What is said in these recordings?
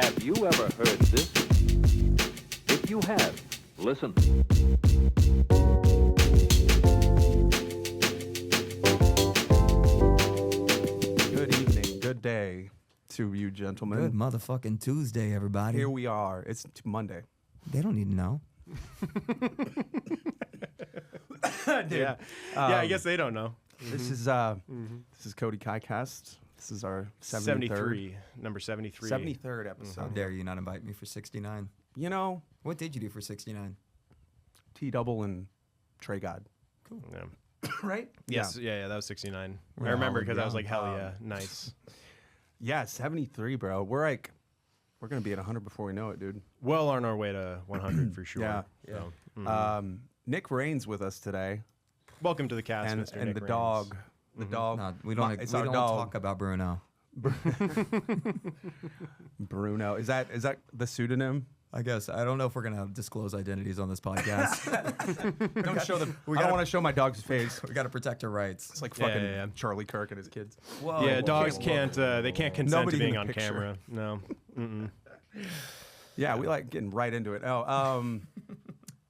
Have you ever heard this? If you have, listen. Good evening, good day to you gentlemen. Good motherfucking Tuesday, everybody. Here we are. It's Monday. They don't need to know. Yeah, I guess they don't know. This is Cody KaiCast. This is our 73, number 73. 73rd episode. How dare you not invite me for 69? You know, What did you do for 69? T-Double and Trey God. Cool. Yeah. Right? Yes, yeah, that was 69. We're I remember all because I was young. like, hell yeah, nice. Yeah, 73, bro. We're going to be at 100 before we know it, dude. Well on our way to 100 for sure. Yeah. So, Nick Rain's with us today. welcome to the cast, And, Mr. and Nick the Raines. dog. The dog. No, we don't. It's we our don't dog. talk about Bruno. Bruno. Is that the pseudonym? I guess I don't know if we're gonna disclose identities on this podcast. Don't show them. I don't gotta- want to show my dog's face. We got to protect our rights. It's like Yeah, fucking yeah. Charlie Kirk and his kids. Whoa, Yeah, whoa, dogs whoa, can't. They can't consent Nobody to in being the on picture. camera. No. Yeah, we like getting right into it.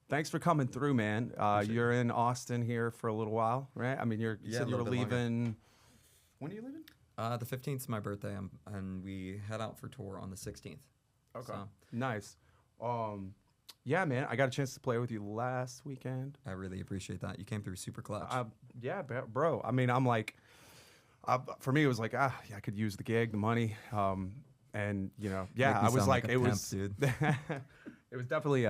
Thanks for coming through, man. You're in Austin here for a little while, right? I mean, you Yeah, said a you were little bit longer. leaving. When are you leaving? The 15th is my birthday, and we head out for tour on the 16th. Okay. So, Nice. Yeah, man. I got a chance to play with you last weekend. I really appreciate that. You came through super clutch. Yeah, bro. I mean, I'm like, for me, it was like, yeah, I could use the gig, the money, and yeah, Make me I was sound like, like a it pimp, was, dude. it was definitely,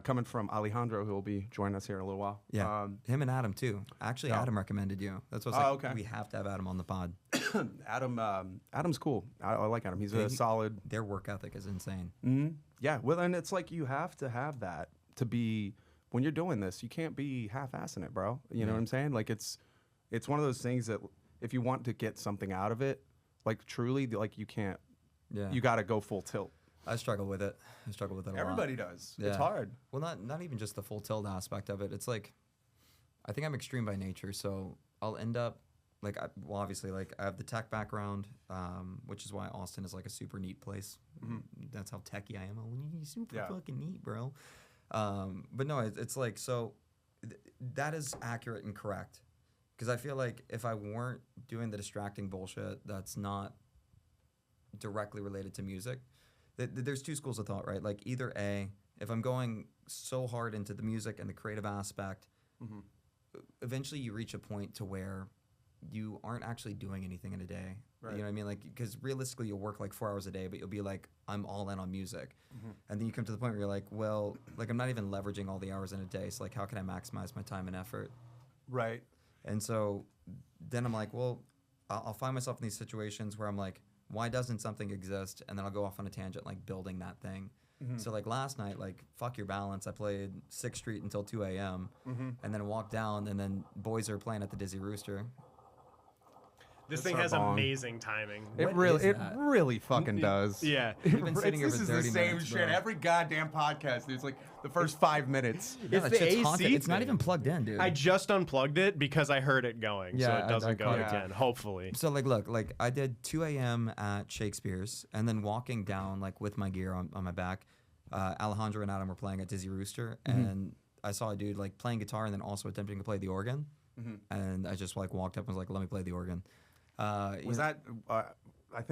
coming from Alejandro, who will be joining us here in a little while. Yeah, him and Adam too. Actually, Oh. Adam recommended you. That's what I was like. okay. We have to have Adam on the pod. Adam's cool. I like Adam. He's a solid. Their work ethic is insane. Yeah, well, and it's like you have to have that to be when you're doing this. You can't be half-assing it, bro. You know what I'm saying? Like it's one of those things that if you want to get something out of it, like truly, like you can't. Yeah, You got to go full tilt. I struggle with it. A Everybody lot. does. Yeah. It's hard. Well, not even just the full tilt aspect of it. It's like, I think I'm extreme by nature, so I'll end up like, obviously, like I have the tech background, which is why Austin is like a super neat place. That's how techie I am. I'm super fucking neat, bro. But no, it's like, so that is accurate and correct. Because I feel like if I weren't doing the distracting bullshit that's not directly related to music, there's two schools of thought, right? Like either A, if I'm going so hard into the music and the creative aspect, eventually you reach a point to where you aren't actually doing anything in a day. Right. You know what I mean? Like, because realistically you'll work like 4 hours a day, but you'll be like, I'm all in on music. And then you come to the point where you're like, well, like I'm not even leveraging all the hours in a day. So like, how can I maximize my time and effort? Right. And so then I'm like, well, I'll find myself in these situations where I'm like, why doesn't something exist? And then I'll go off on a tangent, like building that thing. So like last night, like fuck your balance. I played 6th Street until 2 a.m. And then walked down, and then boys are playing at the Dizzy Rooster. This That's thing our has bong. amazing timing. It What is it that? really fucking does. Yeah. We've been sitting here This for is 30 the same minutes, shit. bro. Every goddamn podcast, dude. It's like the first 5 minutes. Yeah, It's that the shit's AC haunted. It's not thing. even plugged in, dude. I just unplugged it because I heard it going, so Yeah, it I doesn't go caught it. again. Hopefully. So like, look, like I did 2 a.m. at Shakespeare's, and then walking down like with my gear on my back, Alejandro and Adam were playing at Dizzy Rooster, and I saw a dude like playing guitar and then also attempting to play the organ, and I just like walked up and was like, let me play the organ. Was that?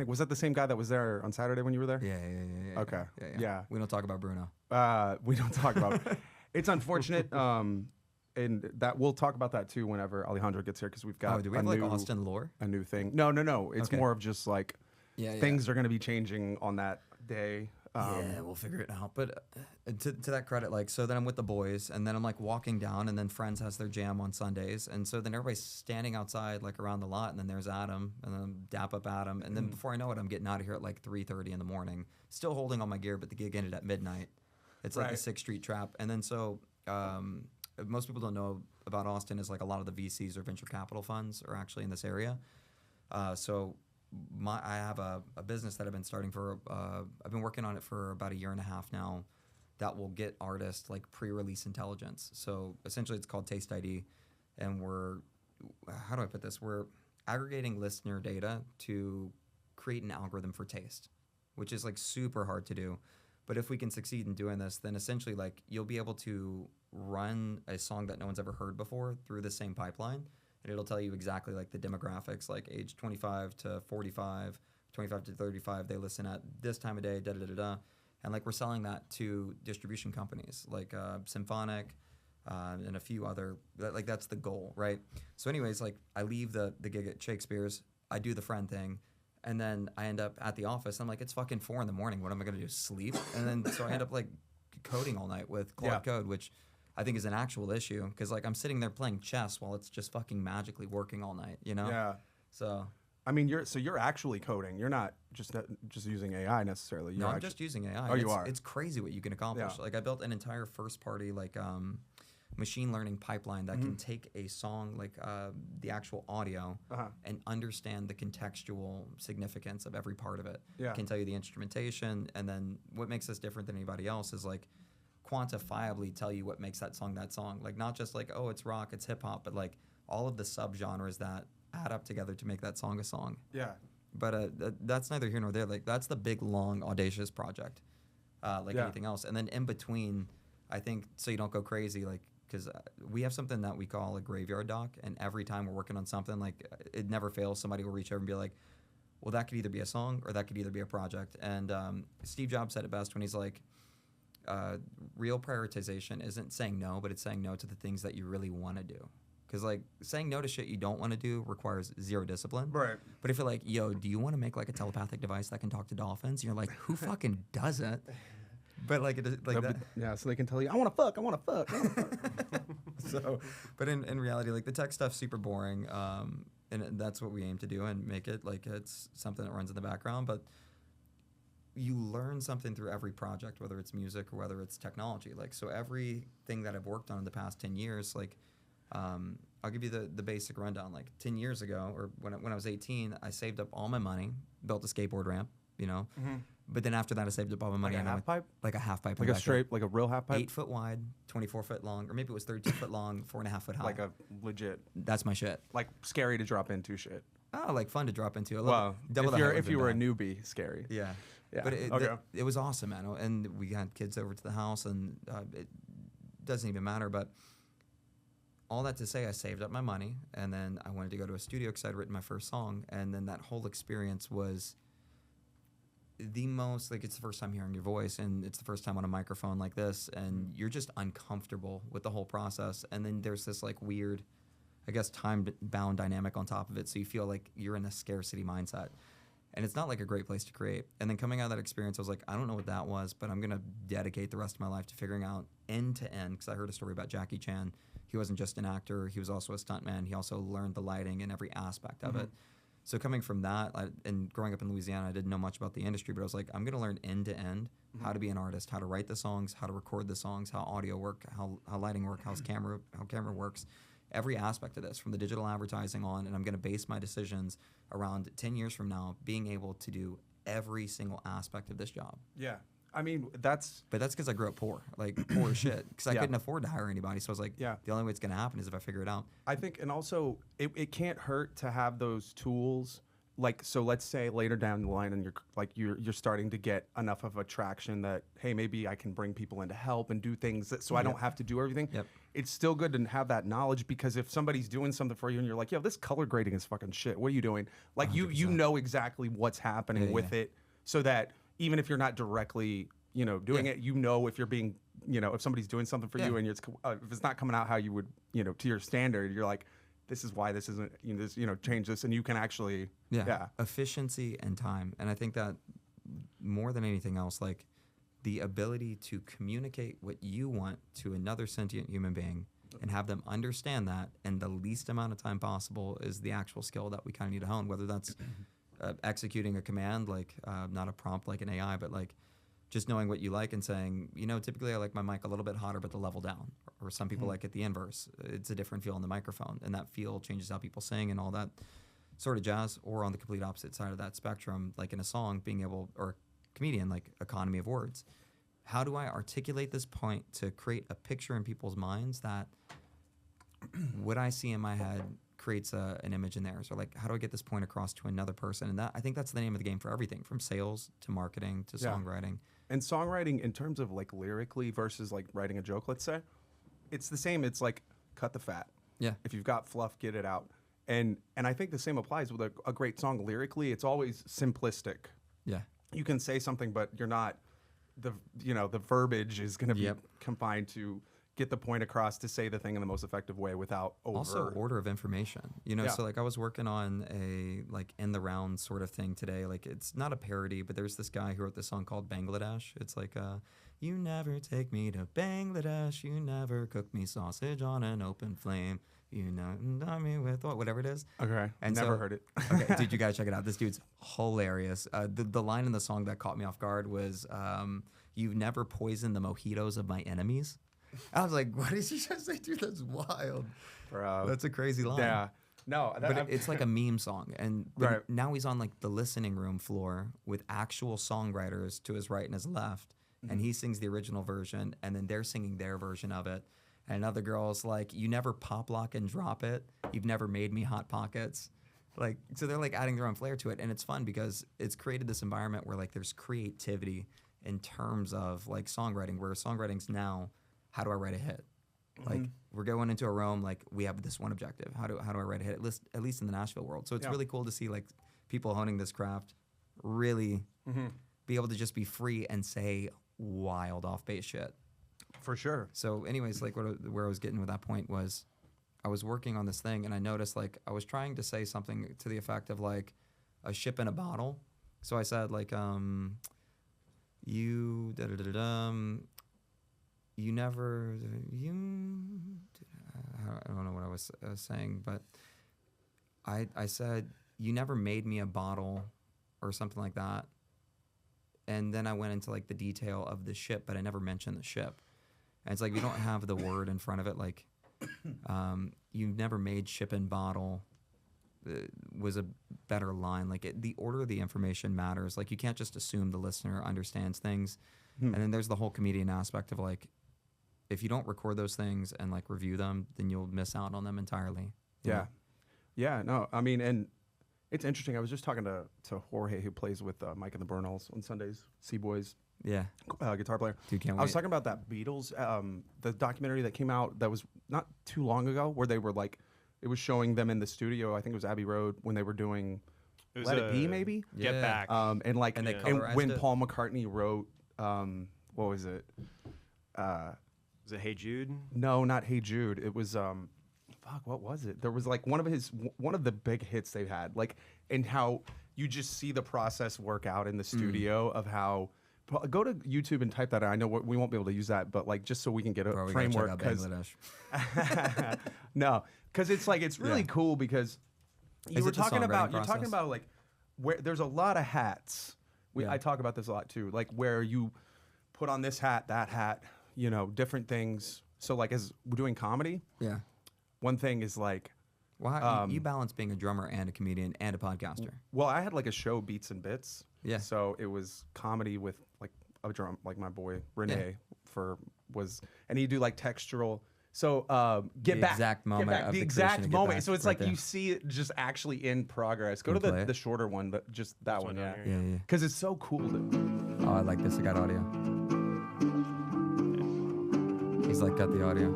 Was that the same guy that was there on Saturday when you were there? Yeah. Okay. Yeah. We don't talk about Bruno. We don't talk about. It's unfortunate. And that we'll talk about that too whenever Alejandro gets here because we've got Do we have like Austin lore? a new thing. No. It's Okay. more of just like things are going to be changing on that day. Yeah, we'll figure it out. But to that credit, like, so then I'm with the boys, and then I'm like walking down, and then Friends has their jam on Sundays, and so then everybody's standing outside like around the lot, and then there's Adam, and then dap up Adam, and then before I know it, I'm getting out of here at like 3:30 in the morning, still holding all my gear, but the gig ended at midnight. It's like the Right. 6th Street Trap, and then so most people don't know about Austin is like a lot of the VCs or venture capital funds are actually in this area. So I have a business that I've been starting for. I've been working on it for about 1.5 years now. That will get artists like pre-release intelligence. So essentially, it's called Taste ID, and how do I put this? We're aggregating listener data to create an algorithm for taste, which is like super hard to do. But if we can succeed in doing this, then essentially like you'll be able to run a song that no one's ever heard before through the same pipeline, and it'll tell you exactly like the demographics, like age 25 to 45, 25 to 35, they listen at this time of day, da da da da. And like we're selling that to distribution companies like Symphonic and a few other, like that's the goal, right? So anyways, like I leave the gig at Shakespeare's, I do the friend thing, and then I end up at the office. I'm like, it's fucking 4 a.m. What am I gonna do? Sleep? And then so I end up like coding all night with Claude Code, which I think is an actual issue because like I'm sitting there playing chess while it's just fucking magically working all night, you know? Yeah. So I mean, you're actually coding. You're not just using AI necessarily. You're I'm just using AI. Oh, you are. It's crazy what you can accomplish. Yeah. Like I built an entire first party like machine learning pipeline that can take a song like the actual audio and understand the contextual significance of every part of it. Yeah. Can tell you the instrumentation, and then what makes us different than anybody else is like quantifiably tell you what makes that song that song. Like not just like, oh, it's rock, it's hip hop, but like all of the subgenres that add up together to make that song a song. Yeah. But that's neither here nor there. Like that's the big, long, audacious project, anything else. And then in between, I think so you don't go crazy, like because we have something that we call a graveyard dock, and every time we're working on something, like it never fails. Somebody will reach over and be like, "Well, that could either be a song or that could either be a project." And Steve Jobs said it best when he's like, "Real prioritization isn't saying no, but it's saying no to the things that you really want to do." Because, like, saying no to shit you don't want to do requires zero discipline. Right. But if you're like, yo, do you want to make, like, a telepathic device that can talk to dolphins? You're like, who fucking doesn't? But, like, Yeah, so they can tell you, I want to fuck, I want to fuck, I want to fuck. So, but in reality, like, the tech stuff's super boring. And that's what we aim to do and make it, like, it's something that runs in the background. But you learn something through every project, whether it's music or whether it's technology. Like, so everything that I've worked on in the past 10 years, like, I'll give you the basic rundown. Like 10 years ago, or when I was 18, I saved up all my money, built a skateboard ramp, you know. But then after that, I saved up all my money. Like a half pipe? Like a half pipe. Like a straight, like a real half pipe? 8 foot wide, 24 foot long, or maybe it was 32 foot long, 4.5 foot high. Like a legit. That's my shit. Like scary to drop into shit. Oh, like fun to drop into. I love Well, it. Double the height if would've you been were a bad. newbie, scary. Yeah. Yeah. But Okay. it was awesome, man. And we had kids over to the house, and it doesn't even matter. But all that to say, I saved up my money, and then I wanted to go to a studio because I'd written my first song. And then that whole experience was the most, like, it's the first time hearing your voice, and it's the first time on a microphone like this, and you're just uncomfortable with the whole process. And then there's this, like, weird, I guess, time-bound dynamic on top of it, so you feel like you're in a scarcity mindset. And it's not like a great place to create. And then coming out of that experience, I was like, I don't know what that was, but I'm going to dedicate the rest of my life to figuring out end to end, because I heard a story about Jackie Chan. He wasn't just an actor. He was also a stuntman. He also learned the lighting and every aspect of it. So coming from that, and growing up in Louisiana, I didn't know much about the industry, but I was like, I'm going to learn end to end how to be an artist, how to write the songs, how to record the songs, how audio work, how lighting work, how camera works. Every aspect of this, from the digital advertising on, and I'm going to base my decisions around 10 years from now being able to do every single aspect of this job. Yeah. I mean, that's because I grew up poor, like poor as shit, because I Yeah. couldn't afford to hire anybody. So I was like, Yeah. the only way it's going to happen is if I figure it out. I think, and also it can't hurt to have those tools. Like, so let's say later down the line, and you're starting to get enough of a traction that, hey, maybe I can bring people in to help and do things so I don't have to do everything. Yep. It's still good to have that knowledge, because if somebody's doing something for you and you're like, yo, this color grading is fucking shit, what are you doing? Like, you 100%. know exactly what's happening Yeah, with it, so that even if you're not directly, doing it, if you're being, if somebody's doing something for you and if it's not coming out how you would, to your standard, you're like, this is why this isn't, change this, and you can actually, efficiency and time. And I think that more than anything else, like the ability to communicate what you want to another sentient human being and have them understand that in the least amount of time possible is the actual skill that we kind of need to hone, whether that's executing a command, like not a prompt like an AI, but like just knowing what you like and saying, typically I like my mic a little bit hotter, but the level down. Or some people like it the inverse. It's a different feel on the microphone, and that feel changes how people sing and all that sort of jazz. Or on the complete opposite side of that spectrum, like in a song, being able, or a comedian, like economy of words. How do I articulate this point to create a picture in people's minds that what I see in my head creates an image in theirs, or like how do I get this point across to another person? And I think that's the name of the game for everything, from sales to marketing to songwriting. And songwriting in terms of like lyrically versus like writing a joke, let's say, it's the same. It's like cut the fat. Yeah. If you've got fluff, get it out. And I think the same applies with a great song lyrically. It's always simplistic. Yeah. You can say something, but you're not the verbiage is going to be confined to get the point across to say the thing in the most effective way without Also order of information, so like I was working on a like in the round sort of thing today. Like it's not a parody, but there's this guy who wrote this song called Bangladesh. It's like you never take me to Bangladesh, you never cook me sausage on an open flame, you know me with whatever it is. Okay. And never heard it. Okay, dude, you gotta check it out. This dude's hilarious. The line in the song that caught me off guard was you've never poisoned the mojitos of my enemies. I was like, what did he just say? Dude, that's wild. Bro. That's a crazy line. Yeah. No, but it's like a meme song. And now he's on like the listening room floor with actual songwriters to his right and his left. And he sings the original version, and then they're singing their version of it. And another girl's like, you never pop lock and drop it. You've never made me hot pockets. Like, so they're like adding their own flair to it. And it's fun because it's created this environment where like there's creativity in terms of like songwriting, where songwriting's now, how do I write a hit? Like we're going into a room, like we have this one objective. How do I write a hit? At least in the Nashville world. So it's really cool to see like people honing this craft really be able to just be free and say wild off base shit. For sure. So anyways, like where I was getting with that point was I was working on this thing and I noticed like I was trying to say something to the effect of like a ship in a bottle. So I said like you never I don't know what I was saying, but I said you never made me a bottle or something like that. And then I went into like the detail of the ship, but I never mentioned the ship. And it's like you don't have the word in front of it. Like you've never made ship and bottle was a better line. Like the order of the information matters. Like you can't just assume the listener understands things. And then there's the whole comedian aspect of like, if you don't record those things and like review them, then you'll miss out on them entirely. Yeah. Yeah, no, I mean, and it's interesting. I was just talking to Jorge, who plays with Mike and the Burnells on Sundays, Seaboys. Yeah. Guitar player. Dude, can't wait. I was talking about that Beatles, the documentary that came out that was not too long ago, where they were like, it was showing them in the studio. I think it was Abbey Road when they were doing Let It Be, maybe. Get Back. And like, And they and colorized when it. Paul McCartney wrote, what was it? Was it Hey Jude? No, not Hey Jude. It was fuck, what was it? There was like one of the big hits they've had, like, and how you just see the process work out in the studio of how. Go to YouTube and type that out. I know we won't be able to use that, but like just so we can get a framework. No, because it's like it's really cool because you're talking about like where there's a lot of hats. I talk about this a lot too, like where you put on this hat, that hat, different things. So like as we're doing comedy, one thing is like, well, you balance being a drummer and a comedian and a podcaster. Well, I had like a show, Beats and Bits. Yeah. So it was comedy with like a drum, like my boy Renee and he'd do like textural. So the exact moment of the the exact creation of Get moment. Back So it's right like there. you see it just actually in progress. Go Can to we play the it? shorter one, but just that one, yeah. Yeah. Because it's so cool. Oh, I like this. I got audio. He's like got the audio.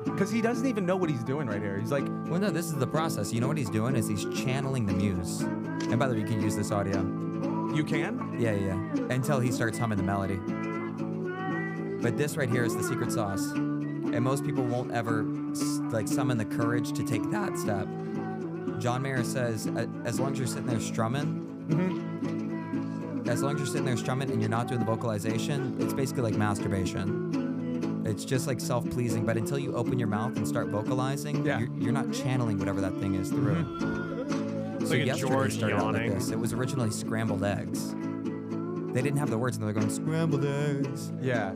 Because he doesn't even know what he's doing right here. He's like, Well, no, this is the process. You know what he's doing is he's channeling the muse. And by the way, you can use this audio. you can? Yeah. Until he starts humming the melody. But this right here is the secret sauce. And most people won't ever like summon the courage to take that step. John Mayer says, as long as you're sitting there strumming, as long as you're sitting there strumming and you're not doing the vocalization, it's basically like masturbation. It's just like self-pleasing, but until you open your mouth and start vocalizing, you're not channeling whatever that thing is through. So Like a yesterday George started out like yawning. this. It was originally scrambled eggs. They didn't have the words, and they're going scrambled eggs. Yeah.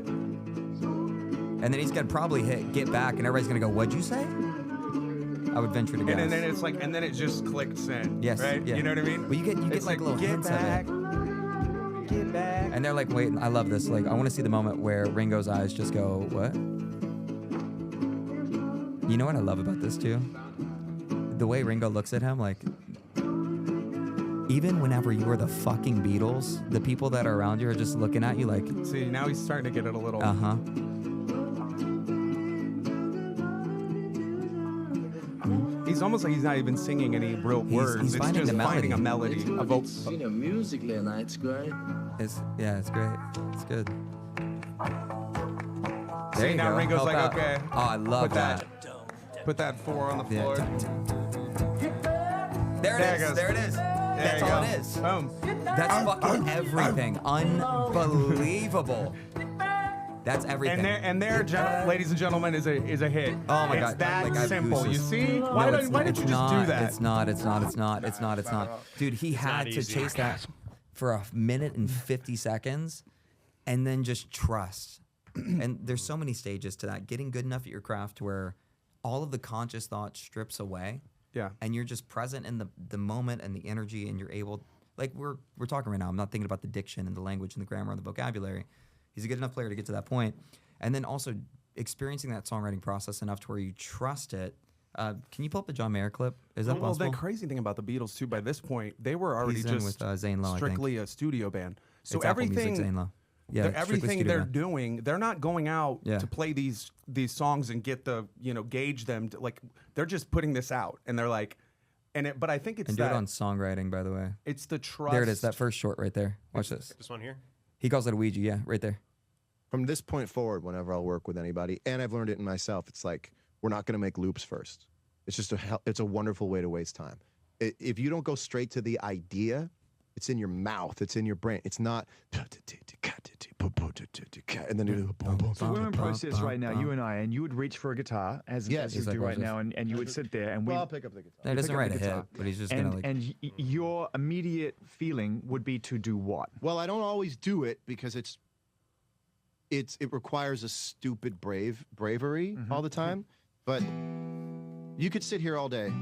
And then he's gonna probably hit Get Back, and everybody's gonna go, "What'd you say?" I would venture to guess. And then it's like, and then it just clicks in. Yes, Right? yeah. You know what I mean? Well, you get It's like little get hints back, of it. Get back. And they're like, wait, I love this. Like, I want to see the moment where Ringo's eyes just go, what? You know what I love about this too? the way Ringo looks at him, like, even whenever you are the fucking Beatles, the people that are around you are just looking at you like, See, now he's starting to get it a little. He's almost like he's not even singing any real words. he's It's finding just the finding a melody. A Musically, it's great. It's great. It's good. There See, you now go. Ringo's Help like, out. okay. Oh, I love Put that. Put that 4 on the Yeah. floor. There There it it is. goes. There it is. That's you all go. it is. Boom. That's fucking everything. Unbelievable. That's everything. And there, ladies and gentlemen, is a hit. Oh my It's God. that Like, I have simple. You gooses. see? No, Why it's didn't you just do that? It's not. Dude, he had not to easy. chase that for a minute and 50 seconds and then just trust. And there's so many stages to that. Getting good enough at your craft where all of the conscious thought strips away. Yeah. And you're just present in the moment and the energy, and you're able, like we're talking right now. I'm not thinking about the diction and the language and the grammar and the vocabulary. He's a good enough player to get to that point. And then also experiencing that songwriting process enough to where you trust it. Can you pull up the John Mayer clip? Is that Well, possible? the crazy thing about the Beatles too, by this point, they were already He's in just with, Zane Lowe, I think. strictly a studio band. So It's Apple Music, everything, Zane Lowe. Yeah, strictly everything studio they're band. doing, they're not going out Yeah. to play these songs and get the gauge them. Like they're just putting this out, and they're like, but I think it's And do that it on songwriting, by the way. it's the trust. There it is, that first short right there. Watch this. This one here. He calls it a Ouija, yeah, right there. From this point forward, whenever I'll work with anybody, and I've learned it in myself, it's like we're not going to make loops first. It's just it's a wonderful way to waste time. If you don't go straight to the idea, it's in your mouth, it's in your brain. It's not and then you So we're in process right now, you and I, and you would reach for a guitar as you He's do like, right watch now, and you would sit there and we. Well, I'll pick up the guitar. No, he doesn't pick up write the a hit, guitar. but he's just gonna like. Your immediate feeling would be to do what? Well, I don't always do it because it requires a stupid bravery all the time. But you could sit here all day.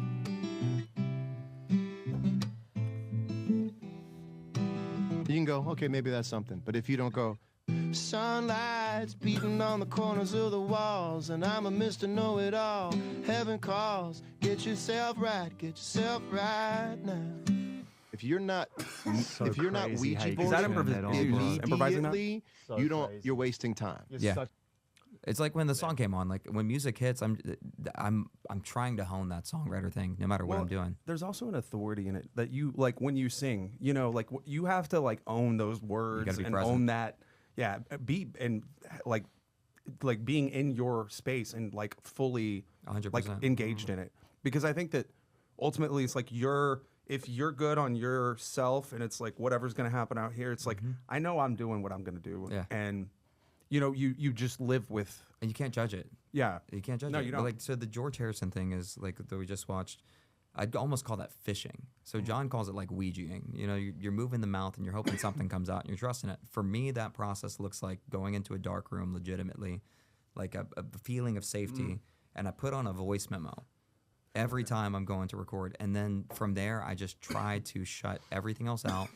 You can go, okay, maybe that's something. But if you don't go, sunlight's beating on the corners of the walls, and I'm a Mr. Know-It-All. Heaven calls, get yourself right now. If you're not, if you're not crazy how Ouija you board, Is that improvising that? immediately, you don't. You're wasting time. Yeah. It's like when the song came on. Like when music hits, I'm trying to hone that songwriter thing, no matter what I'm doing. There's also an authority in it that you like when you sing. like you have to like own those words be and present. own that. Yeah, be and like being in your space and like fully 100%. like engaged in it. Because I think that ultimately it's like if you're good on yourself and it's like whatever's gonna happen out here, it's like I know I'm doing what I'm gonna do. Yeah. And you just live with. And you can't judge it. Yeah. You can't judge No, it. you But, don't. like, so the George Harrison thing is like that we just watched. I'd almost call that fishing. So John calls it like Ouijaing. You're moving the mouth and you're hoping something comes out and you're trusting it. For me, that process looks like going into a dark room legitimately, like a feeling of safety, and I put on a voice memo every time I'm going to record. And then from there, I just try to shut everything else out.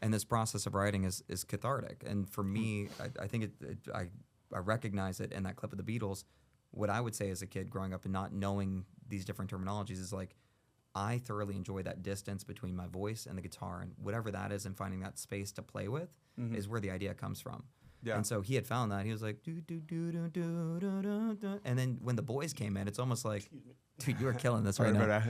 And this process of writing is cathartic. And for me, I think I recognize it in that clip of the Beatles. What I would say as a kid growing up and not knowing these different terminologies is like, I thoroughly enjoy that distance between my voice and the guitar, and whatever that is, and finding that space to play with is where the idea comes from. Yeah. And so he had found that. He was like, do, do, do, do, do, do, do, do. And then when the boys came in, it's almost like, dude, you are killing this right now.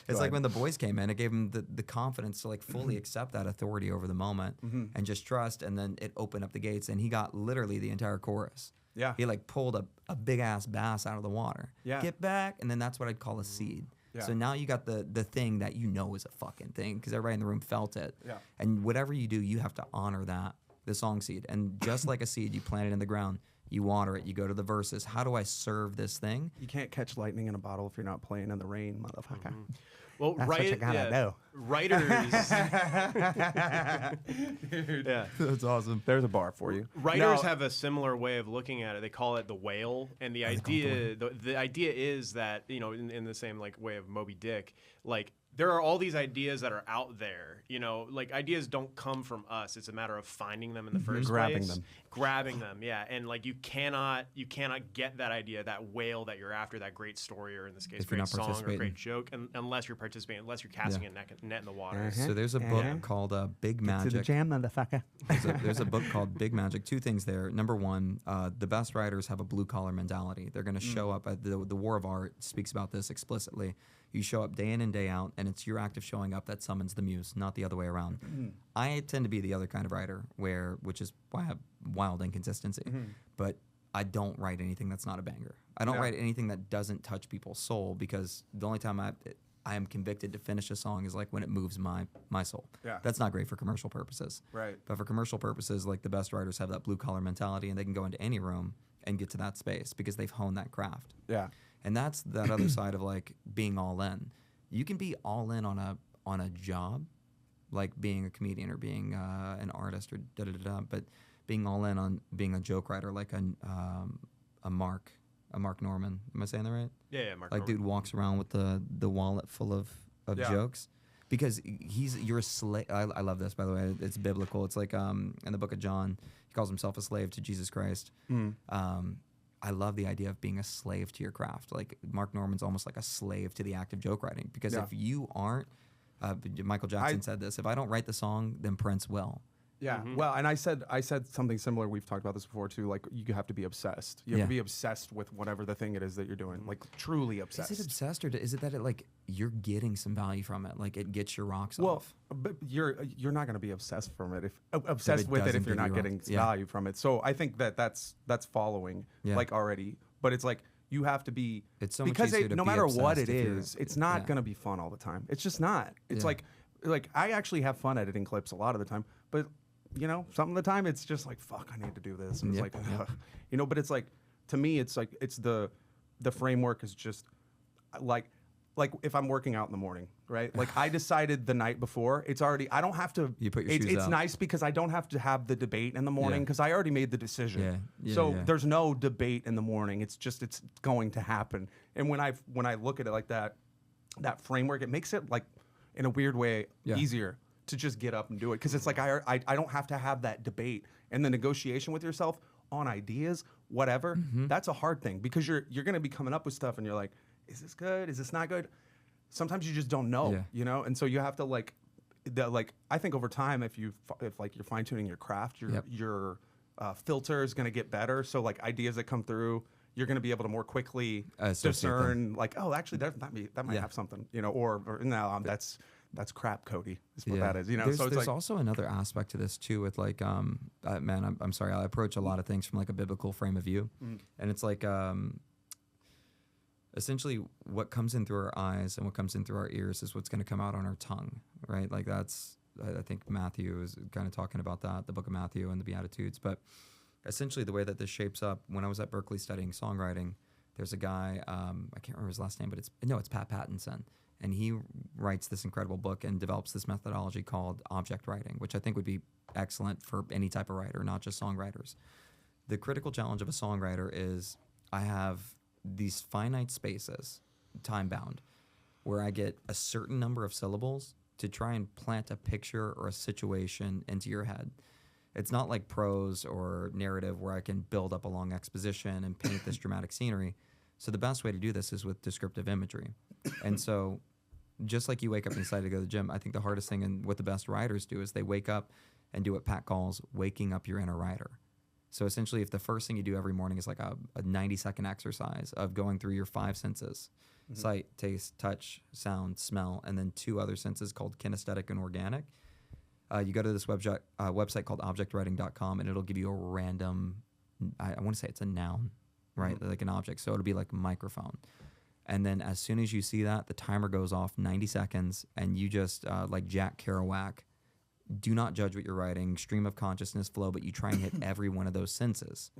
It's like when the boys came in, it gave him the confidence to like fully accept that authority over the moment and just trust. And then it opened up the gates, and he got literally the entire chorus. Yeah. He like pulled a big ass bass out of the water. Yeah. Get back. And then that's what I'd call a seed. Yeah. So now you got the thing that is a fucking thing because everybody in the room felt it. Yeah. And whatever you do, you have to honor that, the song seed. And just like a seed, you plant it in the ground, you water it, you go to the verses. How do I serve this thing? You can't catch lightning in a bottle if you're not playing in the rain, motherfucker. Well, That's what you gotta do. Writers. Yeah. That's awesome. There's a bar for you. Writers have a similar way of looking at it. They call it the whale, and the idea is that in the same like way of Moby Dick, like there are all these ideas that are out there. You know, like ideas don't come from us. It's a matter of finding them in the first Grabbing place. them. Grabbing them, yeah. And like you cannot get that idea, that whale that you're after, that great story, or in this case, If you're great not song or participating. great joke, unless you're participating, unless you're casting a net in the water. So there's a book called Big Magic. jam, motherfucker. There's a book called Big Magic. Two things there. Number one, the best writers have a blue collar mentality. They're going to show up at the War of Art speaks about this explicitly. You show up day in and day out, and it's your act of showing up that summons the muse, not the other way around. I tend to be the other kind of writer, which is why I have wild inconsistency. But I don't write anything that's not a banger. I don't write anything that doesn't touch people's soul, because the only time I am convicted to finish a song is like when it moves my soul. Yeah. That's not great for commercial purposes. Right. But for commercial purposes, like the best writers have that blue collar mentality, and they can go into any room and get to that space because they've honed that craft. Yeah. And that's that other side of like being all in. You can be all in on a job, like being a comedian or being an artist or da-da-da-da, but being all in on being a joke writer, like a Mark Norman. Am I saying that right? Yeah, Mark. Like, dude walks around with the wallet full of jokes, because you're a slave. I love this, by the way. It's biblical. It's like in the book of John, he calls himself a slave to Jesus Christ. I love the idea of being a slave to your craft. Like Mark Norman's almost like a slave to the act of joke writing, because if you aren't, Michael Jackson said this: if I don't write the song, then Prince will. Yeah. Well, and I said something similar. We've talked about this before too. Like, you have to be obsessed. You have to be obsessed with whatever the thing it is that you're doing. Like, truly obsessed. Is it obsessed, or is it that like you're getting some value from it? Like, it gets your rocks Well, off. but you're not going to be obsessed from it if obsessed with it doesn't if you're give not you getting rocks. Yeah. value from it. So I think that's following like already. But it's like you have to be It's so much because easier to no be matter what obsessed it if you're- is, it's not going to be fun all the time. It's just not. It's like I actually have fun editing clips a lot of the time, but some of the time it's just like, fuck, I need to do this. And it's like, ugh. But it's like, to me, it's like, it's the framework is just like if I'm working out in the morning, right? Like, I decided the night before, it's already, I don't have to, You put your shoes it's out. nice because I don't have to have the debate in the morning, because I already made the decision. Yeah, There's no debate in the morning. It's just, it's going to happen. And when I look at it like that framework, it makes it like, in a weird way, easier to just get up and do it, because it's like I don't have to have that debate and the negotiation with yourself on ideas, whatever. That's a hard thing, because you're going to be coming up with stuff and you're like, is this good? Is this not good? Sometimes you just don't know, and so you have to I think over time, if you're fine tuning your craft, your filter is going to get better. So like ideas that come through, you're going to be able to more quickly discern like, oh, actually that might have something, or no, that's crap, Cody. Is what that is, There's also another aspect to this too, with like, man, I'm sorry, I approach a lot of things from like a biblical frame of view, and it's like, essentially what comes in through our eyes and what comes in through our ears is what's going to come out on our tongue, right? Like I think Matthew is kind of talking about that, the book of Matthew and the Beatitudes. But essentially the way that this shapes up, when I was at Berkeley studying songwriting, there's a guy, I can't remember his last name, but it's Pat Pattinson. And he writes this incredible book and develops this methodology called object writing, which I think would be excellent for any type of writer, not just songwriters. The critical challenge of a songwriter is I have these finite spaces, time-bound, where I get a certain number of syllables to try and plant a picture or a situation into your head. It's not like prose or narrative where I can build up a long exposition and paint this dramatic scenery. So the best way to do this is with descriptive imagery. And so just like you wake up and decide to go to the gym, I think the hardest thing and what the best writers do is they wake up and do what Pat calls waking up your inner writer. So essentially, if the first thing you do every morning is like a 90-second exercise of going through your 5 senses, sight, taste, touch, sound, smell, and then 2 other senses called kinesthetic and organic, you go to this website called objectwriting.com, and it'll give you a random, I want to say it's a noun, right? Like an object. So it'll be like microphone. And then as soon as you see that, the timer goes off 90 seconds, and you just, like Jack Kerouac, do not judge what you're writing, stream of consciousness flow, but you try and hit every one of those senses.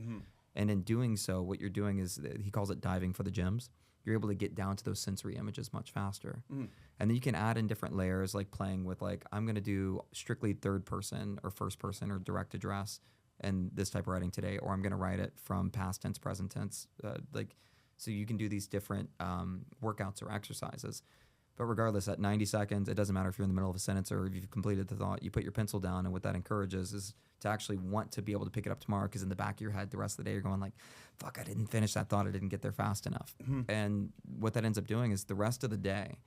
And in doing so, what you're doing is, he calls it diving for the gems. You're able to get down to those sensory images much faster. And then you can add in different layers, like playing with like, I'm going to do strictly third person or first person or direct address and this type of writing today, or I'm going to write it from past tense, present tense. So you can do these different workouts or exercises. But regardless, at 90 seconds, it doesn't matter if you're in the middle of a sentence or if you've completed the thought, you put your pencil down, and what that encourages is to actually want to be able to pick it up tomorrow, because in the back of your head, the rest of the day, you're going like, fuck, I didn't finish that thought. I didn't get there fast enough. And what that ends up doing is the rest of the day,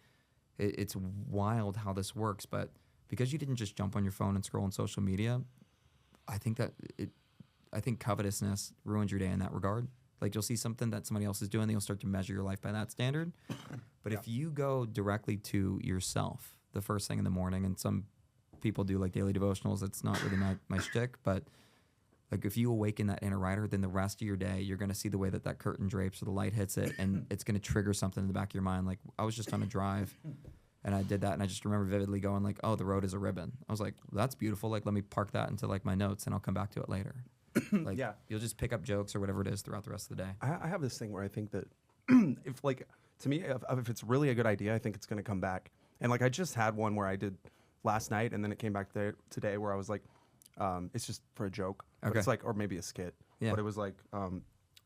it's wild how this works, but because you didn't just jump on your phone and scroll on social media, I think covetousness ruins your day in that regard. Like, you'll see something that somebody else is doing, and you'll start to measure your life by that standard. But if you go directly to yourself the first thing in the morning, and some people do like daily devotionals, it's not really my shtick, but like if you awaken that inner writer, then the rest of your day, you're going to see the way that curtain drapes or the light hits it, and it's going to trigger something in the back of your mind. Like, I was just on a drive, and I did that, and I just remember vividly going like, oh, the road is a ribbon. I was like, well, that's beautiful. Like, let me park that into like my notes, and I'll come back to it later. Like, Yeah. you'll just pick up jokes or whatever it is throughout the rest of the day. I have this thing where I think that if like, to me, if it's really a good idea, I think it's going to come back. And like, I just had one where I did last night, and then it came back today where I was like, it's just for a joke. But Okay. it's like, or maybe a skit. Yeah. But it was like,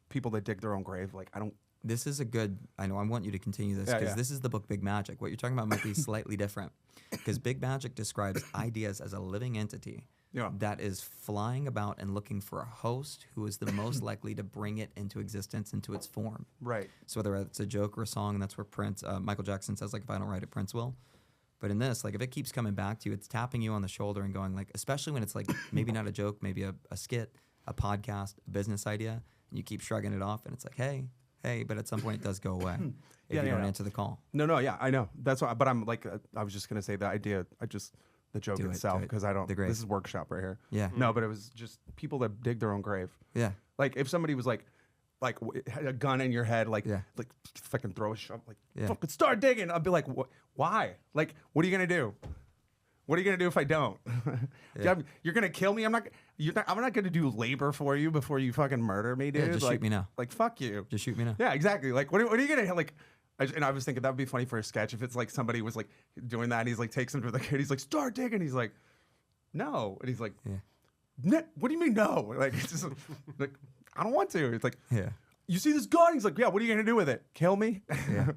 people that dig their own grave. Like, I don't. This is a good, I know I want you to continue this, Yeah, because yeah. this is the book Big Magic. What you're talking about might be slightly different, because Big Magic describes ideas as a living entity Yeah. that is flying about and looking for a host who is the most likely to bring it into existence, into its form. Right. So whether it's a joke or a song, and that's where Michael Jackson says, like, if I don't write it, Prince will. But in this, like, if it keeps coming back to you, it's tapping you on the shoulder and going, like, especially when it's like maybe not a joke, maybe a skit, a podcast, a business idea, and you keep shrugging it off, and it's like, hey, but at some point it does go away if you don't answer the call. No, yeah, I know. That's why. But I'm like, I was just gonna say the idea. The joke Do it, itself, do it. because I don't. The grave. This is workshop right here. Yeah. No, but it was just people that dig their own grave. Yeah. Like, if somebody was like had a gun in your head, like Yeah. fucking throw a shot, like Yeah. fucking start digging. I'd be like, why? Like, what are you gonna do? What are you gonna do if I don't? Yeah. You're gonna kill me. I'm not gonna do labor for you before you fucking murder me, dude. Yeah, just like, shoot me now. Like, fuck you. Just shoot me now. Yeah, exactly. Like, what are you gonna like? And I was thinking that would be funny for a sketch if it's like somebody was like doing that, and he's like takes him to the kid. He's like, start digging. He's like, no, and he's like, Yeah. what do you mean no? Like, it's just like, I don't want to. It's like, Yeah. you see this gun? He's like, yeah. What are you gonna do with it? Kill me? Yeah.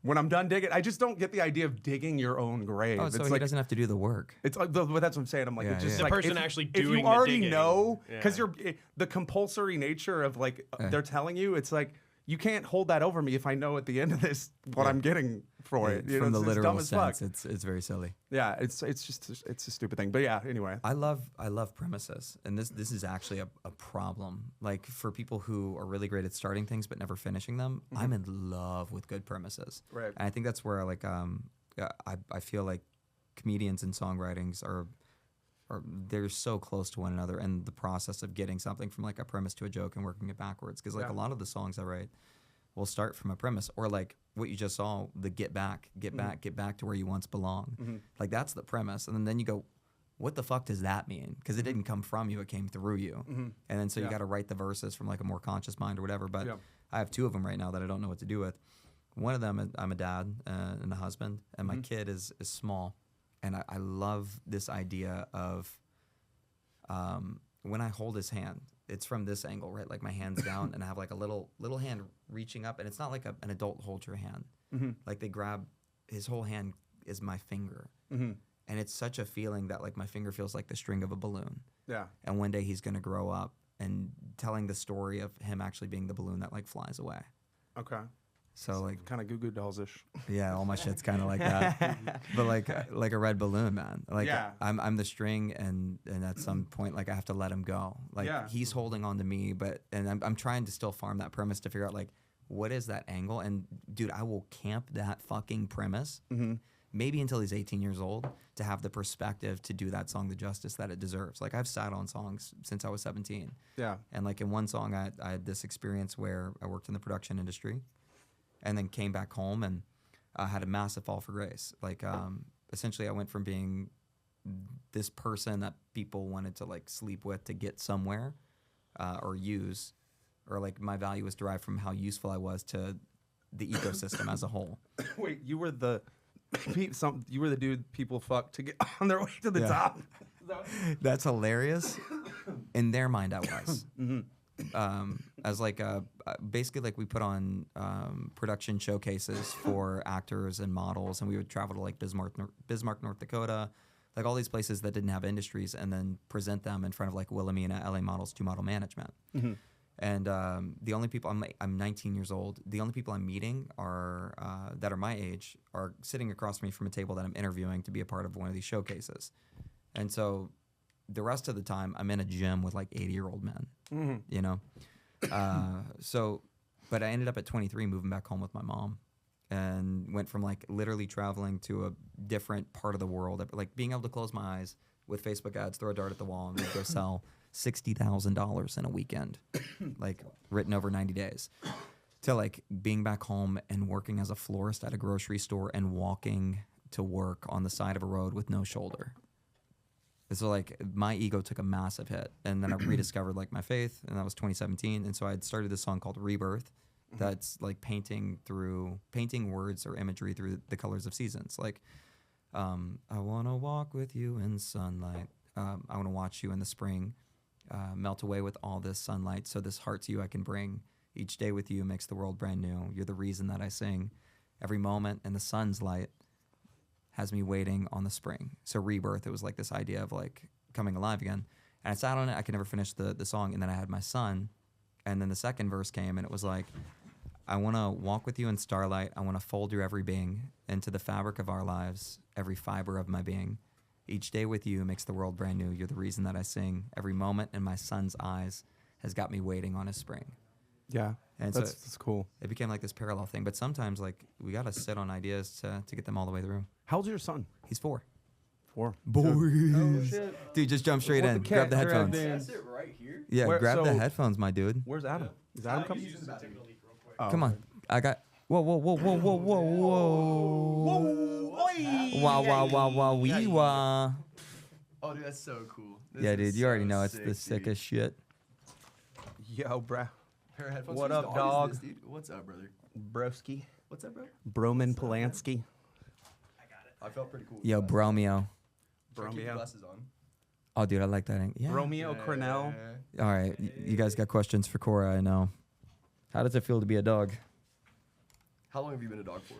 When I'm done digging, I just don't get the idea of digging your own grave. Oh, it's so he like, doesn't have to do the work. it's like, but that's what I'm saying. I'm like, Yeah, it's just yeah. like The person if, actually if doing you the already digging. know, because Yeah. the compulsory nature of like Yeah. they're telling you, it's like you can't hold that over me if I know at the end of this what I'm getting for it. You know, From the it's dumb literal as fuck. sense, it's very silly. Yeah, it's just it's a stupid thing. But yeah, anyway. I love premises, and this is actually a problem. Like, for people who are really great at starting things but never finishing them, I'm in love with good premises. Right. And I think that's where like I feel like comedians and songwritings are they're so close to one another, and the process of getting something from like a premise to a joke and working it backwards. Because like Yeah. a lot of the songs I write will start from a premise, or like what you just saw, the get back to where you once belong. Like, that's the premise, and then you go, what the fuck does that mean? Because it didn't come from you, it came through you. And then so you Yeah. got to write the verses from like a more conscious mind or whatever. But Yeah. I have two of them right now that I don't know what to do with. One of them, I'm a dad and a husband, and my kid is small. And I love this idea of when I hold his hand, it's from this angle, right? Like, my hand's down, and I have like a little hand reaching up, and it's not like an adult holds your hand. Like, they grab, his whole hand is my finger. And it's such a feeling that like my finger feels like the string of a balloon. Yeah. And one day he's going to grow up, and telling the story of him actually being the balloon that like flies away. Okay. So like, Kind of Goo Goo Dolls-ish. yeah, all my shit's kind of like that, but like a red balloon, man. Like, Yeah. I'm the string, and at some point, like, I have to let him go. Like, Yeah. he's holding on to me, and I'm trying to still farm that premise to figure out like, what is that angle? And dude, I will camp that fucking premise, maybe until he's 18 years old, to have the perspective to do that song the justice that it deserves. Like, I've sat on songs since I was 17. Yeah. And like, in one song, I had this experience where I worked in the production industry, and then came back home, and had a massive fall for grace. Like, essentially, I went from being this person that people wanted to like sleep with to get somewhere, or use, or like my value was derived from how useful I was to the ecosystem as a whole. Wait, you were the dude people fuck to get on their way to the Yeah. top. That's hilarious. In their mind, I was. as like basically like we put on production showcases for actors and models, and we would travel to like Bismarck, North Dakota, like all these places that didn't have industries, and then present them in front of like Wilhelmina, LA Models to Model Management. And the only people I'm 19 years old. The only people I'm meeting are that are my age are sitting across from me from a table that I'm interviewing to be a part of one of these showcases. And so the rest of the time I'm in a gym with like 80-year-old men, you know? But I ended up at 23 moving back home with my mom and went from like literally traveling to a different part of the world, like being able to close my eyes with Facebook ads, throw a dart at the wall, and we'd go sell $60,000 in a weekend, like written over 90 days, to like being back home and working as a florist at a grocery store and walking to work on the side of a road with no shoulder. And so like my ego took a massive hit, and then I rediscovered like my faith, and that was 2017. And so I had started this song called Rebirth, that's like painting words or imagery through the colors of seasons. Like, I want to walk with you in sunlight. I want to watch you in the spring. Melt away with all this sunlight, so this heart to you I can bring. Each day with you makes the world brand new. You're the reason that I sing. Every moment in the sun's light has me waiting on the spring. So Rebirth, it was like this idea of like coming alive again. And I sat on it, I could never finish the song, and then I had my son, and then the second verse came, and it was like, I want to walk with you in starlight. I want to fold your every being into the fabric of our lives, every fiber of my being. Each day with you makes the world brand new. You're the reason that I sing. Every moment in my son's eyes has got me waiting on his spring. Yeah, and that's cool. It became like this parallel thing. But sometimes like we got to sit on ideas to get them all the way through. How old's your son? He's 4. 4. Boys. Oh, shit. Dude, just jump straight in. Grab the headphones. That's it right here? Yeah, grab the headphones, my dude. Where's Adam? Is Adam coming? Come on. I got... Whoa. Wow, wee wah. Oh, dude, that's so cool. Yeah, dude, you already know it's the sickest shit. Yo, bruh. Pair of headphones. What Whose up, dog is dog? this, dude? What's up, brother? Broski. What's up, bro? Broman Polanski. I felt pretty cool. Yo, Bromeo. Should I keep your glasses on? Oh, dude, I like that. Yeah. Romeo Cornell. All right, you guys got questions for Cora, I know. How does it feel to be a dog? How long have you been a dog for?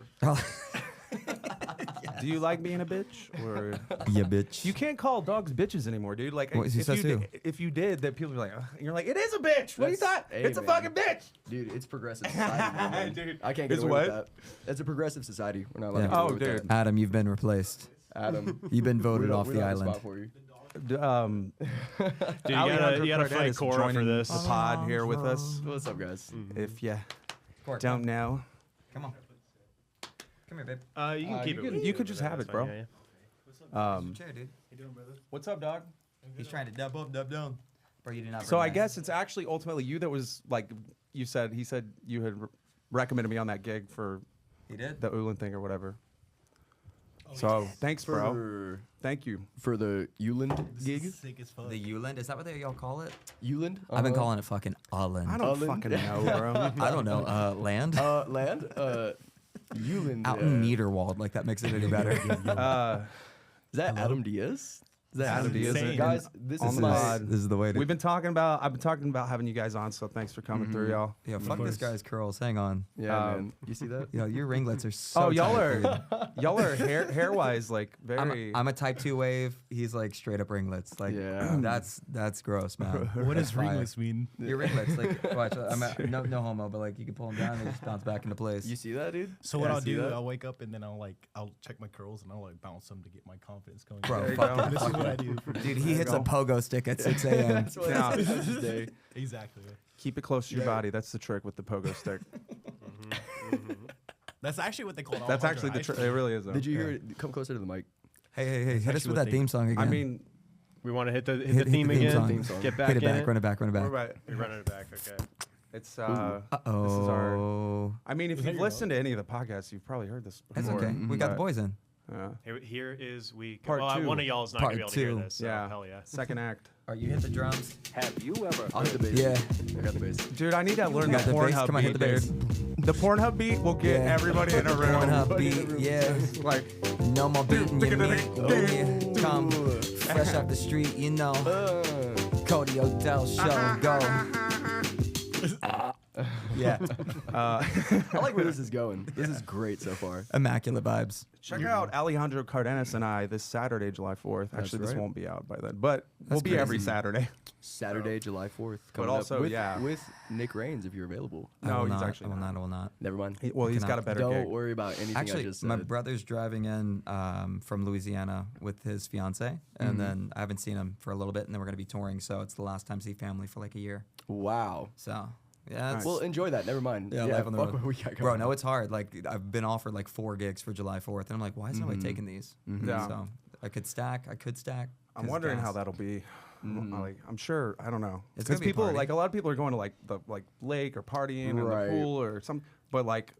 Do you like being a bitch? Or Yeah, bitch. you can't call dogs bitches anymore, dude. Like What, he if, says you who? if you did, that people are like, "Ugh," and you're like, it is a bitch. What do you thought? Hey, It's a man. fucking bitch. Dude, it's progressive society. man. Dude. I can't get It's away what? with that. It's a progressive society. We're not allowed Yeah. to get away Oh, with dude. that. Adam, you've been replaced. Adam. You've been we voted don't- off we the don't have a island. spot for you. Dude, you Alejandro gotta Cordet fight is Cora for joining this. the pod here with us. What's up, guys? If you Cora, don't know, Come on. Come here, babe. You can keep it. you could just have it, bro. Chair, dude. What's up, dog? He's trying to dub up, dub down. Bro, you did not. So I guess it's actually ultimately you that was like he said you had recommended me on that gig for He did. the Ulan thing or whatever. So thanks, bro. Thank you. For the Uland gig? The Uland, is that what y'all call it? Uland? I've been calling it fucking Uland. I don't Ulan? fucking know, bro. I don't know. Land? Land? Uland. Out in Niederwald, like that makes it any better. Is that Adam Diaz? Is that Adam Diaz? Guys, this on is the my... pod. This is the way to. I've been talking about having you guys on, so thanks for coming through, y'all. Yeah, fuck this guy's curls. Hang on. Yeah, man. You see that? Yo, your ringlets are so. Oh, y'all tight, are dude. hair wise like very. I'm a type 2 wave. He's like straight up ringlets. Like, Yeah. that's gross, man. What does That's fire. ringlets mean? Your ringlets, like, watch. No homo, but like you can pull them down and they just bounce back into place. You see that, dude? So what Yeah, I'll see do, that? I'll wake up and then I'll check my curls and I'll like bounce them to get my confidence going. Bro, There you fuck go. it. This is what I do. Dude, he hits a pogo stick at 6 a.m. That's what Yeah. that's his day. Exactly. Keep it close to your body. That's the trick with the pogo stick. That's actually what they call it. That's actually the trick. It really is. Though. Did you hear it? Come closer to the mic. Hey, hit us actually with what that they- theme song again. I mean, We want to hit the Hit the theme theme again. song. Theme song. Get back hit it in back, it. run it back, run it we're back. right. You're running it back. Okay. It's Uh-oh. This is our. I mean, if you've listened to any of the podcasts, you've probably heard this That's before. okay. We got the but, boys in. Here is we. Part two. One of y'all is not gonna be able Part to hear two. this. So Yeah. Hell yeah. Second act. Are you hit the drums? Have you ever I'll hit the bass. Yeah. I got the bass. Dude, I need to learn You the got the bass? Pornhub Come on, hit beat, the bass. dude. The Pornhub beat will get Yeah. everybody in a room. Pornhub beat, yeah. Like, No more beating your meat when you come fresh off the street, you know. Cody Odell show, go. Yeah. I like where this is going. This is great so far. Immaculate vibes. Check out Alejandro Cardenas and I this Saturday, July 4th. Actually, this right. won't be out by then, but we'll That's be every crazy. Saturday. Saturday, July 4th. But coming up also, with, yeah. with Nick Rains if you're available. No, he's actually I will not. not. I will not. Never mind. Well, he's Cannot- got a better Don't gig. worry about anything I Actually, just my said. brother's driving in from Louisiana with his fiance, and then I haven't seen him for a little bit, and then we're gonna be touring. So it's the last time to see family for like a year. Wow. So yeah, it's, Well, enjoy that. Never mind. yeah, life on the fuck road. what we got Bro, going no, on. it's hard. Like I've been offered like 4 gigs for July 4th, and I'm like, why is nobody taking these? Yeah. So I could stack. I could stack. I'm 'cause wondering gas. how that'll be. Like, I'm sure. I don't know. It's Because gonna be a people, party. like a lot of people are going to like the lake or partying or Right. the pool or some. But like,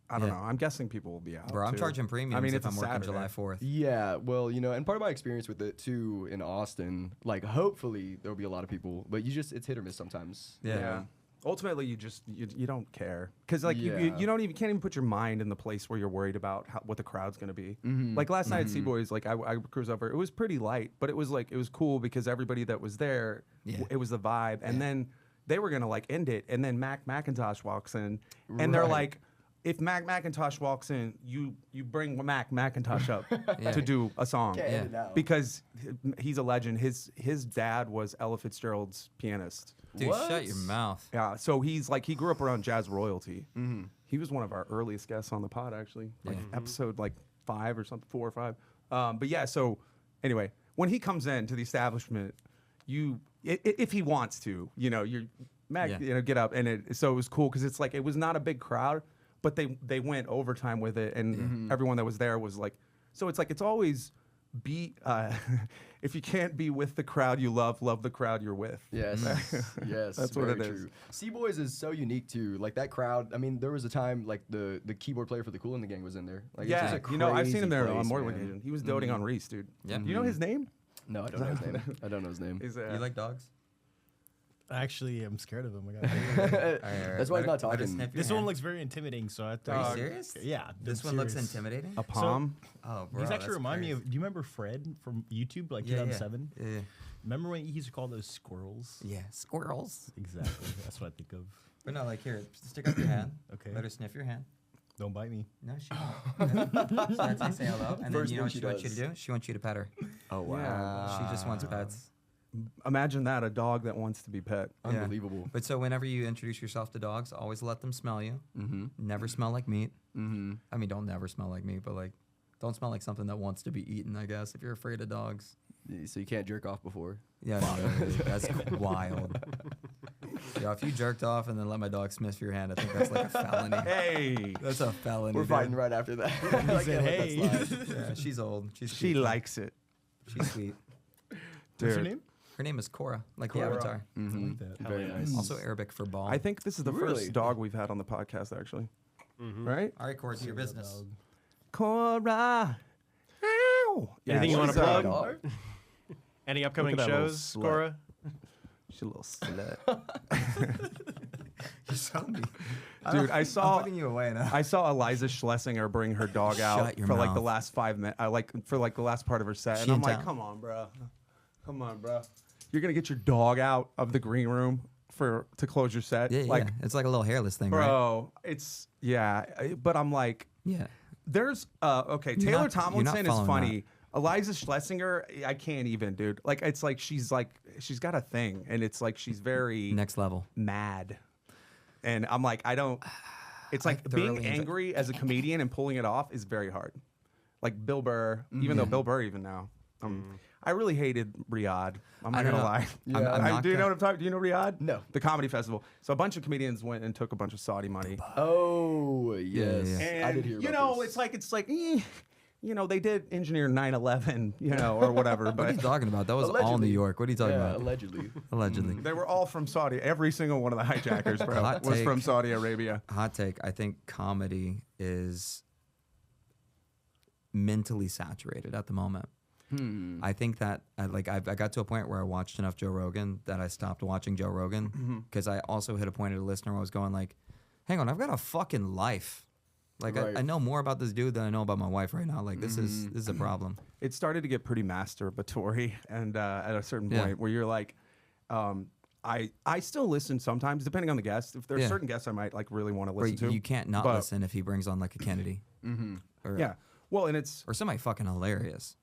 I don't Yeah. know. I'm guessing people will be out. Bro, I'm too. charging premiums I mean, if it's I'm a working Saturday. July 4th. Yeah, well, and part of my experience with it too in Austin, like hopefully there'll be a lot of people, but it's hit or miss sometimes. Yeah. Ultimately, you just you don't care because like Yeah. you don't even can't even put your mind in the place where you're worried about what the crowd's gonna be. Mm-hmm. Like last night at Seaboys, like I cruised over. It was pretty light, but it was cool because everybody that was there, Yeah. it was the vibe. And then they were gonna like end it, and then Mac McIntosh walks in, and they're Right. like, if Mac McIntosh walks in, you bring Mac McIntosh up Yeah. to do a song Can't end it now. because he's a legend. His dad was Ella Fitzgerald's pianist. Dude, What? shut your mouth. Yeah, so he's like he grew up around jazz royalty. He was one of our earliest guests on the pod, actually, like episode like 5 or something, 4 or 5. But yeah, so anyway, when he comes in to the establishment, if he wants to, you're Mac, Yeah. get up, and so it was cool because it's like it was not a big crowd, but they went overtime with it, and everyone that was there was like, so it's like it's always be if you can't be with the crowd you love the crowd you're with. Yes, yes, That's what very it is. true. Seaboys is so unique too. Like that crowd. I mean, there was a time like the keyboard player for the Cool in the Gang was in there. Like, it's Yeah, just a I've seen crazy him there on place, more man. occasion. He was doting on Reese, dude. Yeah. Do you know his name? No, I don't know his name. I don't know his name. Is You like dogs? Actually, I'm scared of him. I All gotta- right, That's why he's not let her talking. sniff your this one hand. looks very intimidating, so I Are thought. you serious? Yeah, This I'm one looks serious. intimidating. a palm? Oh, bro, These actually that's remind me of. crazy. Do you remember Fred from YouTube, like Yeah, 2007? Yeah. Yeah. Remember when he used to call those squirrels? Yeah, squirrels. Exactly. That's what I think of. But no, like here, stick up your hand. Okay. Let her sniff your hand. Don't bite me. No, she won't. So that's how you say hello. And First then you know what thing she wants you she to do? She wants you to pet her. Oh wow, She just wants pets. Imagine that, a dog that wants to be pet. Yeah. unbelievable. But so whenever you introduce yourself to dogs, always let them smell you. Mm-hmm. Never smell like meat. Mm-hmm. I mean, don't never smell like meat, but like, don't smell like something that wants to be eaten, I guess, if you're afraid of dogs. So you can't jerk off before. Yeah, no, that's wild. Yeah, if you jerked off and then let my dog sniff your hand, I think that's like a felony. Hey, That's a felony. We're dude. fighting right after that. I said, can't let that "Hey." slide. Yeah, she's old. She's she cute. likes it. She's sweet. What's your Dude. name? Her name is Cora, like Cora. the Avatar. I like that. Very nice. Also Arabic for ball. I think this is the Really? first dog we've had on the podcast, actually. Right? All right, Cora, to your business. Cora. Ow. Anything you she's want to a- plug? Any upcoming Look at that little shows, slut. Cora? She's a little slut. You saw me. Dude, I I'm saw putting you away now. I saw Eliza Schlesinger bring her dog out Shut your for like the mouth. last 5 minutes. For like the last part of her set, She and I'm in like, town? come on, bro. You're gonna get your dog out of the green room to close your set, Yeah, like, yeah. It's like a little hairless thing, right? bro. But I'm like, Yeah. there's okay. You're Taylor not Tomlinson is following funny. Eliza Schlesinger, I can't even, dude. Like, it's like she's got a thing, and it's like she's very Next level. mad, and I'm like, I don't. It's like thoroughly being enjoy- angry as a comedian and pulling it off is very hard. Like Bill Burr, even though Bill Burr even now. I really hated Riyadh. I'm I not don't gonna know. lie. I'm not do you know gonna- what I'm talking? Do you know Riyadh? No. The comedy festival. So a bunch of comedians went and took a bunch of Saudi money. Oh yes, yeah. And I did hear. you about know, this. it's like, they did engineer 9/11, or whatever, What are but you talking about? That was all New Allegedly. York. What are you talking Yeah, about? allegedly. Allegedly. they were all from Saudi. Every single one of the hijackers, bro, Hot was take. from Saudi Arabia. Hot take. I think comedy is mentally saturated at the moment. I think that I got to a point where I watched enough Joe Rogan that I stopped watching Joe Rogan because I also hit a point as a listener where I was going like, hang on, I've got a fucking life. Like Right. I know more about this dude than I know about my wife right now. Like this is a problem. It started to get pretty masturbatory, and at a certain Yeah. point where you're like, I still listen sometimes, depending on the guest. If there's certain guests I might like really want to listen to. You can't not listen if he brings on like a Kennedy. Or, yeah. Well, and it's or somebody fucking hilarious.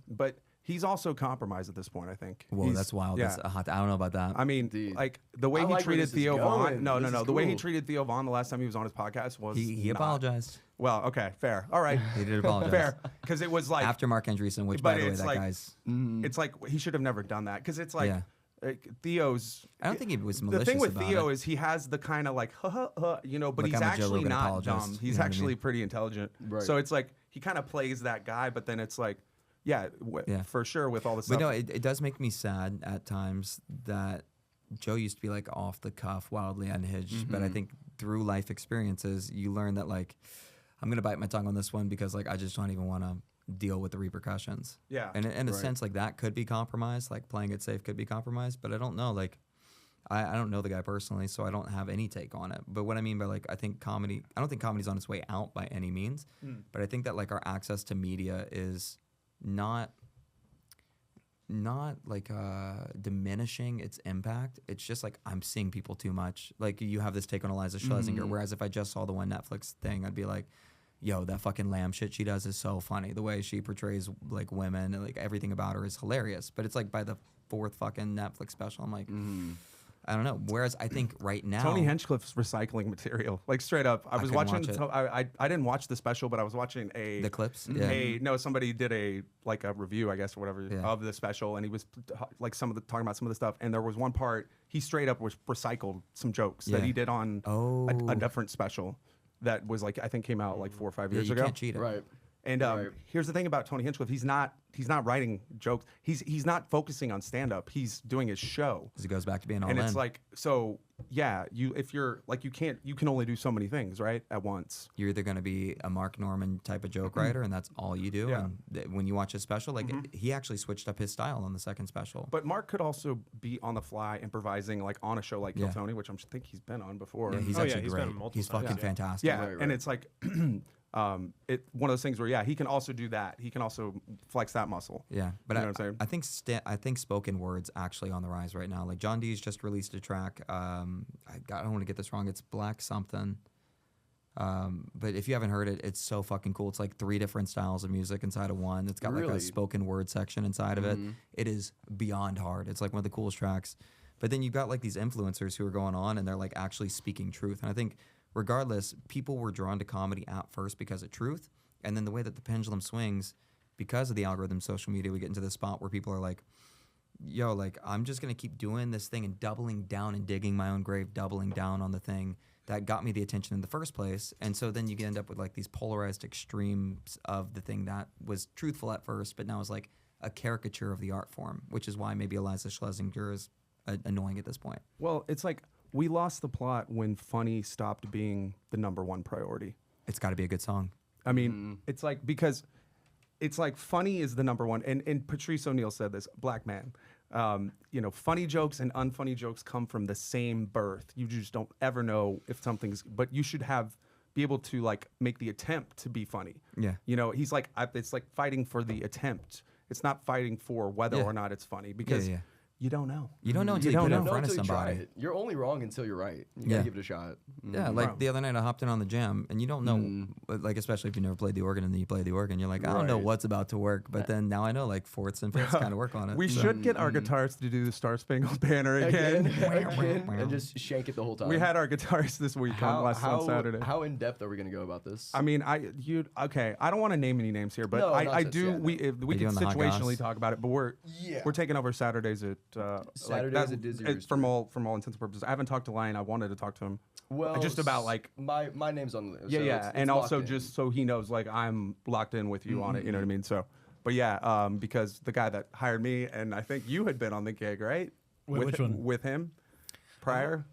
but he's also compromised at this point, I think. Whoa, that's wild. Yeah. That's I don't know about that. I mean, Indeed. like the way I he like where treated this is Theo going. Vaughn. No. This is The way he cool. treated Theo Vaughn the last time he was on his podcast was he not- apologized. Well, okay, fair. All right. He did apologize. Fair. Because it was like After Mark Andreessen, which but by the way, it's that like- guy's. it's like he should have never done that. Because it's like Yeah. Theo's. I don't think he was The malicious thing with about Theo it. is he has the kind of like, but Like, he's I'm a Joe actually Rogan not apologist, dumb. you He's know what I actually mean? pretty intelligent. Right. So it's like he kind of plays that guy, but then it's like, yeah, Yeah. for sure with all the stuff. But no, it does make me sad at times that Joe used to be like off the cuff, wildly unhinged. But I think through life experiences, you learn that like I'm gonna bite my tongue on this one because like I just don't even want to deal with the repercussions. Yeah. And in a Right. sense, like that could be compromised. Like playing it safe could be compromised. But I don't know. Like I don't know the guy personally, so I don't have any take on it. But what I mean by like I think comedy, I don't think comedy's on its way out by any means. But I think that like our access to media is not like diminishing its impact. It's just like I'm seeing people too much. Like you have this take on Eliza Schlesinger, whereas if I just saw the one Netflix thing, I'd be like, yo, that fucking lamb shit she does is so funny. The way she portrays like women and like everything about her is hilarious. But it's like by the fourth fucking Netflix special, I'm like, I don't know. Whereas I think right now, Tony Hinchcliffe's recycling material, like straight up. I was couldn't watching. watch it. I didn't watch the special, but I was watching the clips, somebody did a review, I guess, or whatever, Yeah. of the special, and he was like talking about some of the stuff, and there was one part he straight up was recycled some jokes that Yeah. he did on Oh. a different special that was like I think came out like 4 or 5 Yeah, years you ago. can't cheat it. Right. And Right. here's the thing about Tony Hinchcliffe: he's not writing jokes. He's not focusing on stand up. He's doing his show. 'Cause it goes back to being all And in. it's like, so yeah, if you're like you can only do so many things, right, at once. You're either going to be a Mark Norman type of joke writer, and that's all you do. Yeah. And when you watch his special, like he actually switched up his style on the second special. But Mark could also be on the fly imposing like on a show like Kill Yeah. Tony, which I think he's been on before. Yeah, he's Oh, yeah, actually he's great. been multiple He's times, fucking yeah. fantastic. Yeah, Right, and right. it's like one of those things where he can also do that. He can also flex that muscle. Yeah, but You know what I'm saying? I think spoken word's actually on the rise right now. Like John D's just released a track. I don't want to get this wrong. It's Black something. But if you haven't heard it, it's so fucking cool. It's like 3 different styles of music inside of one. It's got like a Really? spoken word section inside of it. It is beyond hard. It's like one of the coolest tracks. But then you've got like these influencers who are going on and they're like actually speaking truth. And I think regardless, people were drawn to comedy at first because of truth. And then the way that the pendulum swings, because of the algorithm, social media, we get into this spot where people are like, yo, like, I'm just going to keep doing this thing and doubling down and digging my own grave, doubling down on the thing that got me the attention in the first place. And so then you end up with like these polarized extremes of the thing that was truthful at first, but now is like a caricature of the art form, which is why maybe Eliza Schlesinger is annoying at this point. Well, it's like we lost the plot when funny stopped being the number one priority. It's got to be a good song. I mean, it's like because it's like funny is the number one, and Patrice O'Neill said this, black man. Funny jokes and unfunny jokes come from the same birth. You just don't ever know if something's, but you should be able to like make the attempt to be funny. Yeah. He's like, it's like fighting for the attempt. It's not fighting for whether Yeah. or not it's funny because yeah. you don't know. You don't know until You you, don't put it know. in front of until you try somebody. it. You're only wrong until you're right. You Yeah. gotta give it a shot. Yeah, like the other night I hopped in on the jam, and you don't know, like especially if you never played the organ and then you play the organ, you're like, I don't know Right. what's about to work, but then now I know like fourths and fifths kind of work on it. We so. should get our guitarist to do the Star Spangled Banner again. and just shank it the whole time. We had our guitarist this week on Saturday. How in depth are we gonna go about this? I mean, I don't want to name any names here, but No, I nonsense, do. yeah, no. We Are can you doing the hot goss? situationally talk about it, but we're taking over Saturdays at Saturdays at Dizzy Rooster. from all intents and purposes. I haven't talked to Lion. I wanted to talk to him. well, just about like my name's on the list. yeah, so yeah, it's and locked also in. just so he knows like I'm locked in with you on it. You know what I mean? So, but yeah, because the guy that hired me, and I think you had been on the gig, right? Wait, which one? With him prior.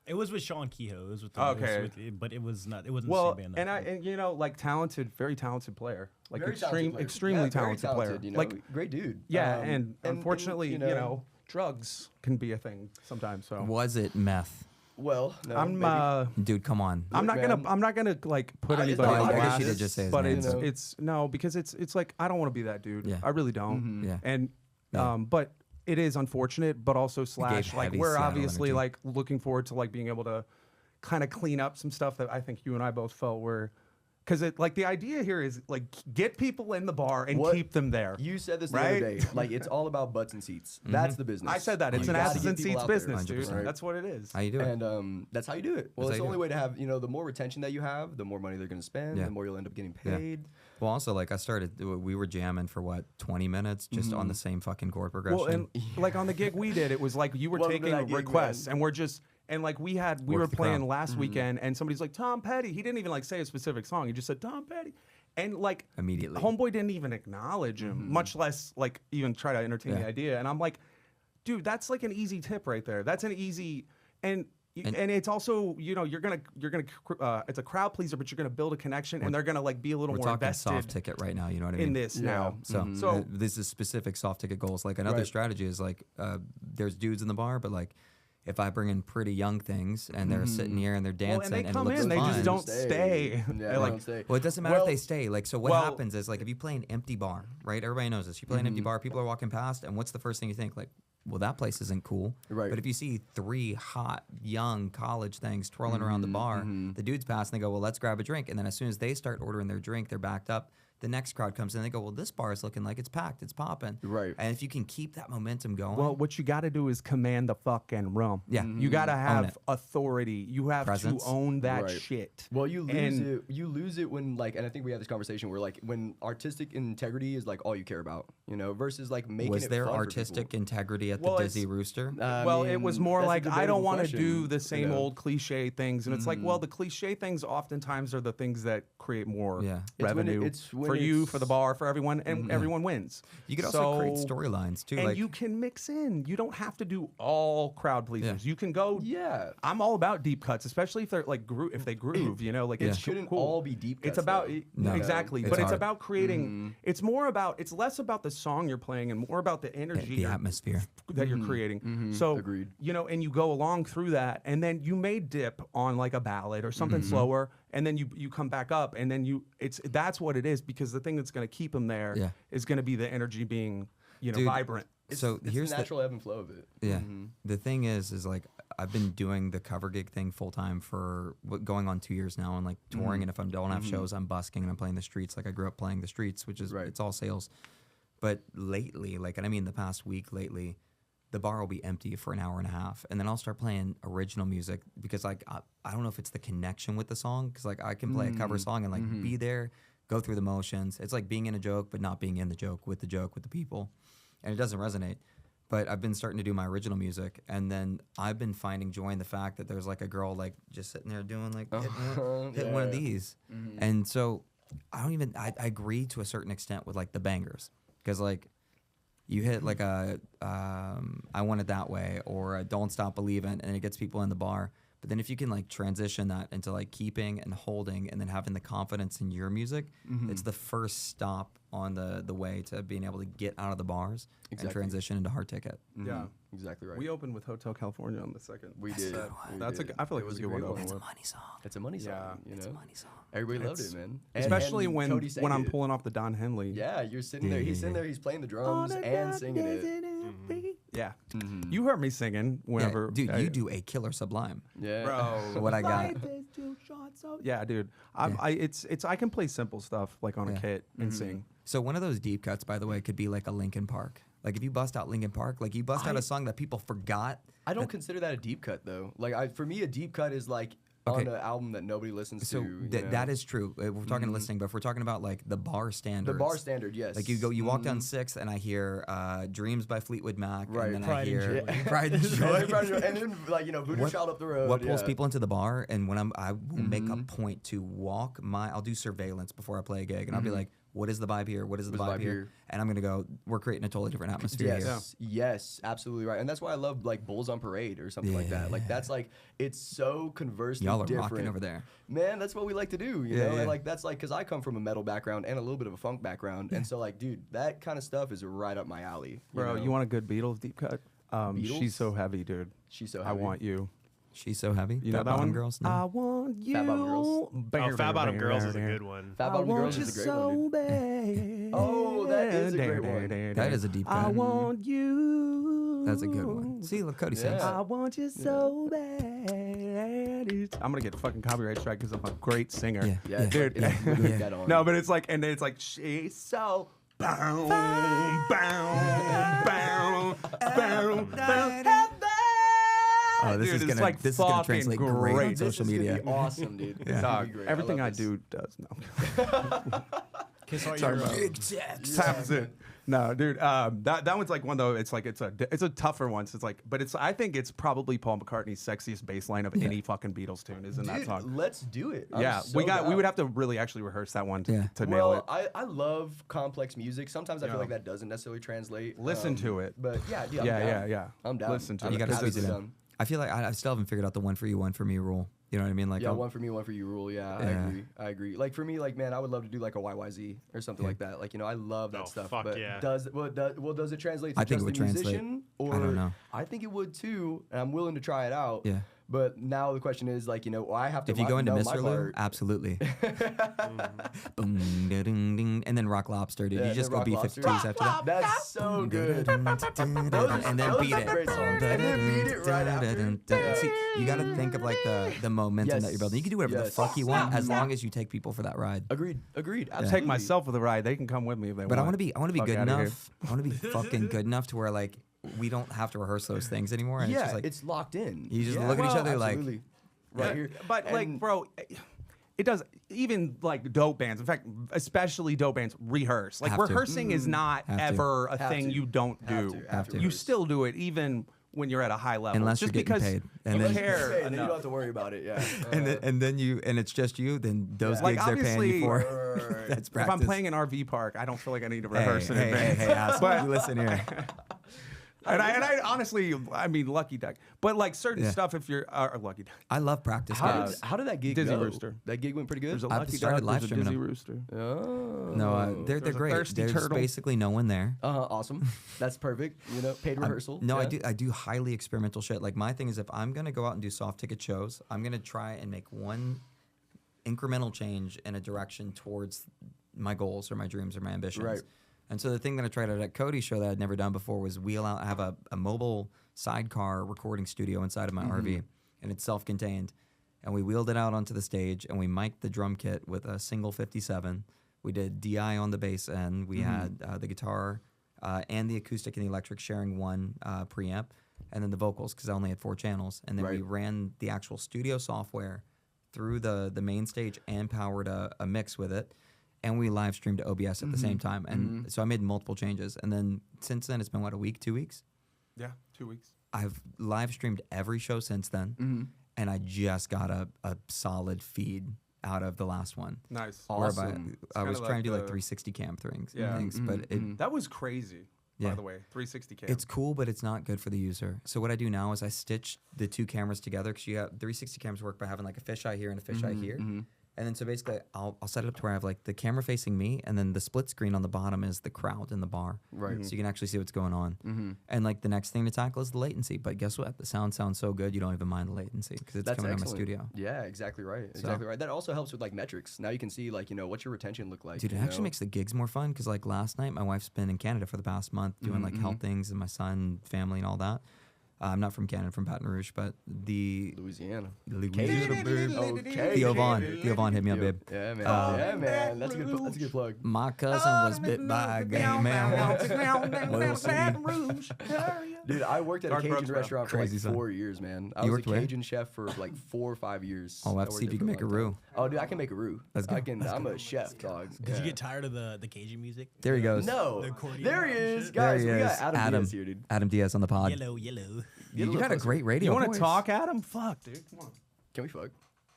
It was with Sean Kehoe. It was with Okay. but it was not. It wasn't Well, the same band. and that time. like talented, very talented player, like Very talented player. extremely Yeah, very talented player. You know, Like great dude. yeah, and unfortunately, you drugs can be a thing sometimes. So Was it meth? well, no, I'm maybe. Dude, come on. I'm not man. gonna like put I- anybody I on guess blast, you did just say his but name. it's You know? it's no because it's like I don't want to be that dude. Yeah. I really don't. Yeah. And Yeah. but it is unfortunate, but also slash like heavy we're Seattle obviously energy. like looking forward to like being able to kind of clean up some stuff that I think you and I both felt were. Because it like the idea here is like get people in the bar and What- keep them there. You said this the Right? other day. Like it's all about butts and seats. That's the business. I said that it's You an gotta asses get and people seats out there. business, dude. 100%. That's what it is. How you do it? And that's how you do it. Well, That's it's how the you only do way to have, the more retention that you have, the more money they're going to spend, Yeah. the more you'll end up getting Yeah. paid. Well, also, like, we were jamming for what, 20 minutes just on the same fucking chord progression. Well, and like on the gig we did, it was like you were Welcome to taking that gig, requests, man. and we're just and like we were Work the playing crowd. last weekend, and somebody's like Tom Petty. He didn't even like say a specific song. He just said Tom Petty, and like Immediately. Homeboy didn't even acknowledge him, much less like even try to entertain the Yeah. idea. And I'm like, dude, that's like an easy tip right there. That's an easy and. And it's also, you're gonna, it's a crowd pleaser, but you're gonna build a connection, and they're gonna like be a little we're more talking invested soft ticket right now, you know what I mean? in this now. So, So- this is specific soft ticket goals. Like another Right. strategy is like there's dudes in the bar, but like if I bring in pretty young things and they're sitting here and they're dancing Well, and they and come it looks in, they fun. just don't stay. Yeah, They're they like, don't stay. Well, it doesn't matter Well- if they stay. Like, so what Well- happens is like if you play an empty bar, right? Everybody knows this. You play an empty bar, people are walking past, and what's the first thing you think? Like, well, that place isn't cool. Right. But if you see 3 hot young college things twirling around the bar, the dudes pass and they go, well, let's grab a drink. And then as soon as they start ordering their drink, they're backed up. The next crowd comes in and they go, well, this bar is looking like it's packed, it's popping. Right. And if you can keep that momentum going, Well, what you got to do is command the fucking room. Yeah. You got to it. have authority. You have Presence. to own that Right. shit. Well, you lose And- it. You lose it when like, and I think we had this conversation where like when artistic integrity is like all you care about, versus like making was it there fun for artistic people. integrity at Well, the it's- Dizzy Rooster? Well, it was more that's a like I debatable don't want to question, do the same you know? old cliche things, and it's like, well, the cliche things oftentimes are the things that create more Yeah. It's when it- revenue it's when for you, it's- for the bar, for everyone, and everyone wins. You could also create So- storylines too. and like you can mix in. You don't have to do all crowd pleasers. You can go. Yeah. I'm all about deep cuts, especially if they're like if they groove. Like it's shouldn't cool. all be deep It's cuts, about though. No. exactly, It's but it's hard. about creating. It's more about. It's less about the song you're playing and more about the energy the you're- atmosphere. that you're creating. So Agreed. and you go along through that, and then you may dip on like a ballad or something slower, and then you come back up, and then that's what it is, because the thing that's going to keep them there is going to be the energy being Dude, vibrant. So It's here's the natural ebb and flow of it. Yeah. The thing is like I've been doing the cover gig thing full time for going on 2 years now, and like touring. And if I don't have shows, I'm busking and I'm playing the streets. Like I grew up playing the streets, which is it's all sales. But lately, like, and I mean the past week lately, the bar will be empty for an hour and a half, and then I'll start playing original music because like I don't know if it's the connection with the song, because like I can play a cover song and like be there, go through the motions. It's like being in a joke but not being in the joke with the people, and it doesn't resonate. But I've been starting to do my original music, and then I've been finding joy in the fact that there's like a girl like just sitting there doing like hitting one of these, and so I agree to a certain extent with like the bangers, because like you hit like a I Want It That Way or a Don't Stop Believin', and it gets people in the bar. But then if you can like transition that into like keeping and holding and then having the confidence in your music, it's the first stop on the way to being able to get out of the bars and transition into hard ticket. Yeah, Exactly right. we opened with Hotel California on the second. We did. set. We That's did. I feel like It it was a was good a one. great to one. open with. Money song. It's a money song. Yeah. It's a money song. Everybody loved It's- it, man. Especially and when Cody sang I'm it. pulling off the Don Henley. Yeah, you're sitting there. He's sitting there. He's playing the drums and singing it. Yeah. You heard me singing whenever. Dude, you do a killer Sublime. Yeah, Bro, What I got. life is too short, so- Yeah, dude. I can play simple stuff like on a kit and sing. So one of those deep cuts, by the way, could be like a Linkin Park. Like if you bust out Linkin Park, like you bust out a song that people forgot. I don't consider that a deep cut though. Like for me, a deep cut is like Okay. on an album that nobody listens So to. you know? that is true. We're talking listening, but if we're talking about like the bar standards. the bar standard, yes. Like you walk down 6th and I hear Dreams by Fleetwood Mac, Right. and then Pride I and hear Joy. Pride and Joy. and then like Voodoo Child up the road. What pulls yeah. people into the bar, and when I will make a point to walk I'll do surveillance before I play a gig, and I'll be like, what is the vibe here? What is the vibe here? And I'm gonna go, we're creating a totally different atmosphere here. Yes, absolutely right. And that's why I love like Bulls on Parade or something like that. Like that's like it's so conversely Y'all are different. rocking over there. Man, that's what we like to do, you Yeah, know? yeah. And like that's like cuz I come from a metal background and a little bit of a funk background. And so like dude, that kind of stuff is right up my alley. Bro, know? you want a good Beatles deep cut? Beatles? She's so heavy, dude. She's so I heavy. want you. She's So Heavy. You know Fat that Bottom one? Girls. No. I want you. Fat Bottom Girls? Oh, Fat Bottom Girls is a good one. Fat Bottom Girls is a great one, dude. Bad. Oh, that is a great one. That is a deep cut. I want you. That's a good one. See, look, Cody sings. I want you so bad. I'm gonna get a fucking copyright strike because I'm a great singer. Yeah, Yeah, dude. it's really dead on. No, but it's like, and then it's like, she's so bound, bound, bound, bound, bound. Oh, this Dude, is it's gonna like this is gonna fucking translate great on great. social This is media. gonna be awesome, dude. This is gonna Dog, be great. everything I love this. do does. No. Kiss all Sorry, your bro. Taps it. No, dude. That one's like one though. It's like it's a tougher one. So it's like, but it's I think it's probably Paul McCartney's sexiest bass line of any fucking Beatles tune is in that Dude, song. let's do it. I'm Yeah, so we down. would have to really actually rehearse that one to, Yeah. to nail it. I love complex music. Sometimes I feel like that doesn't necessarily translate. Listen to it. But yeah, dude, I'm Yeah, down. yeah. I'm down. Listen to I'm it. You gotta Because squeeze it absolutely in. down. I feel like I still haven't figured out the one for you, one for me rule. You know what I mean? Like, Yeah, one for me, one for you rule. Yeah, Yeah. I agree. Like for me, like man, I would love to do like a YYZ or something like that. Like you know, I love that Oh, stuff. fuck but yeah. does it translate to I think just it would the translate. musician? Or I don't know. I think it would too, and I'm willing to try it out. Yeah. But now the question is like, you know, I have to. if you go into know Mr. my Lou, part. absolutely. Boom, da, ding, ding, and then Rock Lobster, dude. Yeah, You just then go Rock B52s Lobster. after that. That's so good. and then beat it. Great songs. And then beat it right after. See, you got to think of like the momentum that you're building. You can do whatever the Yes. fuck you want as long as you take people for that ride. Agreed. Absolutely. Take myself for the ride. They can come with me if they want. But I want to be Fuck good outta here. enough. I want to be fucking good enough to where like we don't have to rehearse those things anymore. And Yeah, it's just like it's locked in. you just Yeah. look at each Well, other like, absolutely. Right here. But like, And- bro, it does. Even like dope bands, in fact, especially dope bands, rehearse. Like Have to. rehearsing is not Have to. ever a Have thing to. you don't Have do. to. Have to You rehearse. still do it even when you're at a high level. Unless just you're getting because paid. And you then- care Hey, then you enough. don't have to worry about it. Yeah. and then you and it's just you. Then those Like, gigs they're paying you obviously, for. That's If practice. I'm playing an RV park, I don't feel like I need to hey, rehearse in hey, advance. hey, asshole, listen here. And I honestly, I mean, lucky duck. But like certain Yeah. stuff, if you're lucky duck, I love practice gigs. How did that gig Dizzy go? Rooster. That gig went pretty good. there's a I've lucky started duck, live there's a streaming dizzy them. rooster. Oh. No, they're There's a great. thirsty There's turtle. basically no one there. Awesome. That's perfect. You know, paid rehearsal. No, yeah. I do highly experimental shit. Like my thing is if I'm gonna go out and do soft ticket shows, I'm gonna try and make one incremental change in a direction towards my goals or my dreams or my ambitions. Right. And so the thing that I tried out at Cody's show that I'd never done before was have a mobile sidecar recording studio inside of my RV, and it's self-contained. And we wheeled it out onto the stage, and we mic'd the drum kit with a single 57. We did DI on the bass end. We had the guitar and the acoustic and the electric sharing one preamp, and then the vocals because I only had 4 channels. And then we Right. ran the actual studio software through the main stage and powered a mix with it. And we live streamed to OBS at the same time. And so I made multiple changes. And then since then, it's been, what, a week, 2 weeks? Yeah, 2 weeks. I've live streamed every show since then. And I just got a solid feed out of the last one. Nice. Whereby Awesome. I was kinda trying to do like the- 360 cam things. Yeah. things but That was crazy, by Yeah. the way. 360 cam. it's cool, but it's not good for the user. So what I do now is I stitch the 2 cameras together because you have 360 cameras work by having like a fisheye here and a fisheye here. And then so basically I'll set it up to where I have like the camera facing me and then the split screen on the bottom is the crowd in the bar. Right. So you can actually see what's going on. And like the next thing to tackle is the latency. But guess what? The sound sounds so good you don't even mind the latency because it's That's coming excellent. out of my studio. Yeah, exactly right. Exactly right. That also helps with like metrics. Now you can see like, you know, what's your retention look like. Dude, it you actually know? makes the gigs more fun because like last night my wife's been in Canada for the past month doing like health things and my son, family and all that. I'm not from Canada, from Baton Rouge, but the Louisiana. Louisiana, babe. Okay. Theo Vaughn hit me up, babe. Yeah, man. Yeah, man. That's a good plug. My cousin was bit by a game man. We'll see. Dude, I worked at a Dark Cajun Brooks, bro. restaurant for Crazy, like son. 4 years, man. I You was a worked where? Cajun chef for like 4 or 5 years. Oh, we'll have I to worked see if there you for can a make a long roux. time. Oh, dude, I can make a roux. Let's go. I'm a chef, dog. Did you get tired of the Cajun music? There he goes. No. The accordion There he and is. shit? There Guys, he we is. got Adam Diaz here, dude. Adam Diaz on the pod. Yellow. You got a great radio You want voice. to talk, Adam? Fuck, dude. Come on. Can we fuck?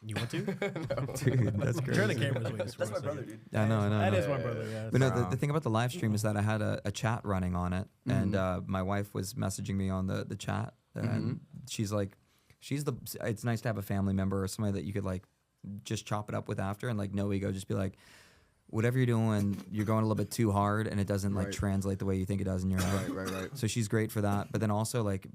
You want to? Dude, that's great. Turn the cameras away. That's my brother, dude. I know. That I is know. my brother. Yeah. But no, the thing about the live stream is that I had a chat running on it, and Mm-hmm. my wife was messaging me on the chat, and she's like, it's nice to have a family member or somebody that you could like just chop it up with after, and like no ego, just be like, whatever you're doing, you're going a little bit too hard, and it doesn't like Right. translate the way you think it does in your head. Right. So she's great for that, but then also like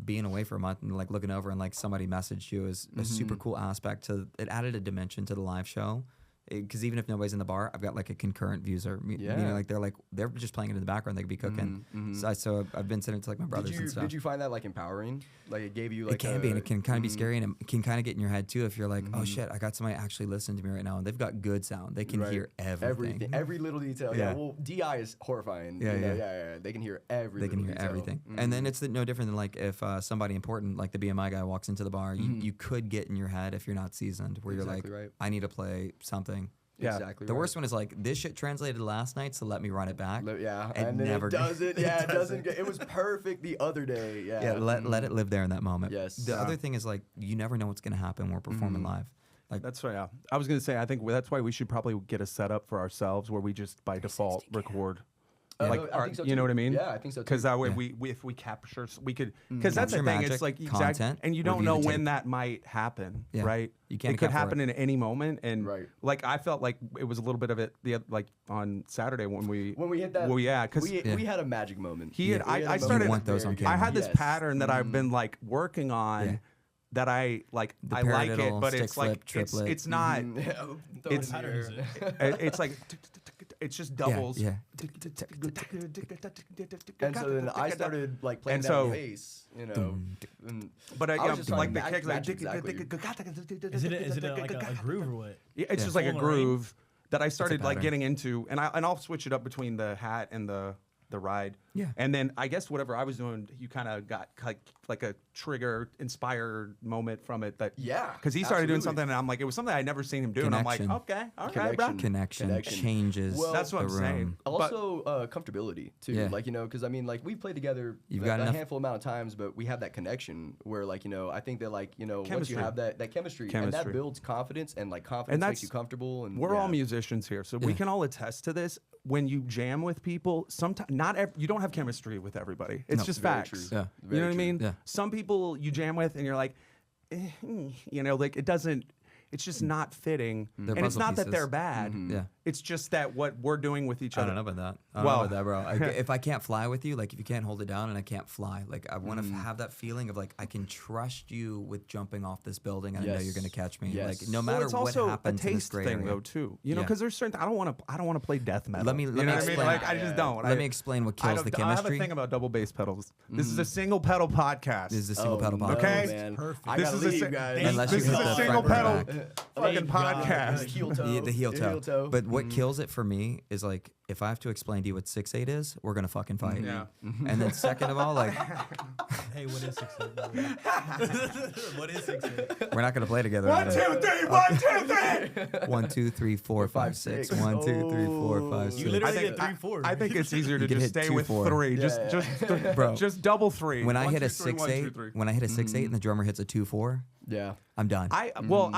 being away for a month and like looking over and like somebody messaged you is a super cool aspect to it. Added a dimension to the live show. Because even if nobody's in the bar, I've got like a concurrent user. Meaning like they're just playing it in the background. They could be cooking. So I've been sending it to like my brothers and stuff. Did you find that like empowering? Like it gave you like it can be, and it can kind of be scary, and it can kind of get in your head too. If you're like, oh shit, I got somebody actually listening to me right now, and they've got good sound. They can hear everything, every little detail. Yeah. Well, DI is horrifying. Yeah. They can hear everything. They can hear everything, and then it's no different than like if somebody important, like the BMI guy, walks into the bar. You could get in your head if you're not seasoned, where you're like, I need to play something. Yeah, exactly. The worst one is like, this shit translated last night, so let me run it back. And then never it doesn't. Yeah, it doesn't. It was perfect the other day. Yeah. Let it live there in that moment. Yes. The other thing is like, you never know what's gonna happen when we're performing live. Like that's right. Yeah, I was gonna say I think that's why we should probably get a setup for ourselves where we just by default record. Like, I think so you know too. what I mean? Yeah, I think so too. Because that way we if we capture, we could. Because that's the Capture thing. magic, It's like content, and you don't review know the when tape. that might happen, Yeah. right? You can't It could account for happen in any moment, and Right. like I felt like it was a little bit of it. Like on Saturday when we hit that. Well, yeah, because we had a magic moment. he had. We had a I moment started. You want those on I camera. had this Yes. pattern that I've been like working on. Yeah. That I like. The I like it, paradiddle, but stick it's like flip, triplet. it's not. It's pattern is it? It's like it's just doubles. Yeah. And so then I started like playing And that so- bass, you know. And But I was just trying like to the kicks, like match exactly. Is it like a groove or what? Yeah, it's Yeah. just like a Full Lorraine? groove that I started like pattern. getting into, and I'll switch it up between the hat and the ride. Yeah. And then I guess whatever I was doing, you kind of got like a trigger inspired moment from it. That Yeah, because he started doing absolutely. something, and I'm like, it was something I'd never seen him do, and I'm like, Connection. okay, all right, bro. Connection changes. Well, That's what the I'm saying. room. But- Also, comfortability too. Yeah. Like, you know, because I mean, like we played together You've a got enough- handful amount of times, but we have that connection where, like, you know, I think that, like, you know, once Chemistry. you have that chemistry, and Chemistry. that builds confidence, and like confidence And makes that's- you comfortable. And We're all yeah. musicians here, so we Yeah. can all attest to this. When you jam with people, sometimes you don't have chemistry with everybody. It's No. just Very facts. true. Yeah. You know what I mean? Yeah. Some people you jam with and you're like, you know, like it doesn't. It's just not fitting. They're And it's puzzle not that pieces. they're bad. Yeah. It's just that what we're doing with each I other. don't know about that. I don't Well- know about that, bro. If I can't fly with you, like if you can't hold it down and I can't fly, like I want to have that feeling of like I can trust you with jumping off this building and I know you're Yes. gonna catch me. Yes. Like no Well, matter it's what also happens a in this taste gray thing area. though too. You know, Yeah. because there's certain I don't want to play death metal. Let me you know what I mean? explain. Like I just don't. Let me explain what kills the I have a chemistry. thing about double bass pedals. This is a single pedal podcast. This is a single Oh, pedal no, podcast. Okay. man. Perfect. I This gotta is a leave, si- guys. Unless this you is hit a the single front pedal and back. fucking podcast. Heel toe. The heel toe. Heel toe. But what kills it for me is like if I have to explain to you what 6/8 is, we're gonna fucking fight. Yeah. And then second of all, like Hey, what is 6'8"? What is 6'8"? we're not gonna play together. 1, 2, 3, 1, 2, 3. 1, 2, 3, 4, 5, 6. 1, 2, 3, 4, 5, 6. You literally I think- did 3/4. I think it's easier to You could just hit stay 2, with 4. 3. Bro. Just double 3. When I 1, hit 2, a 3, 1, 2, 6/8, 3. when I hit a 6/8 and the drummer hits a 2/4, Yeah. I'm done. I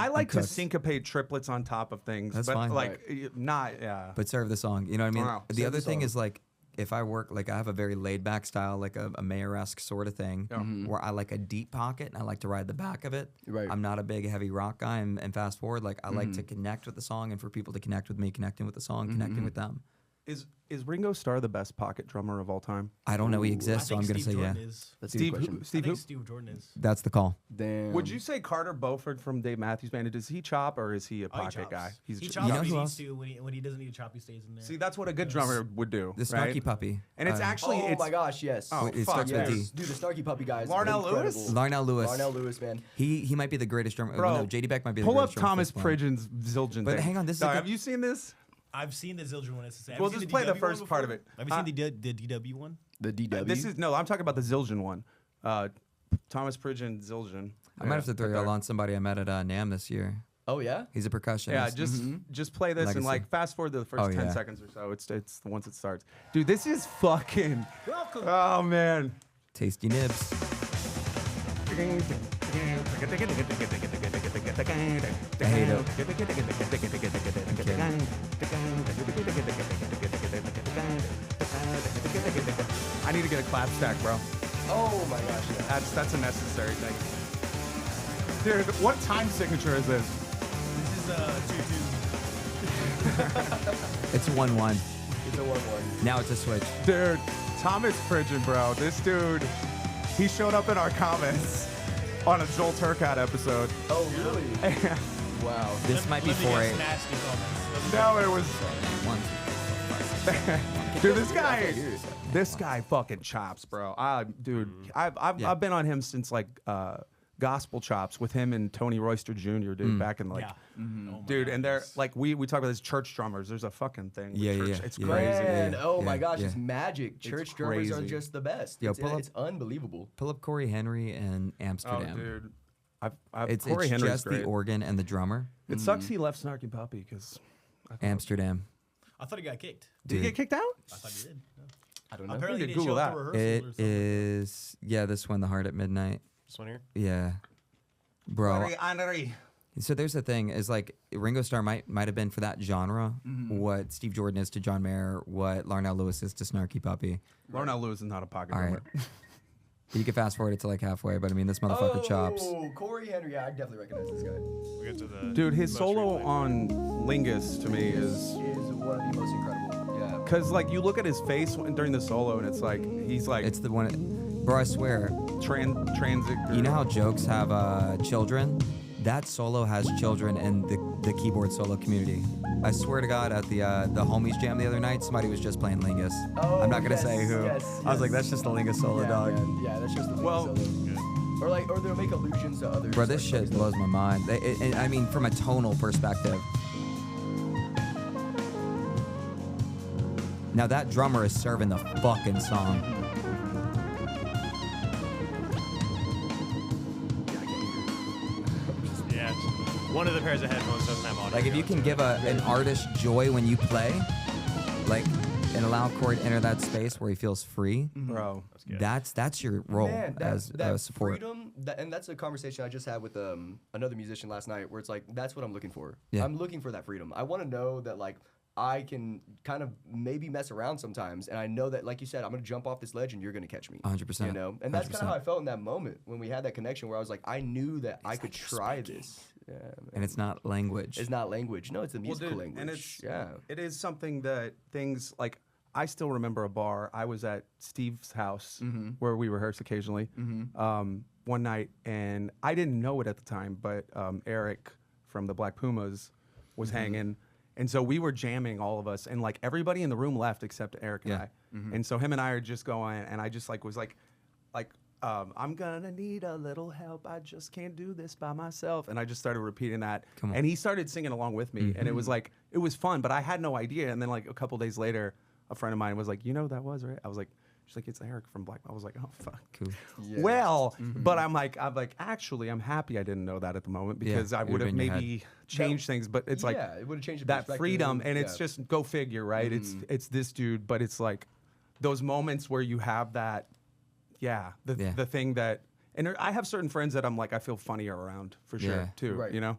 like to cooked. syncopate triplets on top of things, That's but fine. like not yeah. But serve the song. You know what I mean? Wow. The Serve other the thing song. is like if I work like I have a very laid back style, like a Mayer-esque sort of thing, where I like a deep pocket and I like to ride the back of it. Right. I'm not a big heavy rock guy, and fast forward, like I like to connect with the song and for people to connect with me, connecting with the song, connecting with them. Is Ringo Starr the best pocket drummer of all time? I don't know he I exists, so think I'm gonna Steve say yeah. Jordan is. That's a good Steve question. who? I Steve who? think Steve Jordan is. That's the call. Damn. Would you say Carter Beauford from Dave Matthews Band? Does he chop or is he a Oh, he pocket chops. guy? He ch- chops You know when who he else? needs to. When he doesn't need to chop, he stays in there. See, that's what a good drummer would do. The Snarky right? Puppy. And it's actually Oh it's my gosh, yes. Oh, It fuck, starts with yes. D. Dude, the Snarky Puppy guy is Larnell incredible. Lewis? Larnell Lewis. Larnell Lewis, man. He might be the greatest drummer. Bro, No, JD Beck might be the pull up greatest drummer Thomas for this one. Pridgen's Zildjian But thing. hang on, this is a Dog, good- have you seen this? I've seen the Zildjian one. Have Well, you seen just the play the DW first one part before? of it. Have you seen the DW one? The DW. This is no. I'm talking about the Zildjian one. Thomas Pridgen Zildjian. I might have to throw y'all on somebody I met at NAMM this year. Oh yeah. He's a percussionist. Yeah, just play this and Legacy. like fast forward to the first Oh, 10 yeah. seconds or so. It's once it starts. Dude, this is fucking. Oh man. Tasty nibs. I hate it. I need to get a clap stack, bro. Oh my gosh. Yeah. That's a necessary thing. Dude, what time signature is this? This is 2-2. It's 1-1. It's a 1-1. Now it's a switch. Dude, Thomas Pridgen, bro. This dude. He showed up in our comments on a Joel Turcotte episode. Oh, really? Wow. This might be Let me 4 guess, 8. nasty comments. No, it was. One, Dude, this guy fucking chops, bro. I've been on him since like Gospel Chops with him and Tony Royster Jr. Dude, back in like, Yeah. Oh my dude, and they're goodness. like we talk about this church drummers. There's a fucking thing. With Yeah, church. yeah, It's yeah. crazy. Man, Yeah, oh yeah, my gosh, yeah. it's magic. Church drummers are crazy. just the best. Yo, it's, pull up- it's unbelievable. Pull up Corey Henry in Oh, Amsterdam. dude. It's Corey Henry's just great. the organ and the drummer. It sucks he left Snarky Puppy because Amsterdam. I thought he got kicked. did he get kicked out? I thought he did. No. I don't know. Apparently You he could didn't show Google up to that. rehearsal or It something. is, yeah, this one, The Heart at Midnight. This one here. Yeah. Bro. Henry. So there's the thing is like Ringo Starr might have been for that genre Mm-hmm. what Steve Jordan is to John Mayer, what Larnell Lewis is to Snarky Puppy. Larnell Lewis is not a pocket All right. drummer. You can fast forward it to like halfway, but I mean this motherfucker chops. Oh, Corey Henry. Yeah, I definitely recognize this guy. We get to the Dude, his most solo recent. on Lingus to me is Is one of the most incredible. Yeah. because like you look at his face during the solo and it's like he's like It's the one, bro. I swear. transit. You know how jokes have children? That solo has children in the keyboard solo community. I swear to God, at the homies jam the other night, somebody was just playing Lingus. Oh, I'm not gonna yes, say who. yes, I was like, yes. that's just the Lingus solo, Yeah, dog. man. Yeah, that's just the Well, solo. Or they'll make allusions to others. Bro, this like, shit other stuff. blows my mind. I mean, from a tonal perspective. Now that drummer is serving the fucking song. Yeah. One of the pairs of headphones doesn't have audio. Like, if you can give an artist joy when you play, like, and allow Corey to enter that space where he feels free, bro. good. that's your role Man, as that support. freedom, and that's a conversation I just had with another musician last night, where it's like that's what I'm looking for. Yeah. I'm looking for that freedom. I want to know that like I can kind of maybe mess around sometimes, and I know that, like you said, I'm gonna jump off this ledge and you're gonna catch me. 100%. You know, and that's kind of 100%. how I felt in that moment when we had that connection, where I was like, I knew that I could try this. Yeah, man. And it's not language. It's not language. No, it's the musical dude, language. and it's yeah. it is something that things like I still remember a bar. I was at Steve's house where we rehearse occasionally one night, and I didn't know it at the time, but Eric from the Black Pumas was hanging, and so we were jamming, all of us, and like everybody in the room left except Eric and I, and so him and I are just going, and I just like was like. I'm gonna need a little help. I just can't do this by myself. And I just started repeating that. Come on. And he started singing along with me. And it was like, it was fun, but I had no idea. And then like a couple days later, a friend of mine was like, you know who that was, right? I was like, she's like, it's Eric from Black. I was like, oh, fuck. Cool. Yeah. Well, but I'm like, actually, I'm happy I didn't know that at the moment because I it would would've have been your maybe changed things. But it's like yeah, it would have changed the that perspective. freedom. And it's Yeah. just go figure, right? It's this dude, but it's like those moments where you have that, the thing that, and I have certain friends that I'm like, I feel funnier around for sure Yeah. too, Right. you know?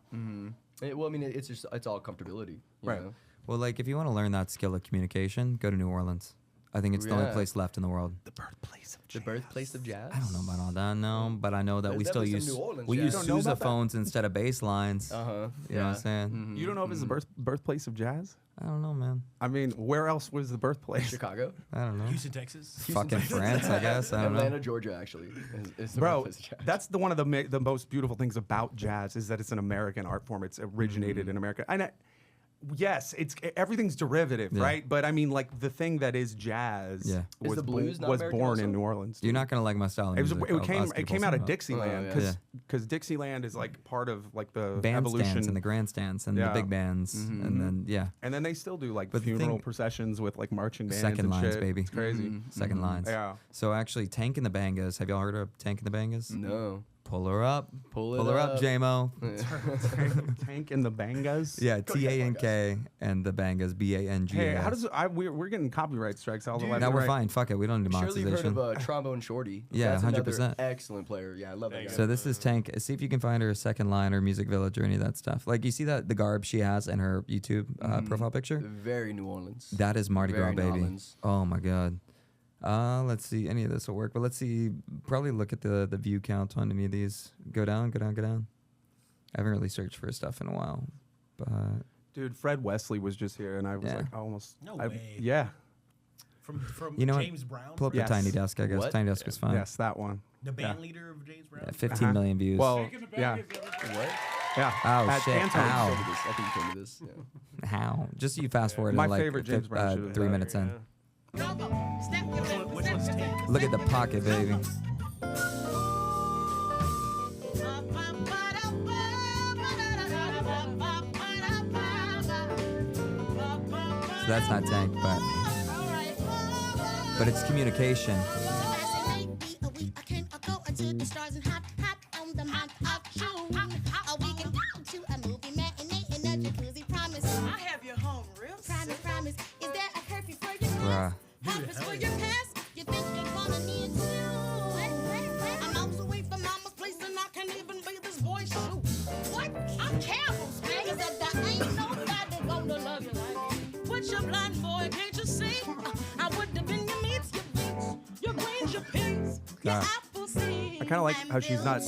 Well, I mean, it's all comfortability. You Right. know? Well, like, if you want to learn that skill of communication, go to New Orleans. I think it's the only Yeah. place left in the world. The birthplace of The birthplace of jazz. I don't know about all that, no, but I know that There's we still definitely use some New Orleans we jazz. use You don't know about that? sousaphones instead of bass lines. Uh huh. You know what I'm saying? You don't know if it's the birthplace of jazz? I don't know, man. I mean, where else was the birthplace? Chicago, I don't know. Houston, Texas. Fucking France, I guess. I don't know. Atlanta, Georgia, actually. Is the Bro, birthplace of jazz. that's one of the most beautiful things about jazz is that it's an American art form. It's originated in America. And yes, everything's derivative, Yeah. right? But I mean, like the thing that is jazz Yeah. Is was, the blues not was American born also? in New Orleans. You're not gonna like my style of It was. music. It I'll came. ask It people came out of somehow. Dixieland Oh, yeah. because Dixieland is like part of like the Bandstands evolution. and the grandstands and Yeah. the big bands, and then And then they still do like But the funeral thing- processions with like marching bands second and lines, shit. baby. It's crazy. second lines. Yeah. So actually, Tank and the Bangas. Have y'all heard of Tank and the Bangas? No. Pull her up. Pull Pull her up, up. JMO. Tank and the Bangas. Yeah, TANK and the Bangas, BANGAS. Hey, how does we're getting copyright strikes all the way? Now we're right. fine. Fuck it. We don't need Surely you've heard monetization. of Trombone Shorty. Yeah, That's another 100%. excellent player. Yeah, I love that guy. So this is Tank. See if you can find her a second line or Music Village or any of that stuff. Like you see that the garb she has in her YouTube profile picture. Very New Orleans. That is Mardi Gras, Very New baby. Orleans. Oh my god. Let's see. Any of this will work, but let's see. Probably look at the view count on any of these. Go down, go down, go down. I haven't really searched for stuff in a while, but Dude, Fred Wesley was just here, and I was Yeah. like, almost. No way. Yeah. From You know what? James Brown. Pull up Yes. the Tiny Desk, I guess. What? Tiny Desk was fine. Yes, that one. The band leader of James Brown. Yeah, 15 million views. Well, yeah, What? yeah. Oh, At shit. Anton. Ow. I think you told me this. Yeah. How? Just you fast forward. My to like favorite James Brown shit is 3 that. minutes in. Which one's Tank? Look at the pocket, baby. So that's not Tank, but it's communication. I have your home real soon. Promise. Is there a curfew for your Bruh. purpose for your past? You think you're gonna need to? I'm miles away from mama's place and I can't even be this boy's shoe. What? I'm Campbell's man. Is that there ain't nobody gonna love you like me? Put your blind boy, can't you see? I would have been your meats, your beets, your greens, your peas, your apple seeds. I kind of like how she's not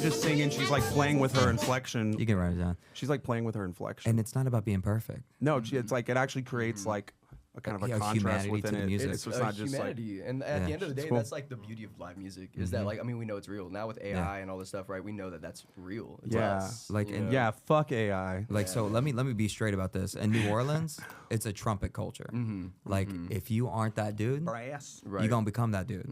just singing. She's like playing with her inflection. You can write it down. She's like playing with her inflection. And it's not about being perfect. No, it's like it actually creates like a kind of a Yeah, contrast humanity within to the it. music. It's just not just like humanity, and at the end of the day, cool. that's like the beauty of live music. Is that like, I mean, we know it's real now with AI and all this stuff, right? We know that that's real. It's Yeah. us, Like, you and know? yeah, fuck AI. Like, so let me be straight about this. In New Orleans, it's a trumpet culture. Like, if you aren't that dude, Brass. Right. you're gonna become that dude.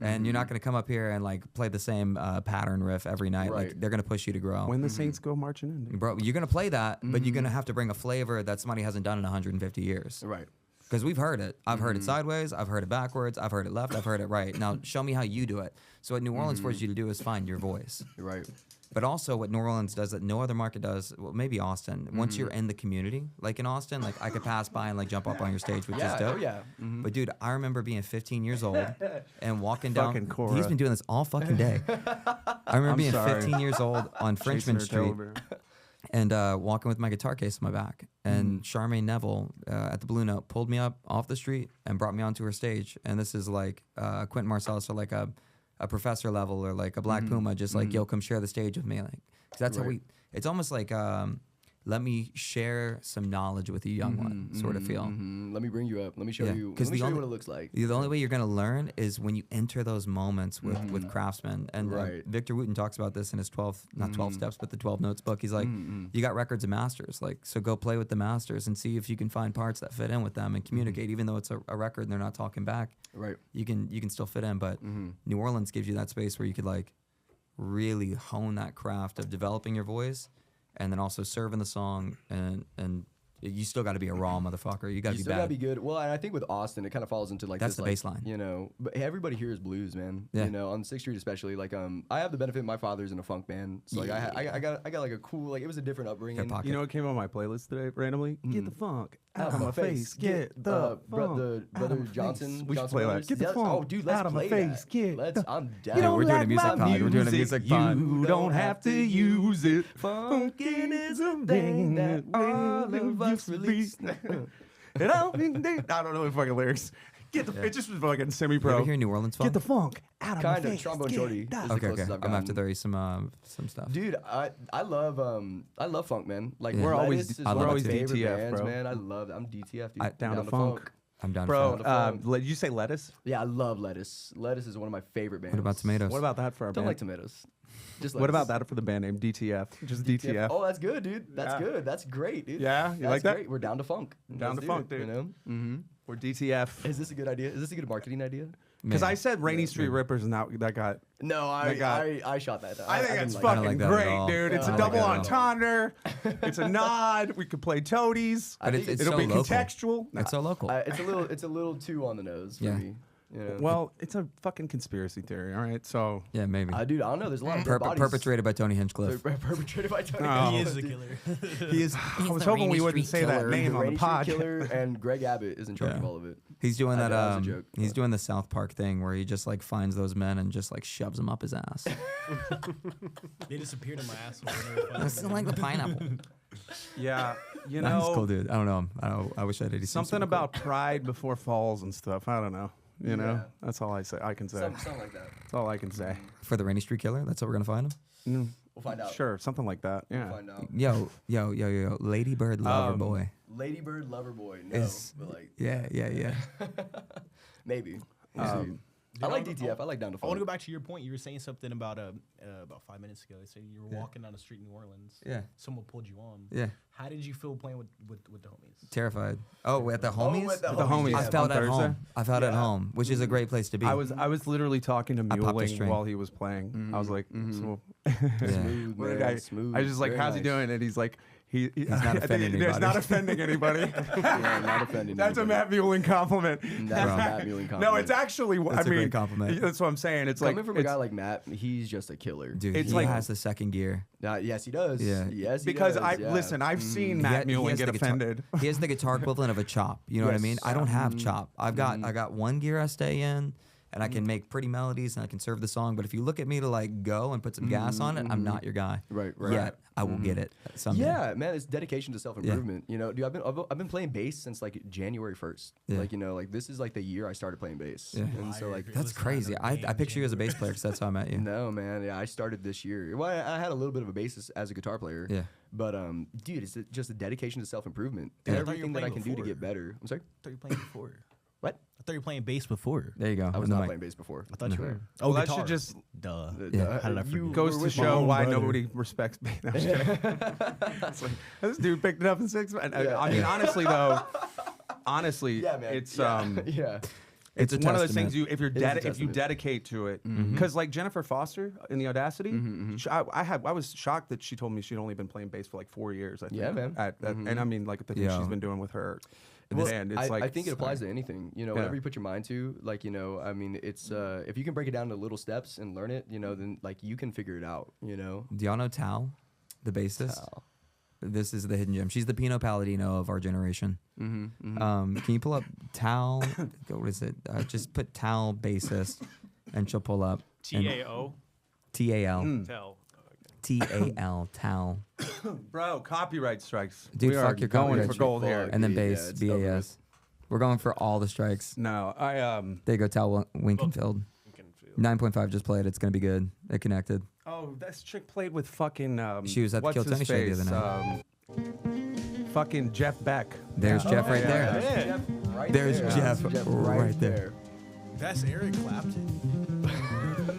And you're not gonna come up here and like play the same pattern riff every night. Right. Like, they're gonna push you to grow. When the Saints go marching in. dude. Bro, you're gonna play that, but you're gonna have to bring a flavor that somebody hasn't done in 150 years. Right. Because we've heard it. I've heard it sideways. I've heard it backwards. I've heard it left. I've heard it right. Now, show me how you do it. So what New Orleans forces you to do is find your voice. Right. But also what New Orleans does that no other market does, well, maybe Austin. Once you're in the community, like in Austin, like I could pass by and like jump up on your stage, which is Yeah. dope. Oh yeah. But dude, I remember being 15 years old and walking down. Fucking Cora. He's been doing this all fucking day. I remember being sorry. 15 years old on Chasing Frenchman her Street tail, bro. and walking with my guitar case on my back. And Charmaine Neville at the Blue Note pulled me up off the street and brought me onto her stage. And this is like Quentin Marsalis, or like a professor level, or like a Black Puma, just like, yo, come share the stage with me. Like, 'cause that's how we, it's almost like, let me share some knowledge with you, young one, sort of feel. Let me bring you up. Let me show Yeah, you. 'cause Let me the show you only- what it looks like. The only way you're going to learn is when you enter those moments with craftsmen. And Right. Victor Wooten talks about this in his 12, not 12 steps, but the 12 notes book. He's like, you got records of masters. Like, so go play with the masters and see if you can find parts that fit in with them and communicate, even though it's a record and they're not talking back. Right. You can still fit in. But New Orleans gives you that space where you could like really hone that craft of developing your voice and then also serving the song, and you still got to be a raw motherfucker. You got to You be still bad. gotta be good. Well, and I think with Austin, it kind of falls into like That's this, the like, baseline. You know, but everybody here is blues, man. Yeah. You know, on 6th Street especially. Like, I have the benefit. My father's in a funk band, so like I got like a cool, like, it was a different upbringing. pocket. You know what came on my playlist today randomly? Get the funk out of my face. Get the funk the out brother of my Johnson. face. We should Johnson play that. Brothers. Get the Yes. funk Oh, dude, let's out of my play face. that. Get Let's. the- I'm down. You don't we're doing a like music my pod. We're doing a music pod. You don't have to use it. Funkin' is a thing that all of us release. And I don't know the fucking lyrics. Get the. It just was fucking You semi-pro. ever hear New Orleans funk? Get the funk out of my Kind of face. trombone Get shorty. the- Is the Okay, closest okay. I've I'm gonna have to gotten. throw you some stuff. Dude, I love funk, man. Like, Yeah. We're always- Lettuce is I one love of my it too. favorite DTF, bands, bro. man. I love that. I'm DTF, dude. Down to funk. I'm down Bro, for the funk. did you say lettuce? Yeah, I love Lettuce. Lettuce is one of my favorite bands. What about tomatoes? What about that for our Don't band? like tomatoes. Just What about lettuce. that for the band name? DTF. Just DTF. Oh, that's good, dude. That's Yeah. good. That's great, dude. Yeah? You That's like that? Great. We're down to funk. Down Let's to do funk, it, dude. You know? Mm-hmm. Or DTF. Is this a good idea? Is this a good marketing idea? Because Maybe. I said Rainy Street Rippers and that got. No, I shot that. I think didn't it's like fucking it. like that at great, all. dude. It's I a don't double like that entendre. It's a nod. We could play toadies. But it's It'll so be local. contextual. It's so local. It's a little too on the nose for Yeah. me. You know? Well, it's a fucking conspiracy theory, all right? So, yeah, maybe. Dude, I don't know. There's a lot of dead bodies. Perpetrated by Tony Hinchcliffe. Perpetrated by Tony. Oh. He Hinchcliffe, is the dude. killer. he is. I was hoping we wouldn't say that name on Rainy the Street pod. Killer, and Greg Abbott is in charge Yeah. of all of it. He's doing I that. know that was a joke, He's but- doing the South Park thing where he just like finds those men and just like shoves them up his ass. They disappeared in my asshole. Whenever I It's like the pineapple. Yeah, you No, he's know, cool, dude. I don't know. I wish I did. something about pride before falls and stuff. I don't know. You know, Yeah. that's all I say. I can say. Something like that. That's all I can say. for the Rainy Street Killer. That's how we're gonna find him. We'll find out. Sure, something like that. Yeah. We'll find out. Yo, Ladybird Lover Boy. Ladybird Lover Boy. No, Is- but like Yeah. maybe. We'll see. I like DTF. I like Down to I want Funk. to go back to your point. You were saying something about 5 minutes ago. So you were walking down the street in New Orleans. Yeah. Someone pulled you on. Yeah. How did you feel playing with the homies? Terrified. Oh, at the homies? at the The homies. I felt on at Thursday. home. I felt at home, which is a great place to be. I was literally talking to I popped a Muling string. while he was playing. I was like, so, Smooth, what did man, I? smooth. I was just like, Very how's he nice. doing? And he's like, he's not offending There's not anybody. offending anybody. Yeah, not offending. That's a anybody. Matt Muling compliment. That's a Matt Muling compliment. No, it's actually. That's I a mean, great compliment. That's what I'm saying. It's like Coming from a it's- guy like Matt, he's just a killer. Dude, it's he like- has the second gear. Yes, he does. Yeah. Yes, he because does. I listen. I've seen Matt He Muling has get the guitar- offended. He has the guitar equivalent of a chop. You know what I mean? Yes. I don't have chop. I got one gear I stay in, and I can make pretty melodies and I can serve the song. But if you look at me to like go and put some gas on it, I'm not your guy. Right. Yet I will get it someday. Yeah, man, it's dedication to self improvement. You know, dude, I've been playing bass since like January 1st. Yeah. Like, you know, like this is like the year I started playing bass. Yeah. And so like That's crazy. I picture you as a bass player because that's how I met you. no, man, yeah, I started this year. Well, I had a little bit of a bass as a guitar player. Yeah. But dude, it's just a dedication to self improvement. Yeah. I thought you were Everything that I playing can do to before. get better. I'm sorry. I thought you were playing before. What? I thought you were playing bass before. There you go. I was on the not mic. playing bass before. I thought you were. Well, Oh, that guitar. should just Duh. Yeah. How did I forget? goes were to with my show own why brother. nobody respects me. No, I'm just kidding. It's like, this dude picked it up in 6 months. Yeah. I mean, honestly though, Yeah, man. it's yeah. it's a one of those testament. things you if is a if you testament. dedicate to it because like Jennifer Foster in the Audacity, I was shocked that she told me she'd only been playing bass for like 4 years. I think, Yeah, man. And I mean like the things Yeah. she's been doing with her. Well, band, it's I, like I think it applies to anything. You know, Yeah. whatever you put your mind to, like, you know, I mean, it's if you can break it down to little steps and learn it, you know, then like you can figure it out. You know. Do y'all know Tal, the bassist? Tal. This is the hidden gem. She's the Pino Palladino of our generation. Can you pull up Tal? What is it? Just put Tal bassist, and she'll pull up TAO. TAL. Tell. TAL Tal. bro, copyright strikes. Dude, we fuck are your going copyright for shit. gold here. Fuck. And then Yeah, bass it's over BAS. with. We're going for all the strikes. No, There you go, Tal Winkenfield. 9.5 just played. It's gonna be good. It connected. Oh, this chick played with fucking. She was at the what's Kill his Tony show the face? other Fucking Jeff Beck. There's Jeff right there. That's Jeff right There's there. Jeff That's right there. That's Eric Clapton.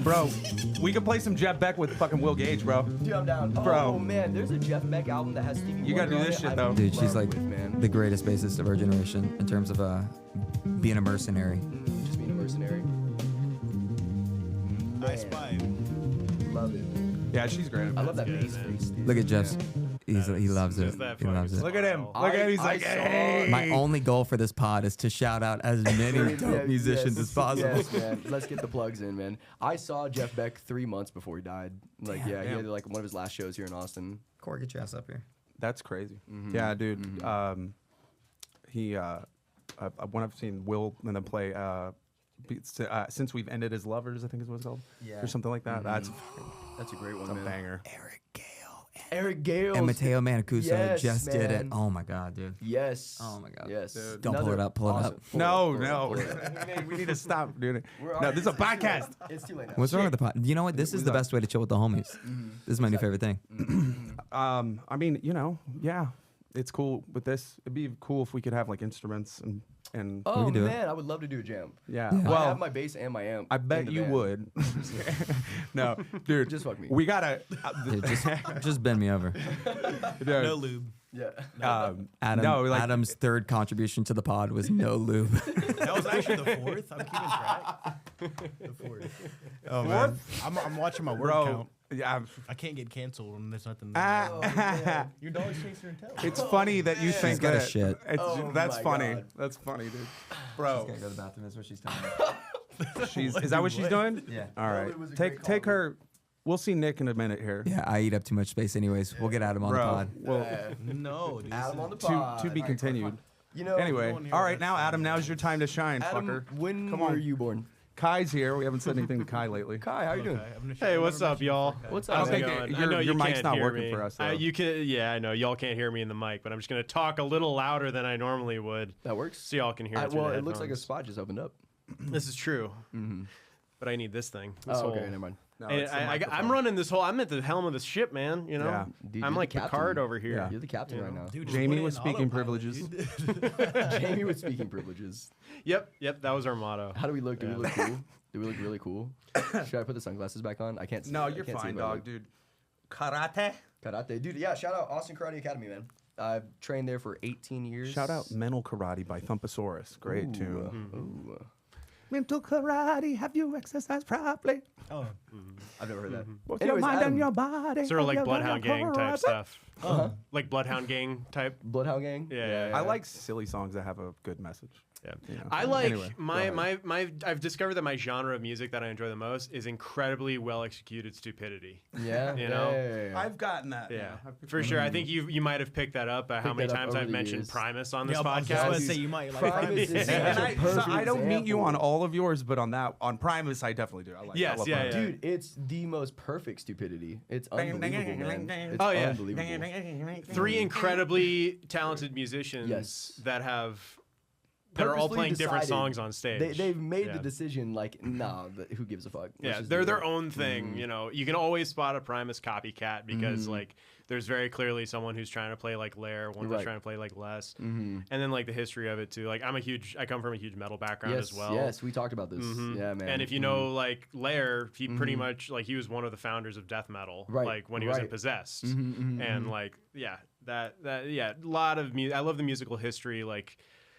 Bro, we can play some Jeff Beck with fucking Will Gage, bro. Dude, I'm down. Bro. Oh man, there's a Jeff Beck album that has Stevie You gotta Wonder do on this it. shit, I'm though. in Dude, she's love like with, man. the greatest bassist of our generation in terms of being a mercenary. Just being a mercenary. Nice Man, vibe. love it. Yeah, she's great. I love that bass face. Dude. Look at Jeff's. He loves it. Just that He loves it. Look at him. I- Look at him. He's I like, saw- hey. My only goal for this pod is to shout out as many dope musicians as possible. Yes, man. Let's get the plugs in, man. I saw Jeff Beck 3 months before he died. Like, he had like one of his last shows here in Austin. Corey, get your ass up here. That's crazy. Yeah, dude. When I've seen Will and then play Since We've Ended as Lovers, I think is what it's called. Yeah. Or something like that. That's That's a great one, a man. banger. Eric Gale. And Mateo Mancuso Yes, just did it. man. Oh my god, dude. Yes. Oh my God. Yes. Dude. Don't pull it up, pull it up. No. We need to stop doing it. No, this is a podcast. It's too late now. What's wrong with the pod? You know what? This is the best way to chill with the homies. This is my new favorite thing. I mean, you know, yeah, it's cool with this. It'd be cool if we could have like instruments and Oh can do it. man, I would love to do a jam. yeah. I Well, have my bass and my amp. I in bet the you van. would. No, dude, Just fuck me. We gotta. Dude, just bend me over. dude, No lube. Yeah. Adam, no, like, Adam's third contribution to the pod was no lube. That was actually the fourth. I'm keeping track. The fourth. oh man, I'm watching my word bro. count. Yeah, I can't get canceled when there's nothing. Your dog's chasing her tail. it's funny that you think got a that. shit. It's, Oh that's my funny. God. That's funny, dude. Bro, go to the bathroom. That's what she's telling me. is that what she's doing? Yeah. All right. it was a Take great her. We'll see Nick in a minute here. Yeah, I eat up too much space anyways. We'll get Adam on the Bro, pod. well, No, dude. Adam on the to pod. to be continued. You know. Anyway, going here, all right, that's now Adam, now's your time to shine, Adam, fucker. when Come were on. you born? Kai's here. We haven't said anything to Kai lately. Kai, how you doing? Hey, what's up, y'all? What's I up? don't How's it think going? your- I know your you mic's can't not hear working me. for us, though. You can, yeah, I know y'all can't hear me in the mic, but I'm just gonna talk a little louder than I normally would, That works. so y'all can hear. It through Well, the it looks like a headphones. spot just opened up. This is true, but I need this thing. This Oh, whole- okay, never mind. No, And it's the I'm microphone. running this whole. I'm at the helm of the ship, man. You know, Yeah. Dude, I'm you're like the Picard captain. over here. Yeah. You're the captain right now. Dude, just Jamie put it with in speaking autopilot, privileges. dude. Jamie with speaking privileges. Yep, that was our motto. How do we look? Do we look cool? Do we look really cool? Should I put the sunglasses back on? I can't see. No, I you're can't see fine, if I dog, look. dude. Karate. Karate, dude. Yeah, shout out Austin Karate Academy, man. I've trained there for 18 years. Shout out Mental Karate by Thumpasaurus. Great Ooh, tune. ooh. Mental Karate, have you exercised properly? Oh. I've never heard that. Both Anyways, your mind Adam, and your body. Sort of like have you Bloodhound done Gang your type karate? stuff. Uh-huh. Like Bloodhound Gang type. Bloodhound Gang. Yeah. I like silly songs that have a good message. Yeah. You know? I like Anyway, go ahead. my I've discovered that my genre of music that I enjoy the most is incredibly well executed stupidity. Yeah. You know? Yeah. I've gotten that. Yeah, for sure. I think you might have picked that up by how Picked many that up times over I've the mentioned years. Primus on this Yeah, I was just podcast. about to say you might like Primus Primus. is And such a perfect I don't meet you on example. all of yours, but on Primus, I definitely do. I like. Yes, I love yeah, Primus. yeah. Dude, it's the most perfect stupidity. It's unbelievable, man. It's Oh, yeah. unbelievable. 3 incredibly talented musicians Yes. that are all Purposely playing different decided- songs on stage. They've made Yeah. the decision, like, nah, who gives a fuck? Let's Yeah, just they're do their it. own thing. You know, you can always spot a Primus copycat because like there's very clearly someone who's trying to play like Lair, one that's Right. trying to play like Les, and then like the history of it too. Like I come from a huge metal background Yes, as well. yes, we talked about this. Yeah, man. And if you know like Lair, he pretty much like he was one of the founders of death metal, Right, like when he was in right. Possessed, and like that a lot of music. I love the musical history, like.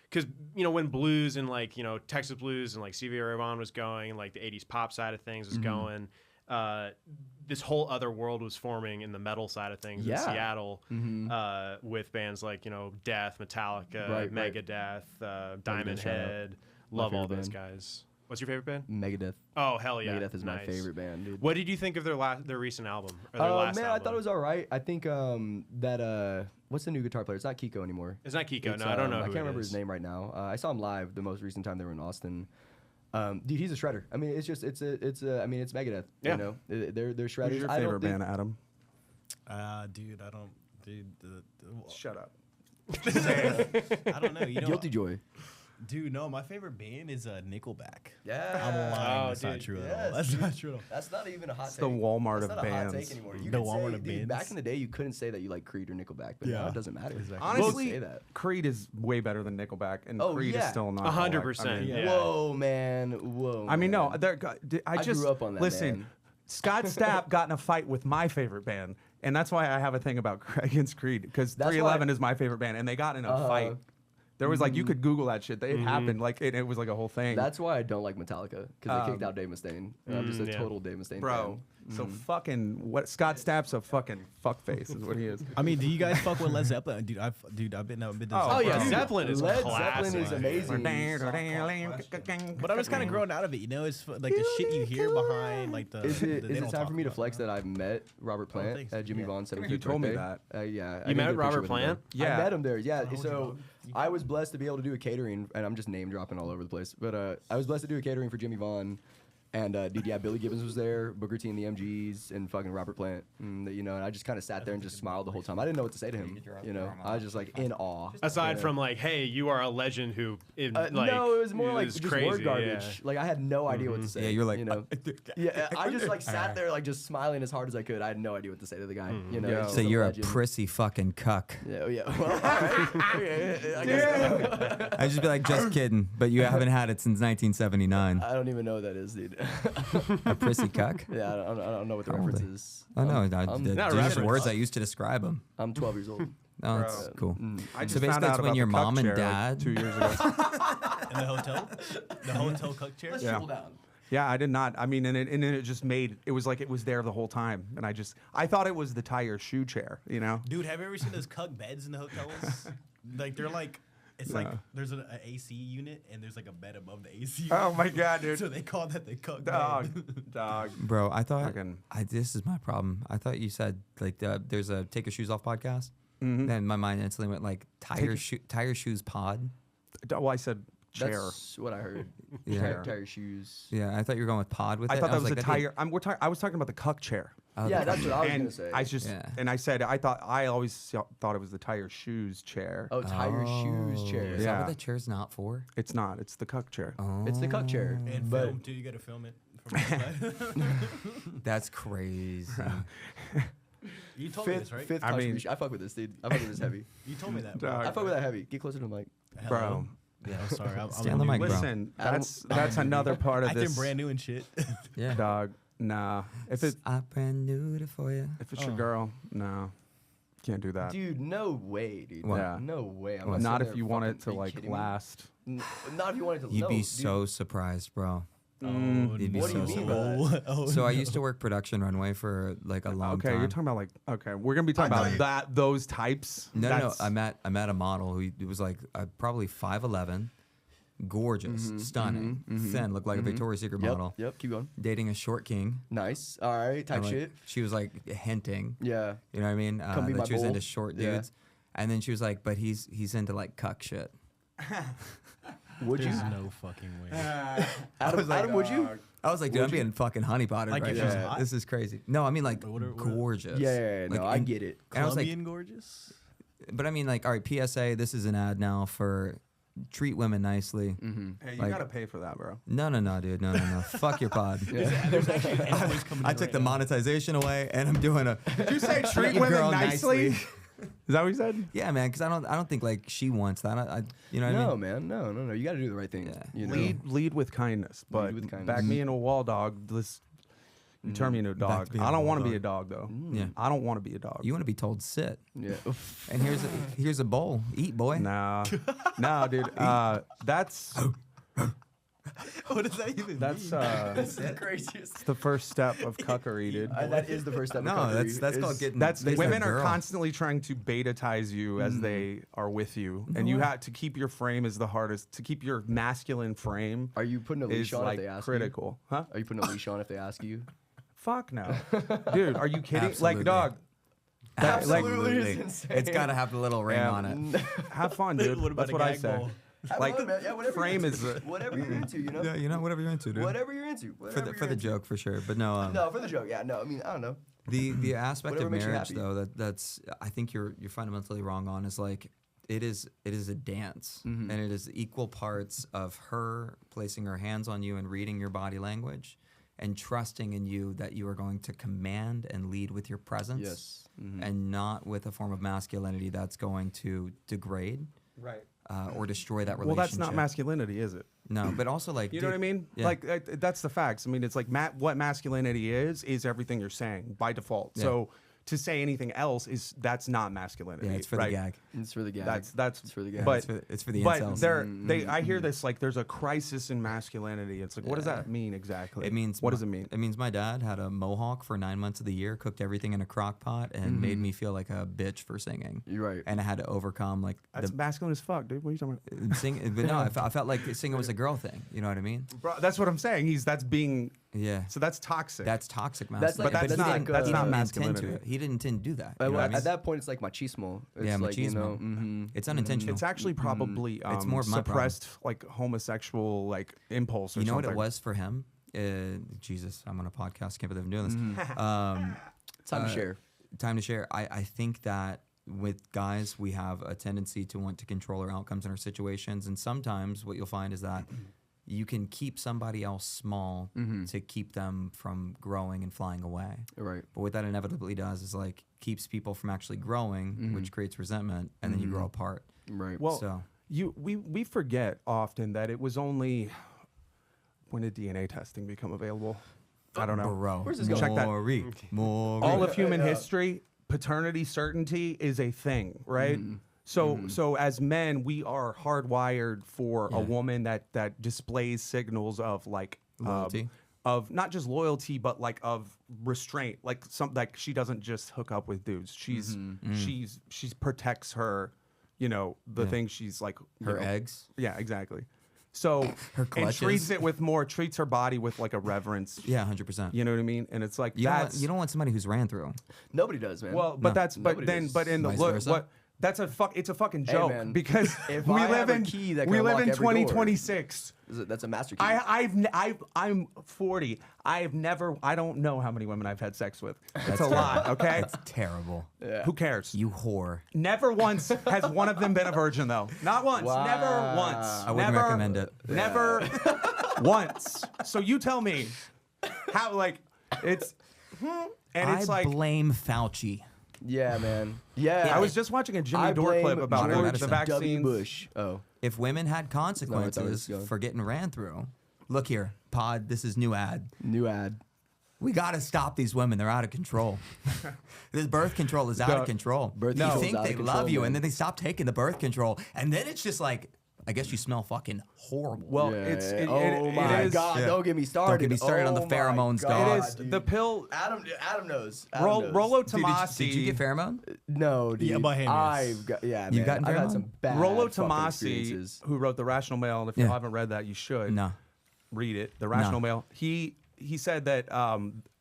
Because, you know, when blues and, like, you know, Texas blues and, like, Stevie Ray Vaughan was going and, like, the 80s pop side of things was going, this whole other world was forming in the metal side of things in Yeah. Seattle with bands like, you know, Death, Metallica, Right, right. Megadeth, Diamond shout out. Head. Love all favorite those band. guys. What's your favorite band? Megadeth. Oh, hell yeah. Megadeth is my Nice. favorite band, dude. What did you think of their recent album? Or their last man, I album? thought it was all right. I think that what's the new guitar player? It's not Kiko anymore. It's not Kiko. It's, No, I don't know I who can't it remember is. his name right now. I saw him live the most recent time they were in Austin. Dude, he's a shredder. I mean, it's Megadeth. Yeah. You know, they're shredders. Who's your I don't favorite think- band, Adam? Dude, I don't. Dude, Shut up. I don't know. You know, Guilty Joy. dude. No, my favorite band is Nickelback. Yeah. I'm lying. Oh, That's not dude. true at Yes, all. That's dude. not true at all. That's not even a hot It's take. the Walmart That's of not a hot bands. take anymore. You The could Walmart say, of dude, back bands. in the day, you couldn't say that you like Creed or Nickelback, but now Yeah. it doesn't matter. Exactly. Honestly, say that. Creed is way better than Nickelback, and Oh, Creed yeah. is still not. 100%, I mean, yeah. Whoa, man. Whoa. I mean, no, man. there. I just grew up on that, listen. man. Scott Stapp got in a fight with my favorite band, and that's why I have a thing about against Creed because That's 311 why- is my favorite band, and they got in a fight. There was like you could Google that shit. It happened like it was like a whole thing. That's why I don't like Metallica because they kicked out Dave Mustaine. And I'm just a yeah. total Dave Mustaine bro. So fucking what? Scott Stapp's a fucking fuckface is what he is. I mean, do you guys fuck with Led Zeppelin? Dude, I've been to Oh yeah, bro. Zeppelin is Led classic. Zeppelin is amazing. But I'm just kind of growing out of it, you know. It's like the shit you hear behind, like the. Is it they don't time talk for me to about. flex that I've met Robert Plant thanks. at Jimmy Vaughn's 75th You told me birthday? Yeah. I You didn't met get a picture Robert with him, Plant? though. Yeah. I met him there. Yeah. So I was blessed to be able to do a catering, and I'm just name dropping all over the place. But I was blessed to do a catering for Jimmy Vaughn. And dude, yeah, Billy Gibbons was there, Booker T and the MGs, and fucking Robert Plant. You know, and I just kind of sat there and just smiled the whole time. I didn't know what to say to him. You know, I was just like in awe. Aside you know? from like, hey, you are a legend who, like, no, it was more like is just crazy, word garbage. yeah. Like I had no idea what to say. Yeah, you're like, you know, yeah, I just like sat there like just smiling as hard as I could. I had no idea what to say to the guy. You know, Yo. he's So just you're a legend. prissy fucking cuck. Yeah, yeah. Well, all right. Okay, I guess I'd just be like, just kidding, but you haven't had it since 1979. I don't even know what that is, dude. A prissy cuck? Yeah, I don't know what the How old reference are you? is. I know. I'm These Not are reference. words I used to describe them. I'm 12 years old. Oh, that's cool. I So just basically, found out it's when about your the mom cuck and chair, dad. like, 2 years ago. In the hotel? The hotel cook chair? Let's Yeah. trickle down. Yeah, I did not. I mean, and it just made it was like it was there the whole time, and I thought it was the tire shoe chair, you know. Dude, have you ever seen those cuck beds in the hotels? Like they're like, it's like there's an AC unit and there's like a bed above the AC unit. Oh my god, dude. So they call that the cuck Dog, bed. dog. Bro, I thought Fucking- this is my problem. I thought you said like there's a Take Your Shoes Off podcast. Mm-hmm. Then my mind instantly went like tire shoes pod. Well, I said chair. That's what I heard. Yeah. Tire shoes. Yeah, I thought you were going with pod with I it. thought that was like, a that'd be- tire. I was talking about the cuck chair. Oh, Yeah, the- that's what I was and gonna say. I just Yeah. and I said I always thought it was the tire shoes chair. Oh, tire shoes chair. Is that Yeah. what the chair's not for? It's not. It's the cuck chair. Oh. It's the cuck chair. And but film too, you gotta film it. from outside. That's crazy. You told me this, right? Fifth I mean- contribution. I fuck with this, dude. I fuck with this heavy. You told me that, bro. Dog. I fuck with that heavy. Get closer to the mic. Bro. Hello? Yeah, I'm sorry. Stay on the mic, bro. Listen, that's another part of Acting this. brand new and shit. Yeah. Dog, nah. If it's I brand new it for you. your girl, no, can't do that. Dude, no way, dude. What? Yeah. No way. I'm What? Not sitting if you there want fucking- it to are you like kidding me? last. Not if you want it to. You'd no, be dude. so surprised, bro. Oh, You'd be What do you so mean surprised. by that? Oh, So I no. used to work production runway for like a long Okay, time. you're talking about like we're gonna be talking about those types. No, That's- I met a model who was like probably 5'11", gorgeous, stunning, thin, looked like a Victoria's Secret model, Yep. Keep going. dating a short king. Nice. All right. Type And, like, shit. She was like hinting, Yeah. you know what I mean? Come be my That she was bull. into short Yeah. dudes. And then she was like, but he's into like cuck shit. Would you? There's no fucking way. Adam, would you? I was like, dude, I'm being fucking honeypotted Like, right if she's now. hot? This is crazy. No, I mean like What- gorgeous. Yeah. No, I and- get it. And I was like, Colombian gorgeous? but I mean like, all right, PSA, this is an ad now for treat women nicely. Hey, you like- gotta pay for that, bro. No, dude. No. Fuck your pod. There's actually anyways coming I in took right the now. monetization away, and I'm doing a. Did you say treat your women girl nicely? Is that what you said? Yeah, man. Because I don't think like she wants that. I you know what I No, mean? man. No. You got to do the right thing. Yeah. You know? Lead with kindness, but with kindness. back me into a wall, dog. You turn me into a Back dog. to being I a don't wall want to be dog. a dog though. Yeah. I don't want to be a dog. You want to be told sit, Yeah. and here's a bowl. Eat, boy. Nah, no, dude. That's What does that even that's mean? That's the craziest. the first step of cuckery, dude. That is the first step. No, of that's cuckery, called is- getting. That's chasing a women are girl. constantly trying to betatize you as they are with you, and you have to keep your frame is the hardest. To keep your masculine frame Are you putting a leash is on like if they ask critical, huh? you? Are you putting a leash on if they ask you? Fuck no, dude. Are you kidding? Absolutely. Like, dog. that- like, Absolutely. It's insane. It's got to have the little ring Yeah. on it. have fun, dude. What about That's a what I gag say. ball? Have Like, fun, man. Yeah, whatever frame you're is into. the- Whatever you're into, you know. Yeah, you know, whatever you're into, dude. Whatever you're into. For Whatever the you're into. joke, for sure. But no. No, for the joke. Yeah, no. I mean, I don't know. The aspect Whatever of makes you marriage happy. though that's I think you're fundamentally wrong on is like it is a dance Mm-hmm. and it is equal parts of her placing her hands on you and reading your body language and trusting in you that you are going to command and lead with your presence Yes. and not with a form of masculinity that's going to degrade Right. or destroy that Well, relationship. that's not masculinity, is it? No, but also like You know what I mean? Yeah. Like that's the facts. I mean, it's like what masculinity is everything you're saying by default. Yeah. So to say anything else that's not masculinity. yeah, it's for right? the gag. It's for the gag. That's It's for the gag. But It's for the but incels. I hear this like there's a crisis in masculinity. It's like what does that mean exactly? It means what does it mean? It means my dad had a mohawk for 9 months of the year, cooked everything in a crock pot, and made me feel like a bitch for singing. You're right. And I had to overcome like That's masculine as fuck, dude. What are you talking about? sing. But no, I felt like singing was a girl thing. You know what I mean? Bro, that's what I'm saying. That's being Yeah. so that's toxic. That's toxic That's masculinity. like- but that's that's not like, that's he not didn't intend masculinity. to. He didn't intend to do that. But You know what I mean? at that point, it's like machismo. It's Yeah, like, you machismo. know, mhm. It's unintentional. It's actually probably It's more of my problem. suppressed like homosexual like impulse or You know something. what it was for him? Jesus, I'm on a podcast. Can't believe I'm doing this. Time to share. Time to share. I think that with guys, we have a tendency to want to control our outcomes in our situations. And sometimes what you'll find is that you can keep somebody else small to keep them from growing and flying away. Right. But what that inevitably does is like keeps people from actually growing, which creates resentment, and then you grow apart. Right. Well, So- we forget often that it was only when did DNA testing become available? I don't know. Bro, Where's this going? Check that. Maury. All of human history, paternity certainty is a thing, right? So as men, we are hardwired for a Yeah. woman that displays signals of like Loyalty. of not just loyalty, but like of restraint. Like like she doesn't just hook up with dudes. She's protects her, you know, the thing she's like you her know, eggs. Yeah, exactly. So Her and clutches. treats her body with like a reverence. Yeah, 100%. You know what I mean? And it's like You don't, want, that's you don't want somebody who's ran through. Nobody does, man. well, but No. that's but Nobody then does. but in the Vice look versa. what that's it's a fucking joke man, because if we I live have a in key that can we live unlock in every door- 2026. That's a master key. I'm 40. I don't know how many women I've had sex with. It's a lot, okay? That's terrible. Who cares? You whore. Never once has one of them been a virgin though. Not once. Wow. Never once. I wouldn't Never, recommend it. Never once. So you tell me. how like it's and it's I like blame Fauci. Yeah, man. Yeah. I was just watching a Jimmy I Dore blame clip about George the W. vaccines. Bush. Oh. If women had it's consequences going. for getting ran through, look here, Pod. This is new ad. New ad. We got to stop these women. They're out of control. This birth control is out of control. Birth you control's think out of they control, love you, man. and then they stop taking the birth control, and then it's just like, I guess you smell fucking horrible. Well, Yeah. it my is, God! Yeah. Don't get me started. Don't get me started on the Oh my pheromones, God, dog. It is dude. the pill. Adam knows. Rollo Dude, Tomasi. did you get pheromone? No, dude. Yeah, by him, yes. I've got, yeah, You've man. gotten I've had pheromone? some bad Rollo fucking Tomasi, experiences. who wrote The Rational Male, and if Yeah. you haven't read that, you should No. read it. The Rational Male. He said that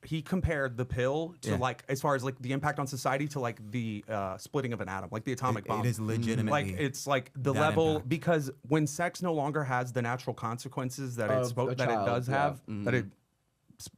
he compared the pill to Yeah. like as far as like the impact on society to like the splitting of an atom, like the atomic bomb. It is legitimately like it's like the that level impact. because when sex no longer has the natural consequences that Of a it child, does yeah. have, that it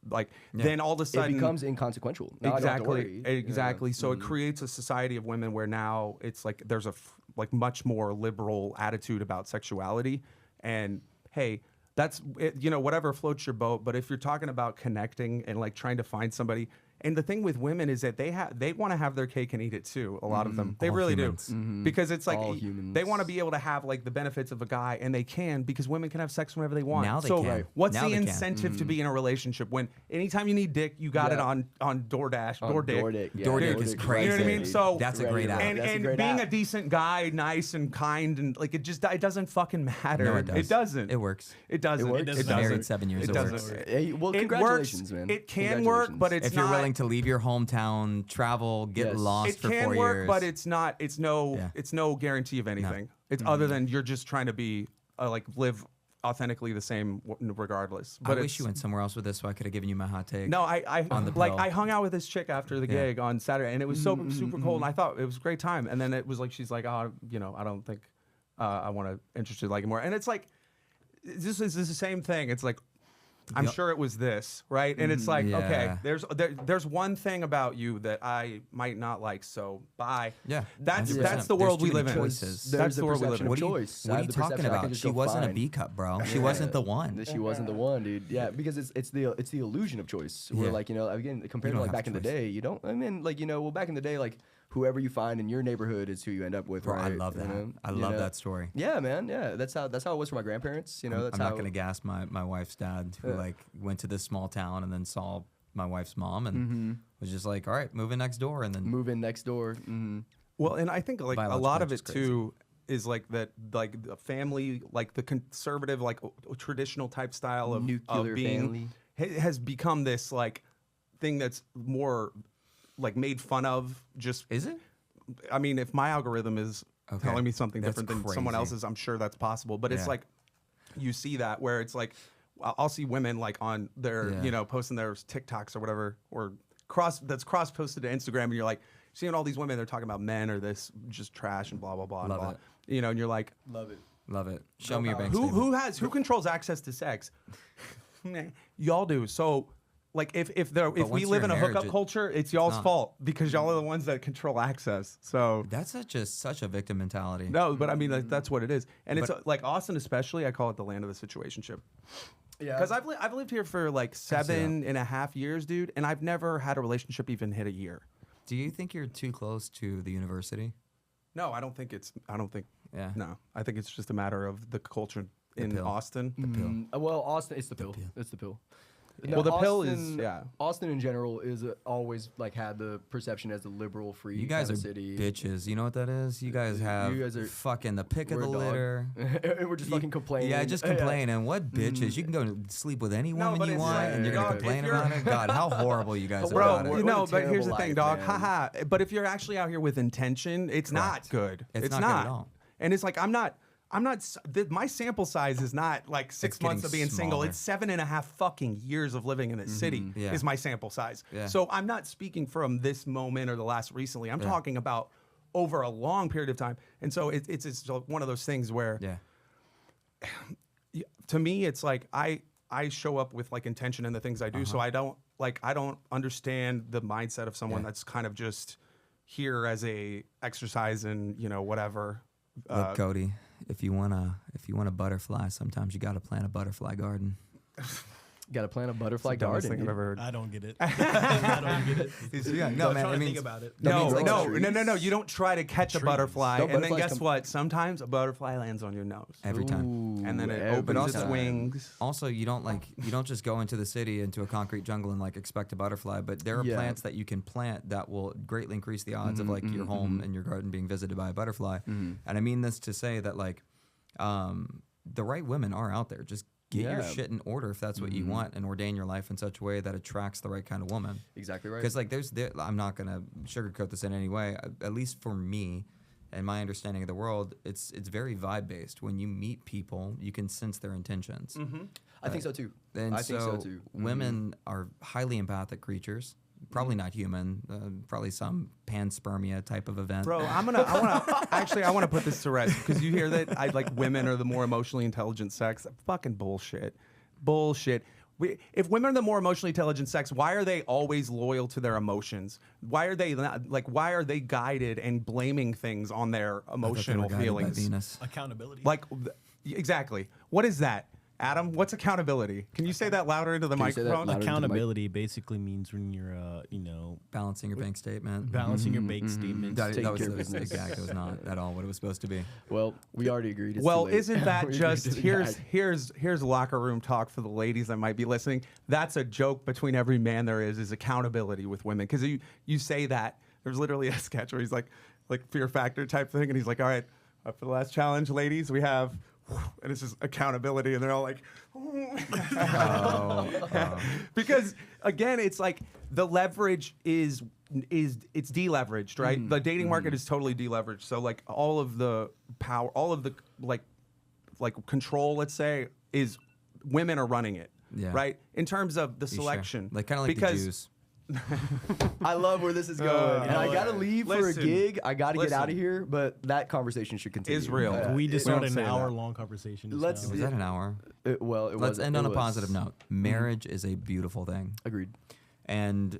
like then all of a It sudden becomes inconsequential. Now I don't have to exactly worry. exactly. Yeah. So it creates a society of women where now it's like there's a like much more liberal attitude about sexuality, and hey. That's it, whatever floats your boat. But if you're talking about connecting and like trying to find somebody, and the thing with women is that they want to have their cake and eat it too. A lot of them, they All really humans. do, because it's like All humans. they want to be able to have like the benefits of a guy, and they can because women can have sex whenever they want. Now they so can. Right. what's Now the they can. incentive to be in a relationship when anytime you need dick, you got it Yeah. on DoorDash, On DoorDick. DoorDick, yeah. DoorDick is DoorDick crazy. You know what I mean? dude. So That's a great app. and, That's a and great being app. a decent guy, nice and kind, and like it doesn't fucking matter. No, it does. It doesn't. It works. It doesn't. It works. It Doesn't doesn't. Married 7 years. It It doesn't. works. Hey, well, It congratulations, works. man. It can work, but Congratulations. it's If you're not, willing to leave your hometown, travel, get Yes. lost it for can 4 work, years, but it's not. It's no. Yeah. It's no guarantee of anything. It's other than you're just trying to be like live authentically the same regardless. But I wish it's- you went somewhere else with this, so I could have given you my hot take. No, I on the like pill. I hung out with this chick after the Yeah. gig on Saturday, and it was so super cold, and I thought it was a great time. And then it was like she's like, oh, I don't think I want to interested like more. And it's like this is the same thing. It's like I'm Yep. sure it was this, right? And it's like, okay, Yeah. there's one thing about you that I might not like, so bye. Yeah, That's 100%. the world There's we too live many in. choices. That's There's the the world we live perception in. of choice. What I are have you the talking perception I can about? just She go wasn't a find. B cup, bro. She wasn't the one. She wasn't the one, dude. Yeah, because it's the illusion of choice. Where Yeah. like again compared don't to like have back in the choice. day, you don't. I mean, like well, back in the day, like whoever you find in your neighborhood is who you end up with. Bro, right? I love that. I You love know? that story. Yeah, man. Yeah, that's how it was for my grandparents. That's I'm how. not gonna gas my wife's dad, who Yeah. like went to this small town and then saw my wife's mom and Mm-hmm. was just like, all right, move in next door, and then Move in next door. Mm-hmm. Well, and I think like a Biological lot of age is it too is like that, like the family, like the conservative, like traditional type style of Nuclear of being family. has become this like thing that's more like made fun of. Just is it? I mean, if my algorithm is Okay. telling me something That's different than someone crazy. else's, I'm sure that's possible. But it's Yeah. like you see that where it's like I'll see women like on their Yeah. posting their TikToks or whatever or cross posted to Instagram, and you're like seeing all these women, they're talking about men or this just trash and blah blah blah. and Love blah. it. And you're like, Love it. Love it. Show me your bank who statement. who controls access to sex? Y'all do. So like if we once live you're in a in marriage, hookup culture, it's y'all's not. fault because y'all are the ones that control access. So That's such a victim mentality. no, but I mean like, that's what it is, and it's like Austin especially. I call it the land of the situationship. Yeah. Because I've lived here for like 7.5 years, dude, and I've never had a relationship even hit a year. Do you think you're too close to the university? No, I don't think it's. I don't think. Yeah. No, I think it's just a matter of the culture in pill. Austin. Well, Austin, it's the pill. It's the pill. Well, the pill is- Austin- yeah. Austin in general is always like had the perception as the liberal, free You guys kind are of city. bitches. You know what that is? You guys have You guys are- fucking the pick of We're the a dog. litter. And we're just fucking complaining. Yeah, just complaining. What bitches? You can go and sleep with any No, woman but you it's want, like, and you're gonna dog, complain if you're- about it. God, how horrible you guys are Bro, about it. you know, What a but here's the terrible thing, life, dog. man. Haha. But if you're actually out here with intention, it's not good. It's not good at all. And it's like I'm not. My sample size is not like 6 It's months getting of being single. smaller. It's 7.5 fucking years of living in this city Yeah. is my sample size. Yeah. So I'm not speaking from this moment or the last recently. I'm talking about over a long period of time. And so it's one of those things where Yeah. to me it's like I show up with like intention in the things I do. So I don't understand the mindset of someone Yeah. that's kind of just here as a exercise and whatever. Look, Cody, if you want a butterfly, sometimes you got to plant a butterfly garden. Got to plant a butterfly It's the dumbest garden. thing I've ever heard. I don't get it. I don't get it. Yeah, I'm no, man. trying I to mean, think about it. No. You don't try to catch a Trees. butterfly, No, and then butterflies guess come- what? Sometimes a butterfly lands on your nose, every time. and then it every opens its time. wings. Also, you don't just go into the city into a concrete jungle and like expect a butterfly, but there are Yeah. plants that you can plant that will greatly increase the odds of like your home and your garden being visited by a butterfly. And I mean this to say that like the right women are out there. Just get your Yeah. shit in order if that's what you want, and ordain your life in such a way that attracts the right kind of woman. Exactly right. Because like I'm not gonna sugarcoat this in any way. At least for me, and my understanding of the world, it's very vibe based. When you meet people, you can sense their intentions. I think so too. And I think so too. Women are highly empathic creatures. Probably not human. Probably some panspermia type of event. Bro, I want to put this to rest because you hear that women are the more emotionally intelligent sex. Fucking bullshit. If women are the more emotionally intelligent sex, why are they always loyal to their emotions? Why are they not, why are they guided and blaming things on their emotional feelings? Venus. Accountability. Exactly. What is that? Adam, what's accountability? Can you say that louder into the Can you say that microphone? louder? Accountability basically means when you're, Balancing your bank statement. balancing your bank statements. That, Taking that was, care of that was business. exactly was not at all what it was supposed to be. Well, we already agreed. It's too Well, late. isn't that We just agreed to here's locker room talk for the ladies that might be listening? That's a joke between every man there is accountability with women, because you say that there's literally a sketch where he's like Fear Factor type thing, and he's like, all right, for the last challenge, ladies, we have. And it's just accountability, and they're all like, because again, it's like the leverage is it's deleveraged, right? The dating market is totally deleveraged. So like all of the power, all of the like control, let's say, is women are running it, Yeah. right? In terms of the You sure? selection, Like kind of like because the Jews. I love where this is going. And I gotta leave for a listen, gig. I gotta get out of listen. here, but that conversation should continue. Israel. We just We don't started an say that. hour-long conversation. just Let's- now. Was that an hour? It Let's was. end on a positive note. Marriage is a beautiful thing. Agreed. And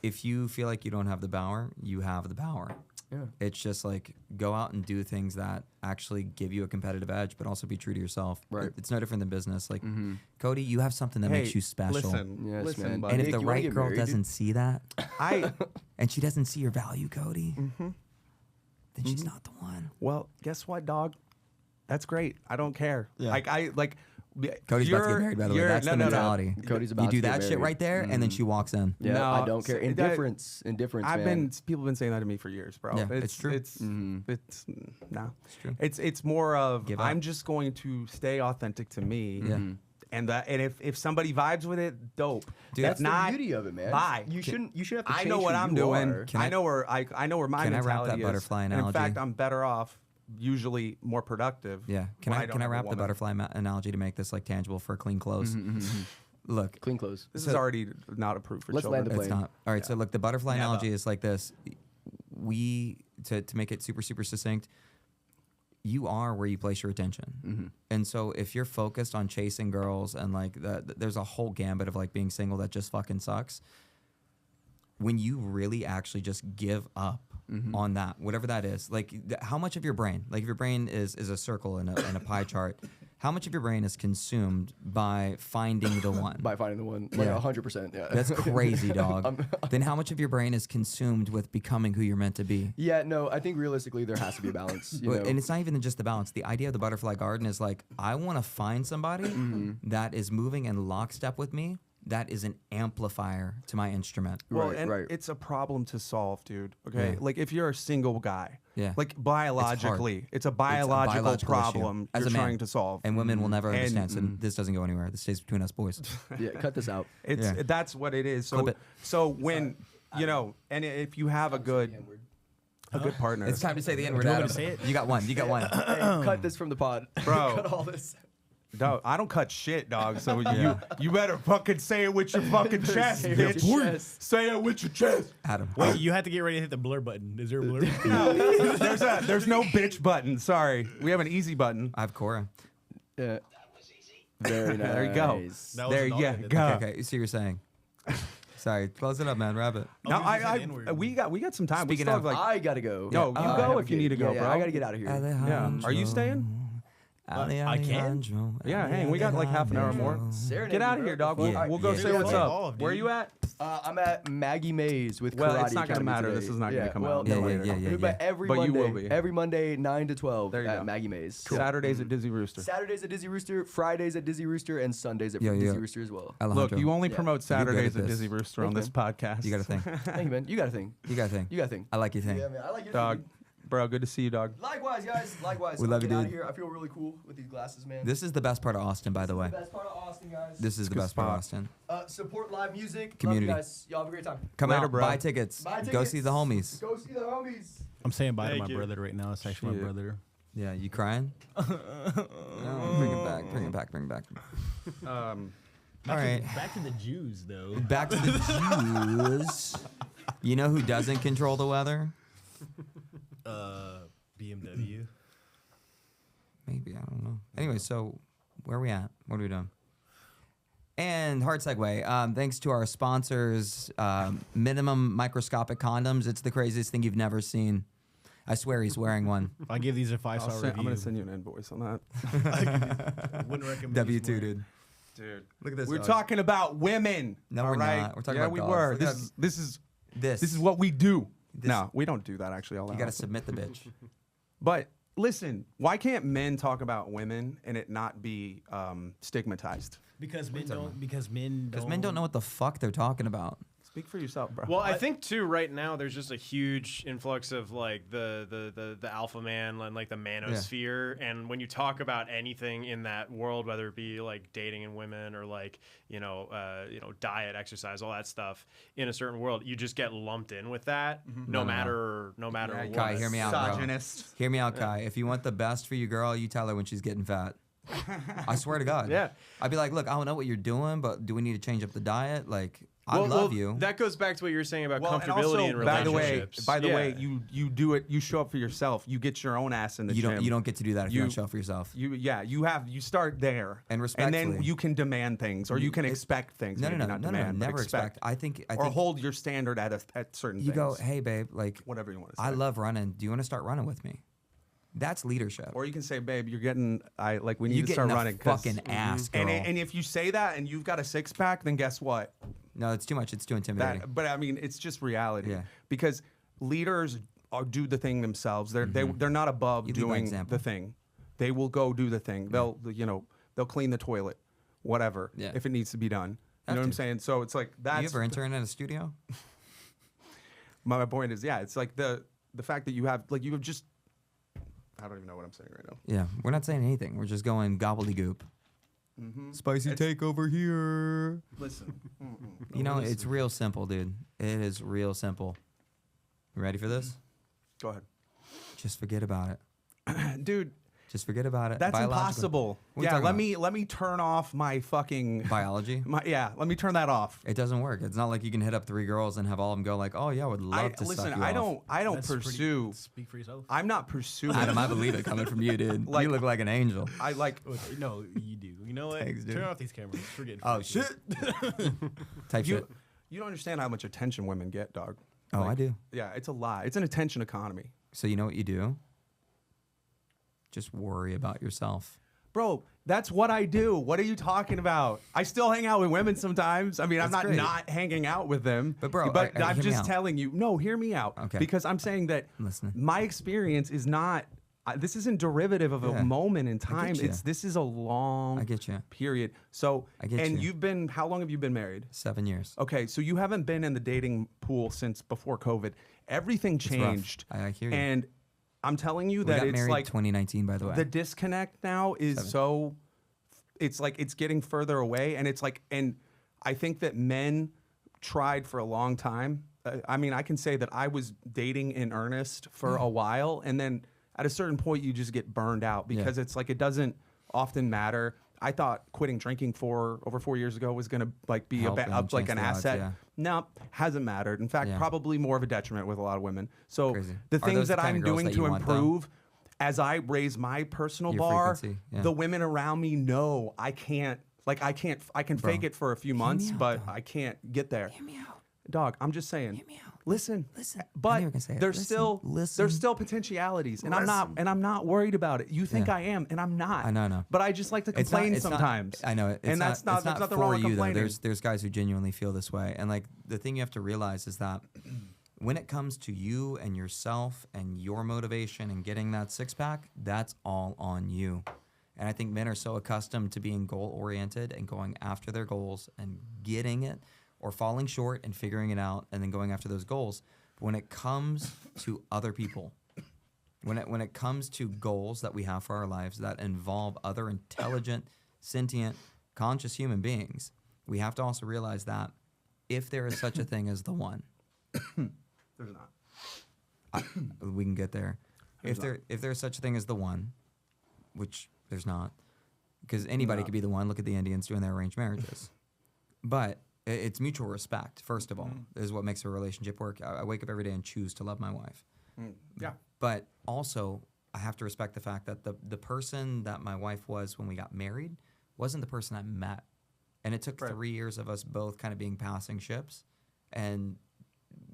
if you feel like you don't have the power, you have the power. Yeah. It's just like go out and do things that actually give you a competitive edge, but also be true to yourself. Right. It's no different than business. Like, Cody, you have something that makes you special. Listen, Yes, listen, man. buddy. And if Nick, the you wanna right get girl married, dude? doesn't see that, I and she doesn't see your value, Cody, then she's not the one. well, guess what, dog? That's great. I don't care. Yeah. Cody's about to get married, by the way. That's the mentality. Cody's about you do to get that shit married. right there, and then she walks in. Yeah, No, I don't care. so that- Indifference, man. People have been saying that to me for years, bro. Yeah, it's true. It's no. It's true. It's more of Give up. I'm just going to stay authentic to me. Yeah. And if somebody vibes with it, dope. Dude, If That's not, the beauty of it, man. bye. You shouldn't have to I change know what who I'm you doing. are. Can I know where my can I wrap mentality that is. butterfly And in analogy? fact, I'm better off, usually more productive. Yeah. Can when I don't have a wrap the woman. butterfly analogy to make this like tangible for clean clothes? Look, Clean clothes. This is already not approved for Let's children. land the it's plane. not. All right. So look, the butterfly Never. analogy is like this. We to make it super succinct. You are where you place your attention, and so if you're focused on chasing girls and like there's a whole gambit of like being single that just fucking sucks. When you really actually just give up on that, whatever that is, like how much of your brain, like if your brain is a circle in a pie chart, how much of your brain is consumed by finding the one? By finding the one, like Yeah. 100%. Yeah. That's crazy, dog. Then how much of your brain is consumed with becoming who you're meant to be? Yeah, no, I think realistically there has to be a balance. You know? And it's not even just the balance. The idea of the butterfly garden is like, I want to find somebody that is moving in lockstep with me, that is an amplifier to my instrument. Well, Right, and right. it's a problem to solve, dude. Okay, Yeah. like if you're a single guy, Yeah. like biologically, it's a biological biological issue. problem As you're a man. trying to solve. And women will never And- understand. So this doesn't go anywhere. This stays between us boys. Yeah, cut this out. Yeah. That's what it is. So Clip it. so when and if you have a good partner, It's time to say the N-word, Do you want me Adam. to say it? You got one. You got one. Hey, cut this from the pod. Bro. Cut all this. Dog, I don't cut shit, dog. So you better fucking say it with your fucking chest, Say it with bitch. your chest. Say it with your chest. Adam. Wait, you have to get ready to hit the blur button. Is there a blur? There's no bitch button. Sorry, we have an easy button. I have Cora. Yeah. Very nice. There you go. That was There an you alternate. go. Okay, so you're saying. Sorry, close it up, man. Wrap it. No, Oh, you said the N-word. we got some time. Speaking we still of- have like I gotta go. No, you I go have a if you gig. need to go, Yeah, bro. I gotta get out of here. yeah. Are you staying? Alejandro. Yeah, hang. We got like half an hour more. Serenade Get me, out of bro. here, dog. Yeah. We'll go Yeah. say what's Yeah. up. Where you at? I'm at Maggie Mays with Well, Karate it's not gonna Academy matter. today. This is not gonna come well, out. Yeah, no, yeah, yeah, yeah, But every But you Monday, will be. every Monday, 9 to 12 There you at go. Maggie Mays. Saturdays at Dizzy Rooster. Saturdays at Dizzy Rooster, Fridays at Dizzy Rooster, and Sundays at Yeah, Dizzy yeah. Rooster as well. Alejandro, Look, you only Yeah. promote You're good Saturdays at at this. Dizzy Rooster on Thank this podcast. you got a thing. Thank you, man. You got a thing. You got a thing. You got a thing. I like your thing. Yeah, man. I like your Dog, thing. bro, good to see you, dog. Likewise, guys. Likewise. We I'm love you, getting outta dude. Here. I feel really cool with these glasses, man. This is the best part of Austin, by the way. Best part of Austin, guys. This is the good best part of spot. Austin. Support live music. Community. Love you guys. Y'all have a great time. Come Later, out, bro. buy tickets. Buy Go tickets. see the homies. Go see the homies. I'm saying bye to Thank my you. brother right now. It's actually my Shit. brother. Yeah, you crying? No, bring it back. Bring it back. Bring it back. All right. Back to the Jews, though. Back to the Jews. You know who doesn't control the weather? BMW. Maybe, I don't know. Anyway, so where are we at? What are we doing? And hard segue. Thanks to our sponsors, Minimum Microscopic Condoms. It's the craziest thing you've never seen. I swear he's wearing one. If I give these a 5-star review, I'm gonna send you an invoice on that. wouldn't recommend W2, these more. dude. Dude, Look at this. we're dog. talking about women. No, all we're right? not. We're talking yeah, about we dogs. were. Look This at is this is This. this is what we do. This- No, we don't do that actually. All You got to submit the bitch. But listen, why can't men talk about women and it not be stigmatized? Because men don't. Because men Because men don't know what the fuck they're talking about. Speak for yourself, bro. Well, I think too right now there's just a huge influx of like the alpha man and like the manosphere, and when you talk about anything in that world, whether it be like dating and women or like diet, exercise, all that stuff in a certain world, you just get lumped in with that, no matter what. Kai, hear me out, bro. Misogynist. Hear me out, Kai. If you want the best for your girl, you tell her when she's getting fat. I swear to God. Yeah. I'd be like, look, I don't know what you're doing, but do we need to change up the diet? Like, I love you. That goes back to what you were saying about Well, and comfortability also, in by the relationships. way, you do it. You show up for yourself. You get your own ass in the gym. You don't get to do that if you don't show up for yourself. You start there, And and respectfully. then you can demand things, or you can expect things. No, maybe not demand, but never expect. I think or hold your standard at certain you things. go, hey babe, like whatever you want to say. I love running. Do you want to start running with me? That's leadership. Or you can say, babe, you're getting. We need You to getting start a running. 'cause- fucking ass, girl. And if you say that and you've got a 6-pack, then guess what? No, it's too much. It's too intimidating. But I mean, it's just reality. Yeah. Because leaders do the thing themselves. They're not above You lead by doing example. the thing. They will go do the thing. They'll clean the toilet, whatever, Yeah. if it needs to be done. You Have know what I'm to. saying? So it's like that's you ever intern at a studio? my point is, yeah, it's like the fact that you have just. I don't even know what I'm saying right now. Yeah, we're not saying anything. We're just going gobbledygook. Spicy takeover here. Listen, You know, it's real simple, dude. It is real simple. You ready for this? go ahead, Just forget about it. dude. Just forget about it. That's Biological. impossible. What are you Yeah, talking let me turn off my fucking Biology? let me turn that off. It doesn't work. It's not like you can hit up 3 girls and have all of them go like, "Oh yeah, I would love to Listen, suck you I off." don't That's pursue. Speak for yourself. I'm not pursuing. Adam, I believe it coming from you, dude. Like- you look like an angel. I like. No, you do. You know what? Thanks, dude. Turn off these cameras. Forget. Oh shit! Type You, shit. you don't understand how much attention women get, dog. Oh, I do. Yeah, it's a lie. It's an attention economy. So you know what you do? Just worry about yourself. Bro, that's what I do. What are you talking about? I still hang out with women sometimes. I mean, I'm That's not great. not hanging out with them. But bro, I'm hear me just out. telling you. No, hear me out. Okay. Because I'm saying that I'm listening. my experience is not. This isn't derivative of Yeah. a moment in time. get ya. This is a long I get you. period. So I get and you. you've been how long have you been married? 7 years. Okay, so you haven't been in the dating pool since before COVID. Everything rough. changed. I hear you. And I'm telling you We that got it's married like 2019, by the way. the disconnect now is so it's like it's getting further away, and it's like, and I think that men tried for a long time. I mean, I can say that I was dating in earnest for a while, and then at a certain point you just get burned out because it's like it doesn't often matter. I thought quitting drinking over 4 years ago was gonna like be Help like and an change the odds, asset. yeah. No, hasn't mattered. In fact, Yeah. probably more of a detriment with a lot of women. So Crazy. the Are things those the that kind I'm of girls doing that to you want, though? improve as I raise my personal Your bar, frequency, yeah. the women around me know I can't. Like I can fake it for a few months, out, but though. I can't get there. Hear me out. dog. I'm just saying. Hear me out. Listen, Listen. I but knew you were gonna say it. there's Listen. there's still potentialities, and I'm not worried about it. You think Yeah. I am, and I'm not. I know. But I just like to complain sometimes. I know. And that's not it's there's not nothing for wrong with you though. complaining. There's guys who genuinely feel this way, and like the thing you have to realize is that when it comes to you and yourself and your motivation and getting that six pack, that's all on you. And I think men are so accustomed to being goal oriented and going after their goals and getting it, or falling short and figuring it out and then going after those goals. But when it comes to other people, when it comes to goals that we have for our lives that involve other intelligent, sentient, conscious human beings, we have to also realize that if there is such a thing as the one, There's not. we can get there. If there's such a thing as the one, which there's not, because anybody could be the one. Look at the Indians doing their arranged marriages. But it's mutual respect, first of all, is what makes a relationship work. I wake up every day and choose to love my wife. Yeah. But also, I have to respect the fact that the person that my wife was when we got married wasn't the person I met. And it took 3 years of us both kind of being passing ships and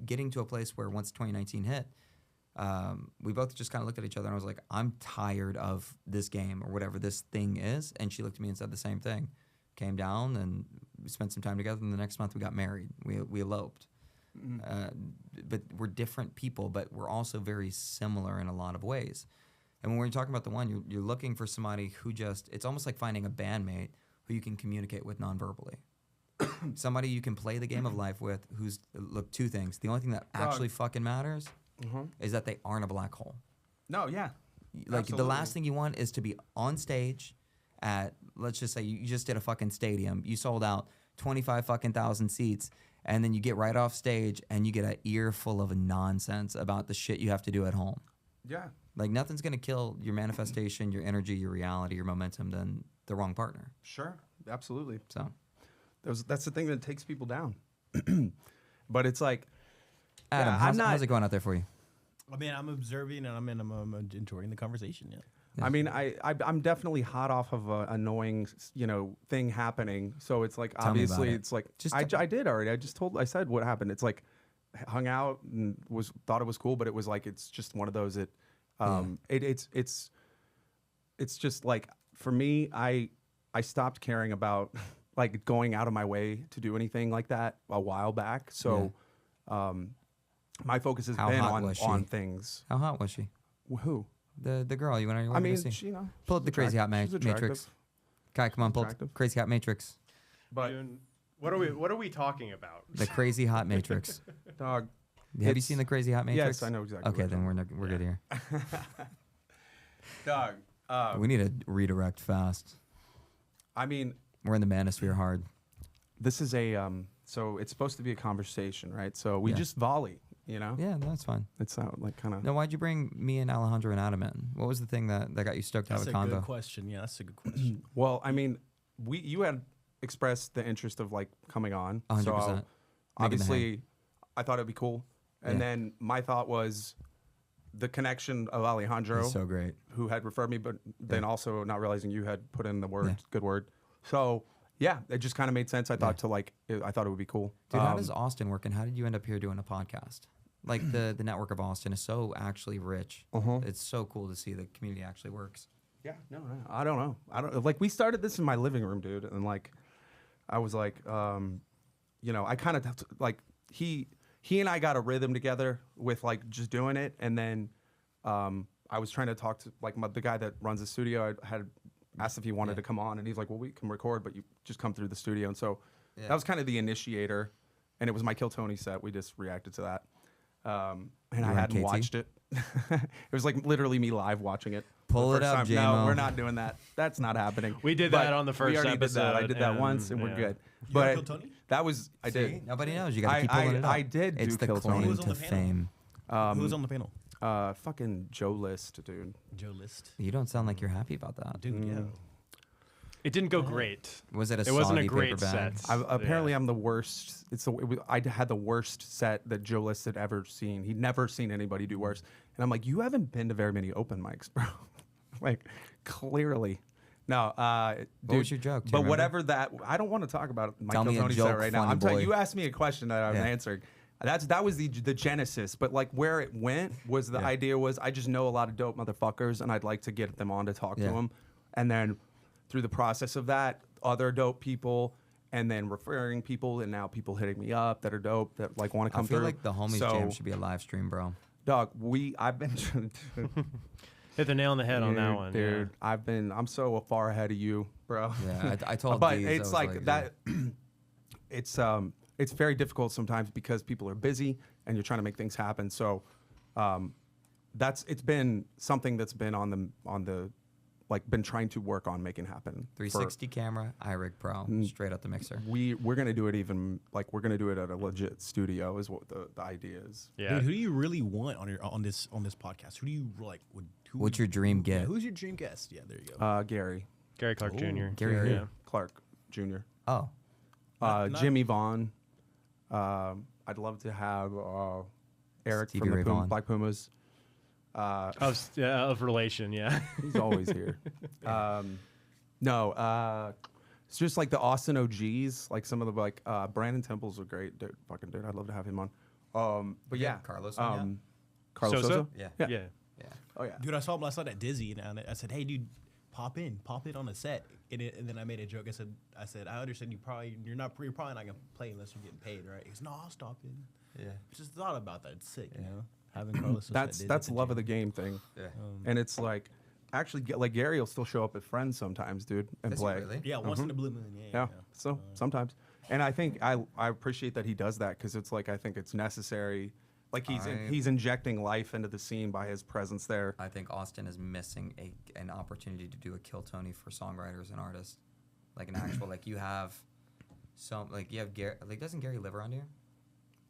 getting to a place where once 2019 hit, we both just kind of looked at each other and I was like, I'm tired of this game or whatever this thing is. And she looked at me and said the same thing. Came down and we spent some time together, and the next month we got married. We eloped. But we're different people, but we're also very similar in a lot of ways. And when we're talking about the one, you're looking for somebody who it's almost like finding a bandmate who you can communicate with non-verbally. Somebody you can play the game of life with look, two things. The only thing that actually fucking matters is that they aren't a black hole. No, yeah. Like Absolutely. the last thing you want is to be on stage at, let's just say you just did a fucking stadium. You sold out 25 fucking thousand seats, and then you get right off stage and you get an ear full of nonsense about the shit you have to do at home. Yeah. Like nothing's gonna kill your manifestation, your energy, your reality, your momentum than the wrong partner. Sure. Absolutely. So that's the thing that takes people down. But it's like, Adam, yeah, how's it going out there for you? I mean, I'm observing and I'm enjoying the conversation. Yeah. I mean, I'm definitely hot off of an annoying, thing happening. So it's like, Tell me about obviously, it. it's like, Just I did already. I said what happened. It's like, hung out and thought it was cool, but it was like, it's just one of those it's just like, for me, I stopped caring about like going out of my way to do anything like that a while back. So, my focus has How been hot was she? on things. How hot was she? Who? The girl you want I mean, to see? she, Pull up the crazy hot she's attractive. matrix. Kai, come on, pull up the Attractive. crazy hot matrix. But What are we talking about? The crazy hot matrix. dog, Have you it's- seen the crazy hot matrix? Yes, I know exactly. Okay, what then you're we're good here. dog. We need to redirect fast. I mean, We're in the manosphere hard. this is a so it's supposed to be a conversation, right? So we Yeah. just volley, Yeah, no, that's fine. It's like kind of. Now, why'd you bring me and Alejandro and Adam in? What was the thing that got you stoked to That's have a a good convo? question. Yeah, that's a good question. Well, I mean, you had expressed the interest of like coming on. 100%. So Making the obviously, I thought it'd be cool. And Yeah. then my thought was the connection of Alejandro, He's so great. who had referred me, but then also not realizing you had put in the word, Yeah. good word. So yeah, it just kind of made sense. I thought I thought it would be cool. Dude, how does Austin work, and how did you end up here doing a podcast? Like the network of Austin is so actually rich. It's so cool to see the community actually works. Yeah, no, I don't know. I don't like. We started this in my living room, dude, and like, I was like, I kind of like he and I got a rhythm together with like just doing it, and then I was trying to talk to like the guy that runs the studio. I had asked if he wanted to come on, and he's like, well, we can record, but you just come through the studio, and so that was kind of the initiator, and it was my Kill Tony set. We just reacted to that. And I hadn't KT? watched it. It was like literally me live watching it. Pull The it first up, time. J-Mo. No, we're not doing that. That's not happening. We did But that on the first we already episode. Did that. I did that and, once, and we're yeah. good. You But Kill Tony? that was I See? did. Nobody knows. You got to keep pulling it up. I did It's do the Kill claim Tony. Who was on to the panel? fame. Who was on the panel? Fucking Joe List, dude. Joe List. You don't sound like you're happy about that. Dude, yeah. It didn't go great. Was it a It wasn't a soggy great paper bag? set. Apparently, I'm the worst. I had the worst set that Joe List had ever seen. He'd never seen anybody do worse. And I'm like, you haven't been to very many open mics, bro. Like, clearly. No, dude, was your joke? Do you But remember? whatever that, I don't want to talk about my Tell me a Tony set joke, right now. funny I'm telling boy. you, asked me a question that I'm Yeah. answering. That was the genesis, but like where it went was the idea was I just know a lot of dope motherfuckers and I'd like to get them on to talk to Yeah. them, and then through the process of that, other dope people, and then referring people, and now people hitting me up that are dope that like want to I come feel through. like the homies jam should be a live stream, bro. Dog, I've been Hit the nail on the head on that one, dude. I'm so far ahead of you, bro. Yeah, I told but Deez, I it's was like that. It's very difficult sometimes because people are busy and you're trying to make things happen. So, it's been something that's been on the like been trying to work on making happen. 360 camera, iRig Pro, straight up the mixer. We're gonna do it we're gonna do it at a legit studio is what the idea is. Yeah. Dude, who do you really want on this podcast? Who do you like? What's your dream Yeah, get? who's your dream guest? Yeah, there you go. Gary Gary Clark Jr. Gary who? Yeah. Clark Jr. Oh, Jimmy Vaughn. I'd love to have Eric Stevie from the Ray Vaughan. Black Pumas. Of relation, yeah. He's always here. It's just like the Austin OGs, like some of the like Brandon Temples are great. Dude, I'd love to have him on. But yeah, Carlos on yet? Carlos Sosa? Sosa? yeah. Yeah. Oh yeah. Dude, I saw him last night at Dizzy, and I said, "Hey, dude, pop in on the set." And then I made a joke. I said, "I understand you're probably not gonna play unless you're getting paid, right?" He goes, "No, I'll stop in." Yeah. Just thought about that. It's sick, you know, having Carlos. Sosa at Dizzy That's at the love of the gym. game thing. Yeah. And it's like actually like Gary will still show up at Friends sometimes, dude, and Does he play. really? Yeah, once in a blue moon. Yeah. So sometimes, and I think I appreciate that he does that because it's like I think it's necessary. Like he's injecting life into the scene by his presence there. I think Austin is missing an opportunity to do a Kill Tony for songwriters and artists, like an actual like you have Gary, like doesn't Gary live around here?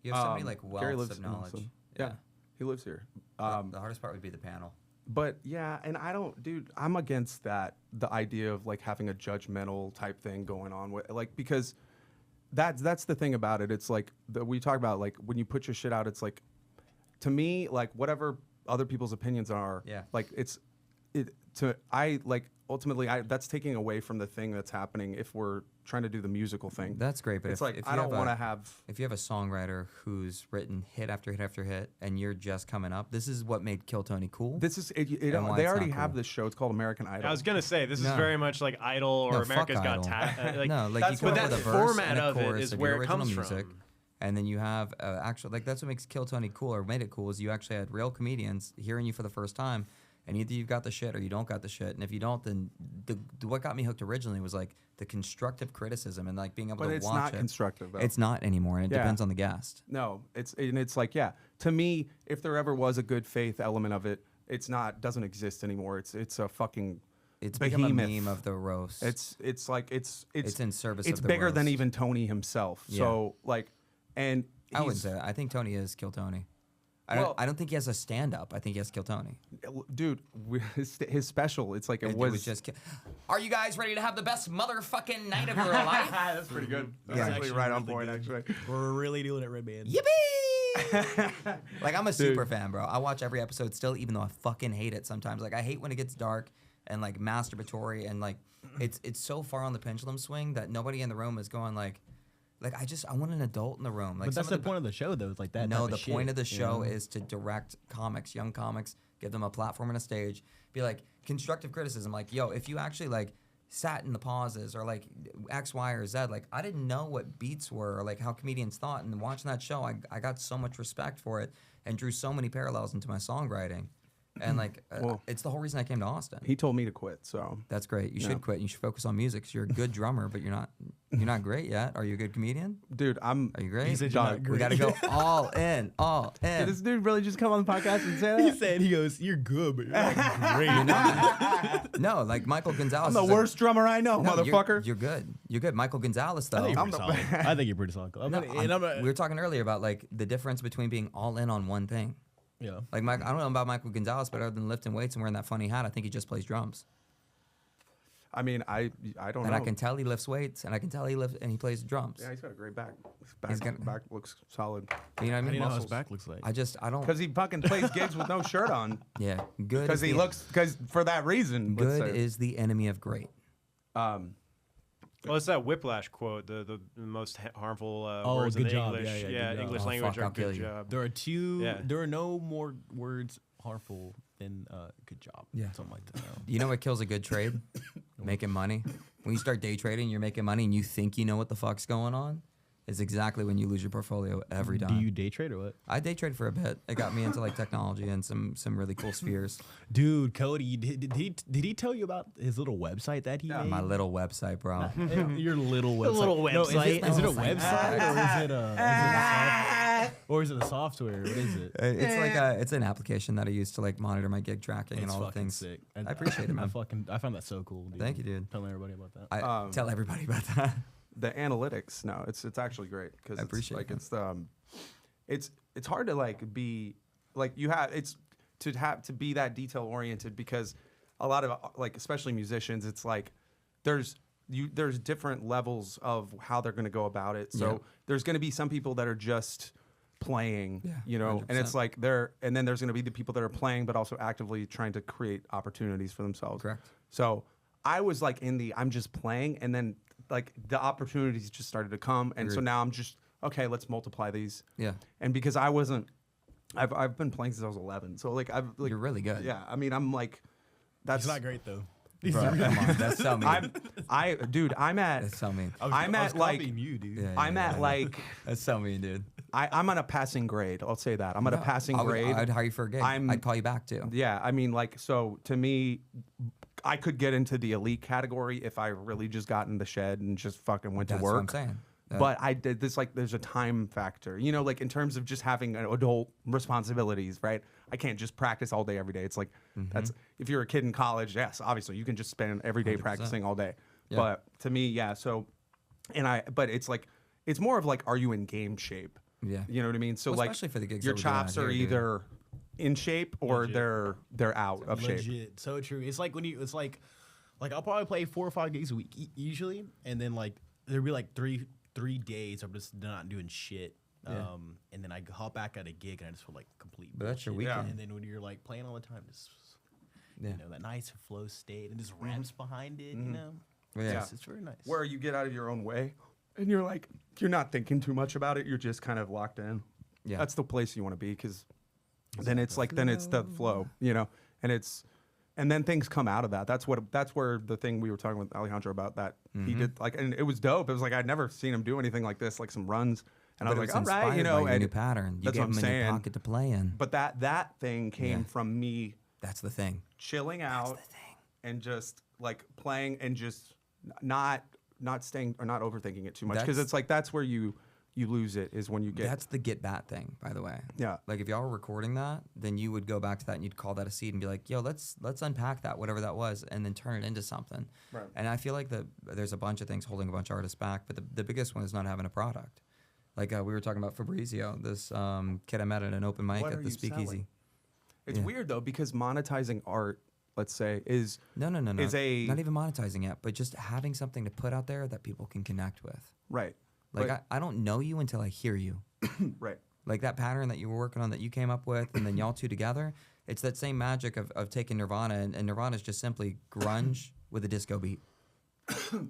You have so many like Gary wealths lives of in knowledge. Austin. Yeah, he lives here. The hardest part would be the panel. But yeah, and I'm against that. The idea of like having a judgmental type thing going on with like because that's the thing about it. It's like we talk about like when you put your shit out, it's like to me like whatever other people's opinions are. Yeah. Like ultimately that's taking away from the thing that's happening if we're trying to do the musical thing. That's great, but it's if like you I don't have want to have. If you have a songwriter who's written hit after hit after hit, and you're just coming up, this is what made Kill Tony cool. This is and why they it's already not have cool. this show. It's called American Idol. I was gonna say this is No. very much like Idol or No, America's fuck Got Idol. Talent. No, like that's you come but up that with a verse format and a of it chorus is of where your it original comes music, from. and then you have actual like that's what makes Kill Tony cool or made it cool is you actually had real comedians hearing you for the first time, and either you've got the shit or you don't got the shit, and if you don't, then what got me hooked originally was like the constructive criticism and like being able But to it's watch not it. constructive, though. It's not anymore, and it Yeah. depends on the guest. No, it's like to me, if there ever was a good faith element of it, doesn't exist anymore. It's a fucking It's behemoth. become a meme of the roast. It's in service It's of the bigger than roast. even Tony himself. Yeah. So like, and I wouldn't he's- say that. I think Tony is Kill Tony. Well- I don't think he has a stand up. I think he has Kill Tony. dude, his special. It's like it It was. was just. Are you guys ready to have the best motherfucking night of your life? That's pretty good. That's Yeah. actually right on point. Actually, We're really doing it, Red Band. Yippee! Like I'm a super fan, bro. I watch every episode still, even though I fucking hate it sometimes. Like I hate when it gets dark and like masturbatory and like it's so far on the pendulum swing that nobody in the room is going like I want an adult in the room. Like But that's some the of point of the show, though. It's like that. No, type the of shit, point of the you show know? is to direct comics, young comics, give them a platform and a stage. Be like constructive criticism, like yo, if you actually like sat in the pauses or like X, Y, or Z, like I didn't know what beats were or like how comedians thought, and watching that show, I got so much respect for it and drew so many parallels into my songwriting, and like Well- it's the whole reason I came to Austin. he told me to quit. So That's great. You Yeah. should quit. And you should focus on music. 'Cause you're a good drummer, but you're not great yet. Are you a good comedian? dude, Are you great? He said you're not Dog, We got to go all in, all did in. this dude really just come on the podcast and say He that? said, he goes, "You're good, but you're not great." No, like Michael Gonzalez. I'm the is a- worst drummer I know, No, motherfucker. You're good. You're good. Michael Gonzalez, though. I think you're I'm pretty the- solid. I think you're pretty solid. No, we were talking earlier about like the difference between being all in on one thing. yeah. Like Mike, I don't know about Michael Gonzalez, but other than lifting weights and wearing that funny hat, I think he just plays drums. I mean, I don't And know. I can tell he lifts weights, and I can tell he plays drums. Yeah, he's got a great back. His He's back, got- back looks solid. You know what I I mean? don't know how his muscles. back looks like. I don't. Because he fucking plays gigs with no shirt on. Yeah, good. Because is he the- looks. Because for that reason. let's Good say. is the enemy of great. Well, it's that Whiplash quote, the most harmful Oh, words in good the job. English, Yeah, good job. English Oh, language fuck, are I'll kill good you. job. There are two. Yeah. There are no more words harmful than good job. Yeah. Something like that. You know what kills a good trade? Making money. When you start day trading, you're making money and you think you know what the fuck's going on. Is exactly when you lose your portfolio every time. Do you day trade or what? I day trade for a bit. It got me into like technology and some really cool spheres. Dude, Cody, did he tell you about his little website that he made? My little website, bro. Your little website. little No, website. is it a website or is it a software? What is it? It's like it's an application that I use to like monitor my gig tracking and It's all the fucking things. sick. I appreciate it, man. I found that so cool. Dude. Thank you, dude. Telling everybody about that. I tell everybody about that. The analytics, no, it's actually great because I appreciate like it. it's hard to like be like you have it's to have to be that detail oriented because a lot of like especially musicians, it's like there's different levels of how they're going to go about it. So Yeah. there's going to be some people that are just playing, Yeah, you know, and it's 100%. like and then there's going to be the people that are playing but also actively trying to create opportunities for themselves. Correct. So I was like I'm just playing, and then like the opportunities just started to come, and so Agreed. now I'm just okay. Let's multiply these. Yeah. And because I've been playing since I was 11, so like You're really good. Yeah, I mean I'm like that's He's not great though. Bro, come on, that's so mean. I'm at That's so mean. I'm at like copying you, dude. Yeah, I'm yeah, at yeah. like That's so mean, dude. I'm on a passing grade. I'll say that I'm at a passing grade. I'd hire you for a gig. I'd call you back too. Yeah, I mean, like, so to me, I could get into the elite category if I really just got in the shed and just fucking went That's to what work. I'm saying. Yeah. But I did this, like, there's a time factor, you know, like in terms of just having adult responsibilities, right? I can't just practice all day, every day. It's like, that's, if you're a kid in college, yes, obviously you can just spend every day 100%. practicing all day. Yeah. But to me, yeah, so, but it's like, it's more of like, are you in game shape? Yeah. You know what I mean? So Well, like, especially for the gigs your that we're doing out chops here, are dude. either in shape or Legit. they're out of shape. Legit, so true. It's like when it's like I'll probably play 4 or 5 gigs a week usually, and then like there'll be like three days I'm just not doing shit. Yeah. And then I hop back at a gig and I just feel like complete. But that's your bullshit. weekend. And then when you're like playing all the time, just Yeah. you know that nice flow state and just ramps behind it. You know, Yeah. it's very nice. Where you get out of your own way and you're like, you're not thinking too much about it. You're just kind of locked in. Yeah. That's the place you want to be because then it's like, then it's the flow, you know, and then things come out of that. That's where the thing we were talking with Alejandro about that he did like, and it was dope. It was like, I'd never seen him do anything like this, like some runs. And I But was it like, all right, inspired you know, by your and new pattern. You that's get what I'm them in your saying. pocket to play in. But that thing came Yeah. from me That's the thing. chilling out and just like playing and just not staying or not overthinking it too much because That's- it's like that's where you lose it is when you get That's the get bat thing, by the way. Yeah. Like if y'all were recording that, then you would go back to that and you'd call that a seed and be like, yo, let's unpack that, whatever that was, and then turn it into something. Right. And I feel like there's a bunch of things holding a bunch of artists back, but the biggest one is not having a product. Like we were talking about Fabrizio, this kid I met at an open mic What at are the you Speakeasy. selling? It's Yeah. weird though because monetizing art, let's say, is No. Is a not even monetizing it, but just having something to put out there that people can connect with. right. Like But- I don't know you until I hear you. right. Like that pattern that you were working on that you came up with, and then y'all two together, it's that same magic of taking Nirvana, and Nirvana is just simply grunge with a disco beat.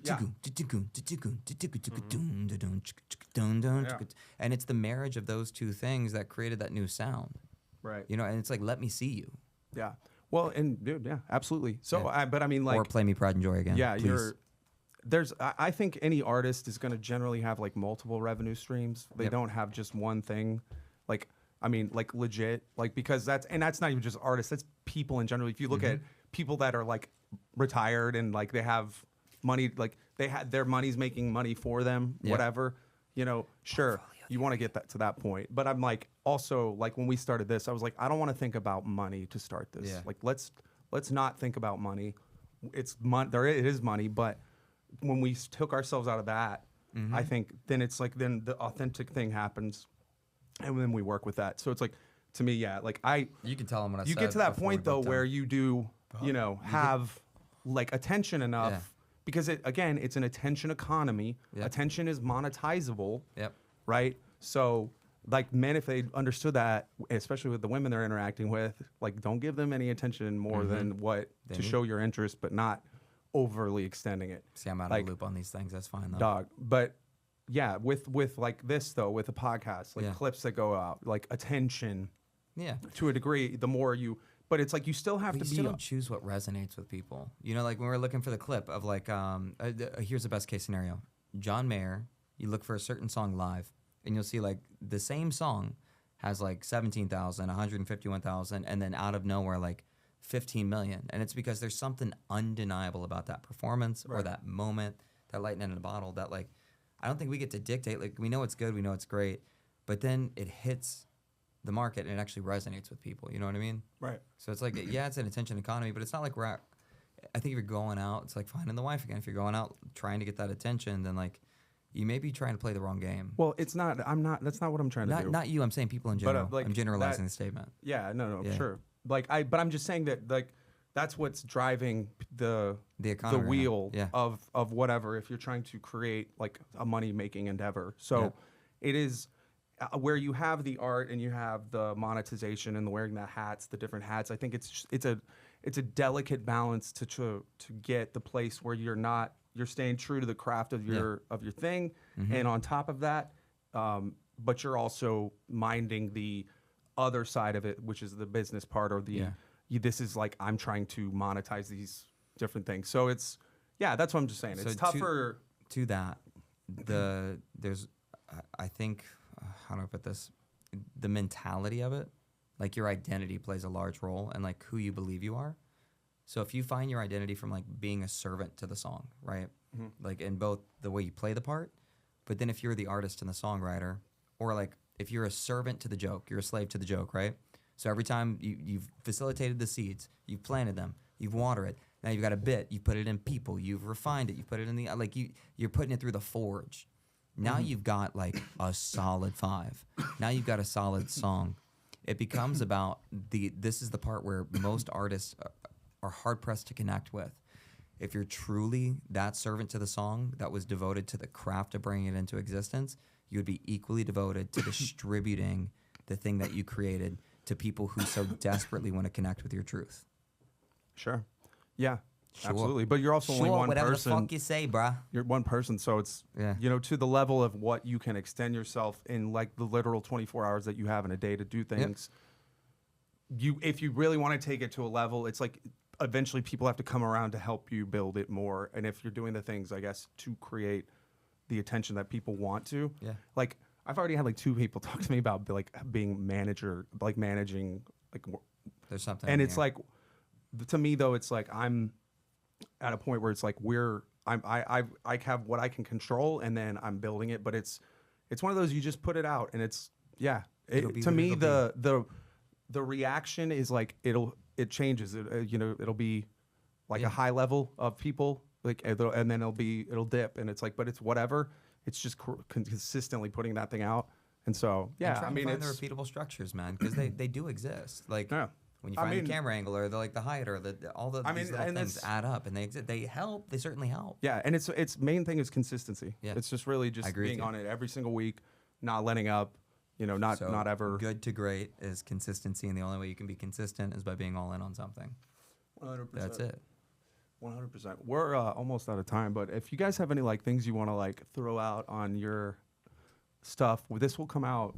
Yeah. And it's the marriage of those two things that created that new sound. Right. You know, and it's like, let me see you. Yeah. Well, and dude, yeah, absolutely. So, Yeah. but I mean, like, Or play me Pride and Joy again. yeah, please. I think any artist is going to generally have like multiple revenue streams. They Yep. don't have just one thing. Like, I mean, like legit, like because that's not even just artists. That's people in general. If you look Mm-hmm. at people that are like retired and like they have money, like their money's making money for them, Yep. whatever. You know, sure, you want to get that to that point. But I'm like, also like when we started this, I was like, I don't want to think about money to start this. Yeah. Like, let's not think about money. It is money, but when we took ourselves out of that, Mm-hmm. I think then it's like then the authentic thing happens, and then we work with that. So it's like to me, yeah, like You can tell them what I you said. get to that before we point though booked where them. you do have like attention enough Yeah. because it's an attention economy. Yep. Attention is monetizable. Yep. Right. So like men, if they understood that, especially with the women they're interacting with, like don't give them any attention more than what They to need. show your interest, but not overly extending it. See, I'm out Like, of the loop on these things. That's fine though. Dog. But yeah, with like this though, with a podcast, like Yeah. clips that go out, like attention Yeah. to a degree, the more you, but it's like you still have But to you be. still don't choose what resonates with people. You know, like when we're looking for the clip of like, here's the best case scenario. John Mayer, you look for a certain song live, and you'll see like the same song has like 17,000, 151,000, and then out of nowhere like 15 million. And it's because there's something undeniable about that performance or that moment, that lightning in a bottle that like, I don't think we get to dictate. Like we know it's good, we know it's great, but then it hits the market and it actually resonates with people. You know what I mean? Right. So it's like, yeah, it's an attention economy, but it's not like I think if you're going out, it's like finding the wife again. If you're going out trying to get that attention, then like you may be trying to play the wrong game. Well, it's not. I'm not. That's not what I'm trying to do. Not you. I'm saying people in But, general. like, I'm generalizing that- the statement. Yeah. No. Yeah. Sure. But I'm just saying that like that's what's driving the economy right now. wheel Yeah. of whatever. If you're trying to create like a money making endeavor, so it is. Where you have the art and you have the monetization and the wearing the hats, the different hats, I think it's a delicate balance to get the place where you're staying true to the craft of your thing, and on top of that, but you're also minding the other side of it, which is the business part or the this is like I'm trying to monetize these different things. So it's that's what I'm just saying. It's tougher to that. There's I think. How do I put this? The mentality of it, like your identity plays a large role and like who you believe you are. So if you find your identity from like being a servant to the song, right? Like in both the way you play the part, but then if you're the artist and the songwriter, or like if you're a servant to the joke, you're a slave to the joke, right? So every time you've facilitated the seeds, you've planted them, you've watered it. Now you've got a bit, you put it in people, you've refined it, you put it in the like you're putting it through the forge. Now you've got like a solid 5. Now you've got a solid song. It becomes about this is the part where most artists are hard pressed to connect with. If you're truly that servant to the song that was devoted to the craft of bringing it into existence, you would be equally devoted to distributing the thing that you created to people who so desperately want to connect with your truth. Sure. Yeah. Sure. Absolutely. But you're also only one whatever person. the fuck you say, bruh. You're one person, so it's to the level of what you can extend yourself in like the literal 24 hours that you have in a day to do things. If you really want to take it to a level, it's like eventually people have to come around to help you build it more. And if you're doing the things, I guess, to create the attention that people want to, like I've already had like 2 people talk to me about like being managing like. There's something. And it's like, to me though, it's like I'm at a point where it's like I have what I can control and then I'm building it, but it's one of those you just put it out and it's to me the reaction is like it changes it'll be like a high level of people like and then it'll dip and it's like but it's whatever, it's just consistently putting that thing out. And so I mean it's the repeatable structures, man, because they do exist. Like when you find the camera angle or like the height or all the these little things add up and they help. They certainly help. Yeah, and its main thing is consistency. Yeah. It's just really just being on it every single week, not letting up, not ever. Good to great is consistency, and the only way you can be consistent is by being all in on something. 100%. That's it. 100%. We're almost out of time, but if you guys have any like things you want to like throw out on your stuff, this will come out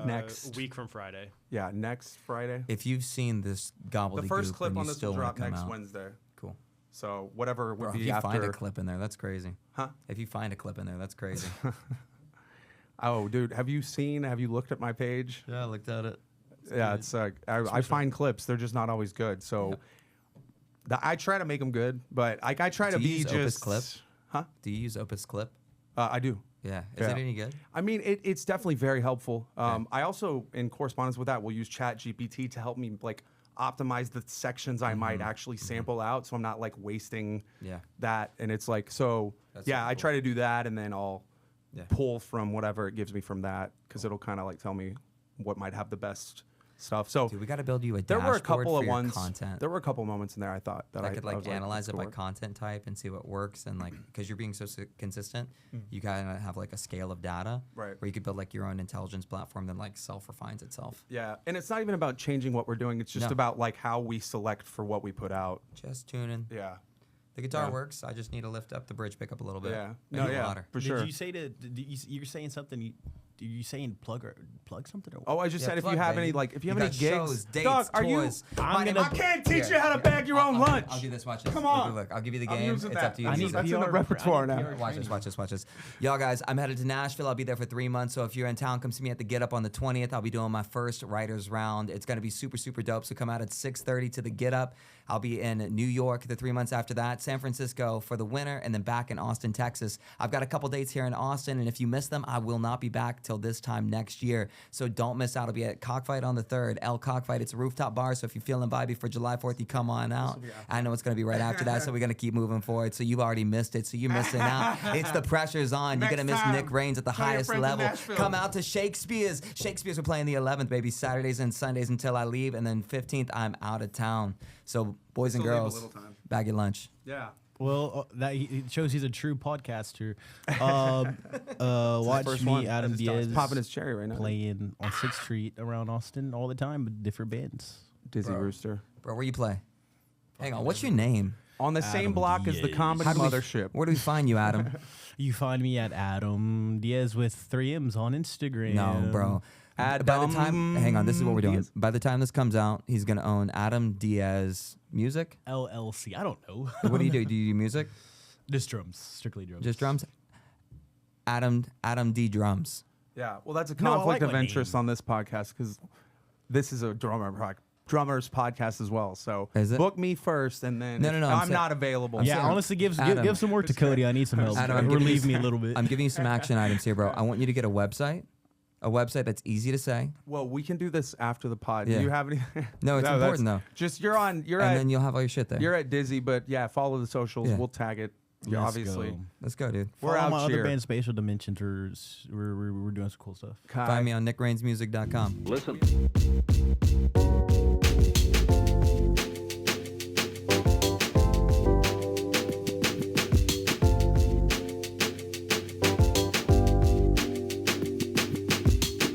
next week from Friday. Yeah, next Friday. If you've seen this gobbledygook, the first clip and on you this still will drop come next out, Wednesday. Cool. So whatever would Bro, be if you after. find a clip in there, that's crazy. Huh? If you find a clip in there, that's crazy. Oh, dude, have you looked at my page? Yeah, I looked at it. It's I find clips. They're just not always good. So I try to make them good, but I try to be just. Opus Clip? Huh? Do you use Opus Clip? I do. Yeah. Is it any good? I mean, it's definitely very helpful. I also, in correspondence with that, will use Chat GPT to help me like optimize the sections I might actually sample out, so I'm not like wasting that. And it's like I try to do that, and then I'll pull from whatever it gives me from that, because it'll kind of like tell me what might have the best stuff. So dude, we got to build you a there dashboard were a couple for of your ones. content. There were a couple of moments in there I thought that I could like was analyze it by work. content type and see what works, and like because you're being so consistent, you gotta have like a scale of data, right? Where you could build like your own intelligence platform that like self-refines itself. Yeah, and it's not even about changing what we're doing. It's just about like how we select for what we put out. Just tuning. Yeah. The guitar Yeah. works. I just need to lift up the bridge pickup a little bit. Yeah. Make No, it yeah. louder. For sure. Did you say you're saying something? You saying plug something? Or Oh, I just Yeah, said if plug, you have baby. any if you have You any got gigs, shows, dates, dog, are you? tours. I'm I gonna- can't teach you how to bag your own lunch. I'll do this. Watch this. Come Look, on. Look, I'll give you the I'm game. using It's that. up to you. I to need use it. That's in the PR repertoire now. Watch this. Y'all guys, I'm headed to Nashville. I'll be there for 3 months. So if you're in town, come see me at the Get Up on the 20th. I'll be doing my first writers round. It's going to be super, super dope. So come out at 6:30 to the Get Up. I'll be in New York the 3 months after that, San Francisco for the winter, and then back in Austin, Texas. I've got a couple dates here in Austin, and if you miss them, I will not be back till this time next year. So don't miss out. I'll be at Cockfight on the 3rd. El Cockfight. It's a rooftop bar. So if you're feeling vibey for July 4th, you come on out. I know it's going to be right after that. So we're going to keep moving forward. So you've already missed it. So you're missing out. It's the pressure's on. You're going to miss Nick Raines at the Tell your highest friends in level. Nashville. Come out to Shakespeare's. Shakespeare's are playing the 11th, baby. Saturdays and Sundays until I leave. And then 15th, I'm out of town. So boys and Still leave a girls, little time. bag your lunch. Yeah. Well, it shows he's a true podcaster. Watch first me, one. Adam Diaz, Popping his cherry right now. playing on 6th Street around Austin all the time with different bands. Dizzy Rooster. Bro, where you play? Hang on. What's your name? On the same Adam block as the Diaz. comedy How do we- mothership. Where do we find you, Adam? You find me at Adam Diaz with 3 M's on Instagram. No, bro. By the time, hang on, this is what we're doing. Diaz. By the time this comes out, he's gonna own Adam Diaz Music. LLC. I don't know. What do you do? Do you do music? Just drums, strictly drums. Just drums? Adam D Drums. Yeah. Well, that's a No, I conflict like of my interest name. on this podcast because this is a drummer's podcast as well. So Is it? book me first, and then No, if no, no, I'm I'm saying- not available. I'm Yeah, saying- honestly, give Adam. some work to Cody. I need some help. Adam, I'm giving you Relieve some- me a little bit. I'm giving you some action items here, bro. I want you to get a website that's easy to say. Well, we can do this after the pod. Yeah. Do you have any? No, it's that's- important, though. Just you're And at then you'll have all your shit there. you're at Dizzy, but yeah, follow the socials. Yeah. We'll tag it. Yeah, Let's obviously. go. Let's go, dude. We're Follow out my other here. band, Spatial Dimensions. We're doing some cool stuff. Find me on nickrainsmusic.com. Listen.